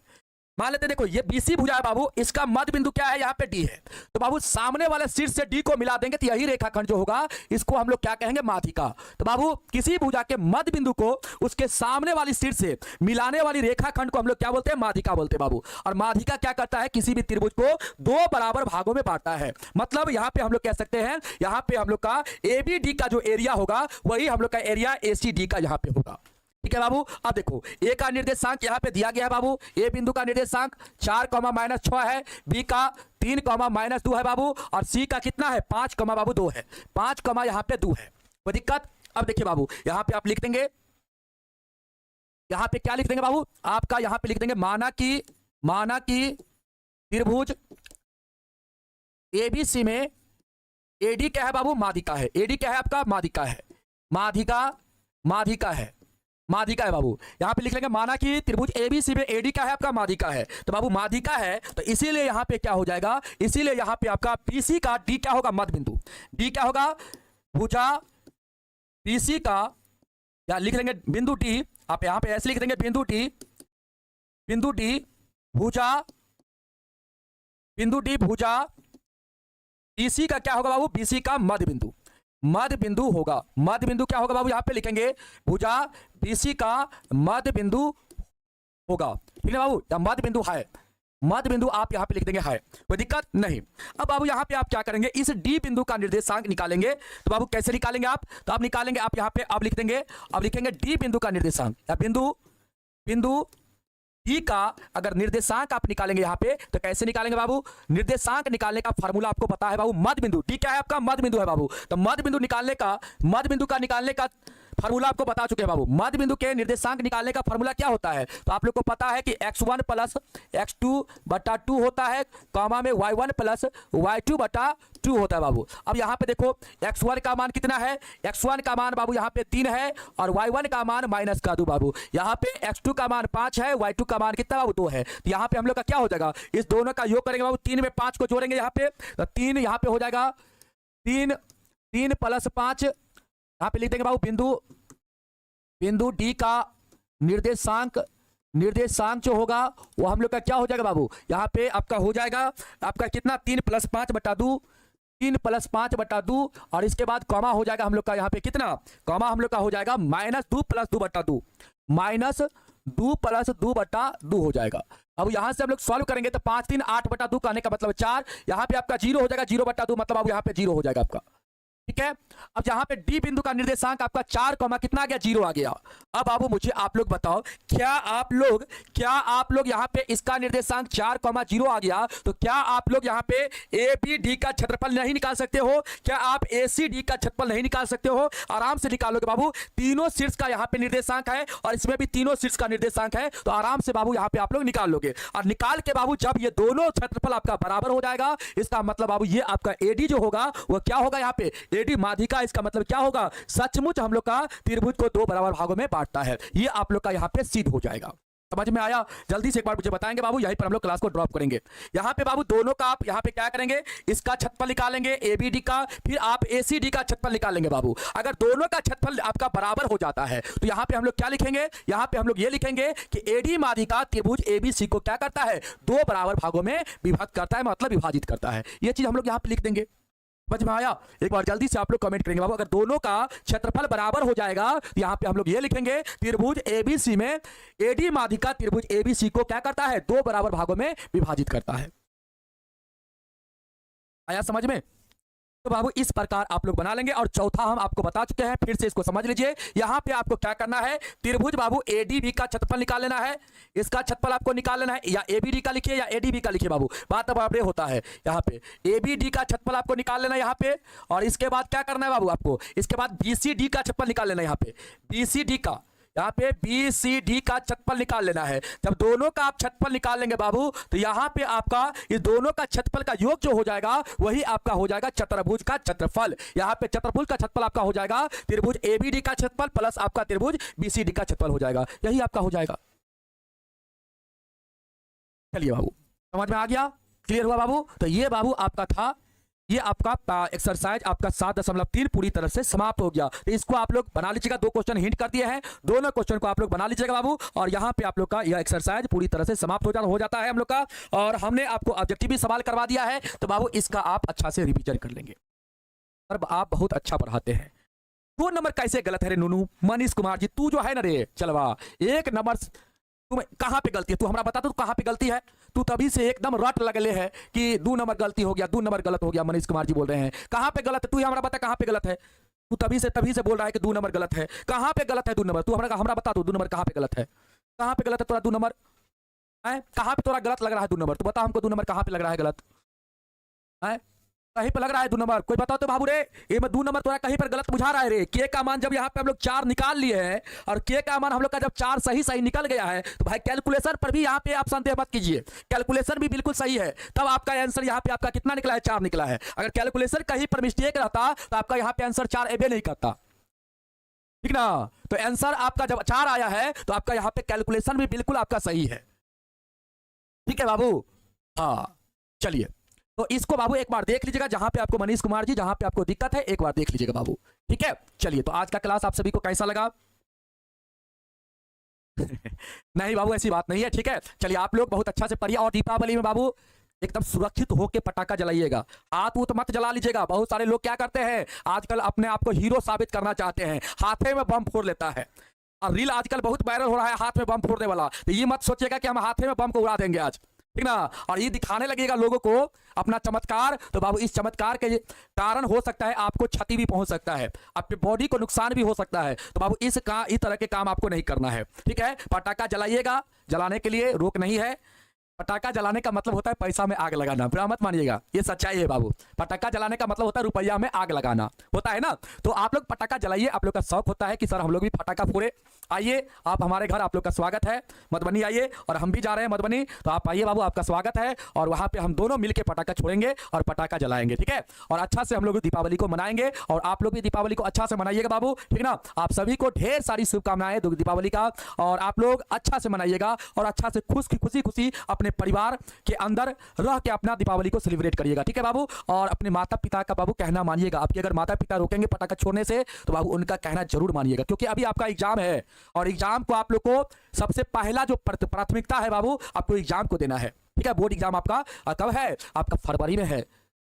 S1: मान लेते हैं देखो ये बीसी भुजा है बाबू, इसका मध्य बिंदु क्या है, यहाँ पे डी है। तो बाबू सामने वाले शीर्ष से डी को मिला देंगे तो यही रेखाखंड जो होगा इसको हम लोग क्या कहेंगे, माध्यिका। तो बाबू किसी भुजा के मध्य बिंदु को उसके सामने वाली शीर्ष से मिलाने वाली रेखाखंड को हम लोग क्या बोलते हैं, माध्यिका बोलते हैं बाबू। और माध्यिका क्या करता है, किसी भी त्रिभुज को 2 बराबर भागों में बांटता है। मतलब यहाँ पे हम लोग कह सकते हैं, यहाँ पे हम लोग का एबीडी का जो एरिया होगा वही हम लोग का एरिया एसीडी का यहाँ पे होगा, ठीक है बाबू। अब देखो ए का निर्देशांक यहाँ पे दिया गया है बाबू, ए बिंदु का निर्देशांक 4, है, बी का 3, -2 है बाबू, और सी का कितना है 5, बाबू 2 है, 5, यहाँ पे 2 है, कोई दिक्कत। अब देखिए बाबू यहाँ पे आप लिख देंगे, यहाँ पे क्या लिख देंगे बाबू, आपका यहाँ पे लिख देंगे माना कि त्रिभुज एबीसी में एडी क्या है बाबू, माध्यिका है। एडी क्या है आपका, माध्यिका है, माध्यिका है बाबू। यहां पे लिख लेंगे माना कि त्रिभुज एबीसी में एडी क्या है आपका, माध्यिका है। तो बाबू माध्यिका है तो इसीलिए यहां पे क्या हो जाएगा, इसीलिए यहां पे आपका बीसी का डी क्या होगा, मध्य बिंदु। डी क्या होगा, भुजा बीसी का, या लिख लेंगे बिंदु डी, आप यहां पे ऐसे लिख देंगे बिंदु डी भुजा बीसी का क्या होगा बाबू, बीसी का मध्य बिंदु होगा। मध्य बिंदु क्या होगा बाबू, यहां पे लिखेंगे भुजा बीसी का मध्य बिंदु होगा, ठीक है बाबू। मध्य बिंदु है, मध्य बिंदु आप यहां पे लिख देंगे है, कोई दिक्कत नहीं। अब बाबू यहां पे आप क्या करेंगे, इस डी बिंदु का निर्देशांक निकालेंगे। तो बाबू कैसे निकालेंगे आप, तो आप निकालेंगे, आप यहां पे आप लिख देंगे, अब लिखेंगे डी बिंदु का निर्देशांक, या बिंदु डी का अगर निर्देशांक आप निकालेंगे यहाँ पे तो कैसे निकालेंगे बाबू, निर्देशांक निकालने का फार्मूला आपको पता है बाबू, मध्य बिंदु। डी क्या है आपका, मध्य बिंदु है बाबू। तो मध्य बिंदु का निकालने का फार्मूला आपको बता चुके हैं बाबू। मध्य बिंदु के निर्देशांक निकालने का फार्मूला क्या होता है, तो आप लोग को पता है कि x1 + x2/2 होता है, कॉमा में y1 + y2/2 होता है बाबू। अब यहाँ पे देखो x1 का मान कितना है, x1 का मान बाबू यहाँ पे 3 है, और y1 का मान -2 बाबू। यहाँ पे x2 का मान 5 है, y2 का मान कितना बाबू 2 है। तो यहाँ पे हम लोग का क्या हो जाएगा, इस दोनों का योग करेंगे बाबू, 3 में 5 को जोड़ेंगे यहाँ पे, तो 3 यहाँ पे हो जाएगा, 3 + 5 यहाँ पे लिख देंगे बाबू। बिंदु डी का निर्देशांक जो होगा वो हम लोग का क्या हो जाएगा बाबू, यहाँ पे आपका हो जाएगा आपका कितना, 3 + 5/2 और इसके बाद कॉमा हो जाएगा हम लोग का यहाँ पे कितना, कॉमा हम लोग का हो जाएगा -2 + 2/2 हो जाएगा। अब यहां से हम लोग सॉल्व करेंगे तो 5 3 8/2 कहने का मतलब 4, यहाँ पे आपका 0 हो जाएगा, 0/2 मतलब अब यहाँ पे 0 हो जाएगा आपका, ठीक है। अब यहाँ पे डी बिंदु का निर्देशांक आपका 4, कितना आ गया, 0 आ गया। अब बाबू मुझे आप लोग बताओ, क्या आप लोग यहाँ पे इसका निर्देशांक 4, 0 आ गया तो क्या आप लोग यहाँ पे ए बी डी का क्षेत्रफल नहीं निकाल सकते हो, क्या आप ए सी डी का क्षेत्रफल नहीं निकाल सकते हो, आराम से निकालोगे बाबू। तीनों शीर्ष का यहाँ पे निर्देशांक है और इसमें भी तीनों शीर्ष का निर्देशांक है, तो आराम से बाबू यहाँ पे आप लोग निकाल लोगे। और निकाल के बाबू जब ये दोनों क्षेत्रफल आपका बराबर हो जाएगा, इसका मतलब बाबू ये आपका एडी जो होगा वो क्या होगा, यहाँ पे एडी माध्यिका, इसका मतलब क्या होगा, सचमुच हम लोग का त्रिभुज को 2 बराबर भागों में बांटता है। ये आप लोग का यहाँ पे सिद्ध हो जाएगा। समझ में आया? जल्दी से एक बार मुझे बताएंगे बाबू, यहीं पर हम लोग क्लास को ड्रॉप करेंगे। यहाँ पे बाबू दोनों का आप यहाँ पे क्या करेंगे, इसका छतफल निकालेंगे एबीडी का, फिर आप एसीडी का छतफल निकालेंगे बाबू। अगर दोनों का छतफल आपका बराबर हो जाता है तो यहाँ पे हम लोग क्या लिखेंगे, यहाँ पे हम लोग ये लिखेंगे कि एडी मादी का त्रिभुज एबीसी को क्या करता है, दो बराबर भागों में विभक्त करता है, मतलब विभाजित करता है। ये चीज हम लोग यहाँ पे लिख देंगे। समझ में आया? एक बार जल्दी से आप लोग कमेंट करेंगे बाबू, अगर दोनों का क्षेत्रफल बराबर हो जाएगा तो यहां पे हम लोग ये लिखेंगे त्रिभुज एबीसी में एडी मादी का त्रिभुज एबीसी को क्या करता है, दो बराबर भागों में विभाजित करता है। आया समझ में? तो बाबू इस प्रकार आप लोग बना लेंगे। और चौथा हम आपको बता चुके हैं, फिर से इसको समझ लीजिए। यहां पे आपको क्या करना है, त्रिभुज बाबू एडीबी का क्षेत्रफल निकाल लेना है, इसका क्षेत्रफल आपको निकाल लेना है, या एबीडी का लिखिए या एडीबी का लिखिए बाबू, बात अब होता है। यहाँ पे एबीडी का क्षेत्रफल आपको निकाल लेना है यहाँ पे, और इसके बाद क्या करना है बाबू आपको, इसके बाद बीसीडी का क्षेत्रफल निकाल लेना है यहाँ पे, बीसीडी का, यहाँ पे बीसीडी का क्षेत्रफल निकाल लेना है। जब दोनों का आप क्षेत्रफल निकाल लेंगे बाबू तो यहाँ पे आपका इस दोनों का क्षेत्रफल का योग जो हो जाएगा वही आपका हो जाएगा चतुर्भुज का क्षेत्रफल। यहाँ पे चतुर्भुज का क्षेत्रफल आपका हो जाएगा त्रिभुज एबीडी का क्षेत्रफल प्लस आपका त्रिभुज बीसीडी का क्षेत्रफल हो जाएगा, यही आपका हो जाएगा। चलिए बाबू समझ में आ गया, क्लियर हुआ बाबू? तो ये बाबू आपका था, ये आपका एक्सरसाइज आपका 7.3 पूरी तरह से समाप्त हो गया। तो इसको आप लोग बना लीजिएगा, दो क्वेश्चन हिंट कर दिए हैं, दोनों क्वेश्चन को आप लोग बना लीजिएगा बाबू। और यहाँ पे आप लोग का यह एक्सरसाइज पूरी तरह से समाप्त हो जाता है हम लोग का। और हमने आपको ऑब्जेक्टिव भी सवाल करवा दिया है, तो बाबू इसका आप अच्छा से रिविजन कर लेंगे। सर आप बहुत अच्छा पढ़ाते हैं, 2 नंबर कैसे गलत है रे नूनू? मनीष कुमार जी तू जो है ना रे चलवा, 1 नंबर कहां पे गलती है तू हमरा बता दो, कहां पे गलती है? तू तभी से एकदम रट लगले है कि 2 नंबर गलती हो गया, 2 नंबर गलत हो गया। मनीष कुमार जी बोल रहे हैं कहां पे गलत है, तू हमरा बता कहां पे गलत है? तू तभी से बोल रहा है कि 2 नंबर गलत है, कहां पे गलत है 2 नंबर? तू हमरा बता दो 2 नंबर कहां पे गलत है, कहां पे गलत है तोरा 2 नंबर है, कहां पे तोरा गलत लग रहा है 2 नंबर? तू बता हमको 2 नंबर कहां पे लग रहा है गलत है? कहीं पे लग रहा है 2 नंबर, कोई बताओ तो बाबू रे, ये मैं 2 नंबर तोरा कहीं पर गलत बुझा रहा है रे। के का मान जब यहाँ पे हम लोग 4 निकाल लिए हैं और के का मान हम लोग का जब 4 सही निकल गया है तो भाई कैलकुलेशन पर भी यहाँ पे आप संदेह मत कीजिए, कैलकुलेशन भी बिल्कुल सही है, तब आपका आंसर यहाँ पे आपका कितना निकला है, 4 निकला है। अगर कैलकुलेशन कहीं पर मिस्टेक रहता तो आपका यहाँ पे आंसर 4 एबे नहीं करता, ठीक ना? तो आंसर आपका जब 4 आया है तो आपका यहाँ पे कैलकुलेशन भी बिल्कुल आपका सही है, ठीक है बाबू? हाँ चलिए, तो इसको बाबू एक बार देख लीजिएगा, जहां पे आपको मनीष कुमार जी जहां पे आपको दिक्कत है एक बार देख लीजिएगा बाबू, ठीक है? चलिए, तो आज का क्लास आप सभी को कैसा लगा? नहीं बाबू ऐसी बात नहीं है, ठीक है? चलिए आप लोग बहुत अच्छा से पढ़िए, और दीपावली में बाबू एकदम सुरक्षित होकर पटाखा जलाइएगा, हाथ उत मत जला लीजिएगा। बहुत सारे लोग क्या करते हैं आजकल, अपने आप को हीरो साबित करना चाहते हैं, हाथे में बम फोड़ लेता है, और रील आजकल बहुत वायरल हो रहा है हाथ में बम फोड़ने वाला। तो ये मत सोचिएगा कि हम हाथे में बम को उड़ा देंगे आज, ठीक ना? और ये दिखाने लगेगा लोगों को अपना चमत्कार, तो बाबू इस चमत्कार के कारण हो सकता है आपको क्षति भी पहुंच सकता है, आपके बॉडी को नुकसान भी हो सकता है। तो बाबू इस तरह के काम आपको नहीं करना है, ठीक है? पटाखा जलाइएगा, जलाने के लिए रोक नहीं है। पटाखा जलाने का मतलब होता है पैसा में आग लगाना, बुरा मत मानिएगा, ये सच्चाई है बाबू। पटाखा जलाने का मतलब होता है रुपया में आग लगाना, होता है ना? तो आप लोग पटाखा जलाइए, आप लोग का शौक होता है कि सर हम लोग भी पटाखा फोड़े, आइए आप हमारे घर, आप लोग का स्वागत है, मधुबनी आइए, और हम भी जा रहे हैं मधुबनी, तो आप आइए बाबू, आपका स्वागत है। और वहां पे हम दोनों मिलकर पटाखा छोड़ेंगे और पटाखा जलाएंगे, ठीक है? और अच्छा से हम लोग दीपावली को मनाएंगे, और आप लोग भी दीपावली को अच्छा से मनाइएगा बाबू, ठीक ना? आप सभी को ढेर सारी शुभकामनाएं दीपावली का, और आप लोग अच्छा से मनाइएगा, और अच्छा से खुशी अपने परिवार के अंदर रह के अपना दीपावली को सेलिब्रेट करिएगा, ठीक है बाबू? और अपने माता पिता का बाबू कहना मानिएगा, आपके अगर माता पिता रोकेंगे पटाखा छोड़ने से तो बाबू उनका कहना जरूर मानिएगा, क्योंकि अभी आपका एग्जाम है, और एग्जाम को आप लोग को सबसे पहला जो प्राथमिकता है बाबू, आपको एग्जाम को देना है, ठीक है? बोर्ड एग्जाम आपका कब है? आपका फरवरी में है,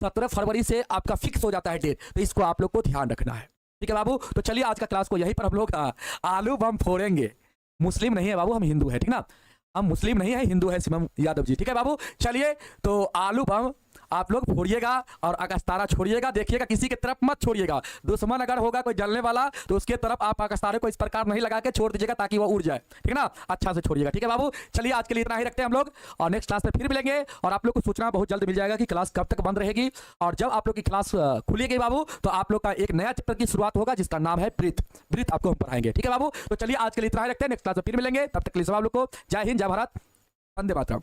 S1: 17 फरवरी से आपका फिक्स हो जाता है डेट, तो इसको आप लोग को ध्यान रखना है, ठीक है बाबू? तो चलिए आज का क्लास को यहीं पर हम लोग आलू बम फोड़ेंगे। मुस्लिम नहीं है बाबू, हम हिंदू है, ठीक ना? हम मुस्लिम नहीं है, हिंदू है शिवम यादव जी, ठीक है बाबू? चलिए, तो आलू बम आप लोग फोड़िएगा और आकाशतारा छोड़िएगा, देखिएगा किसी की तरफ मत छोड़िएगा। दुश्मन अगर होगा कोई जलने वाला तो उसके तरफ आप आकाशतारे को इस प्रकार नहीं लगा के छोड़ दीजिएगा ताकि वो उड़ जाए, ठीक है ना? अच्छा से छोड़िएगा, ठीक है बाबू? चलिए आज के लिए इतना ही रखते हैं हम लोग, और नेक्स्ट क्लास में फिर मिलेंगे। और आप लोग को सूचना बहुत जल्द मिल जाएगा कि क्लास कब तक बंद रहेगी, और जब आप लोग की क्लास खुलेगी बाबू तो आप लोग का एक नया चैप्टर की शुरुआत होगा जिसका नाम है ब्रीथ आपको हम पढ़ाएंगे, ठीक है बाबू? तो चलिए आज के लिए इतना ही रखते हैं, नेक्स्ट क्लास में फिर मिलेंगे, तब तक के लिए सब आप लोग को जय हिंद, जय भारत, वंदे मातरम।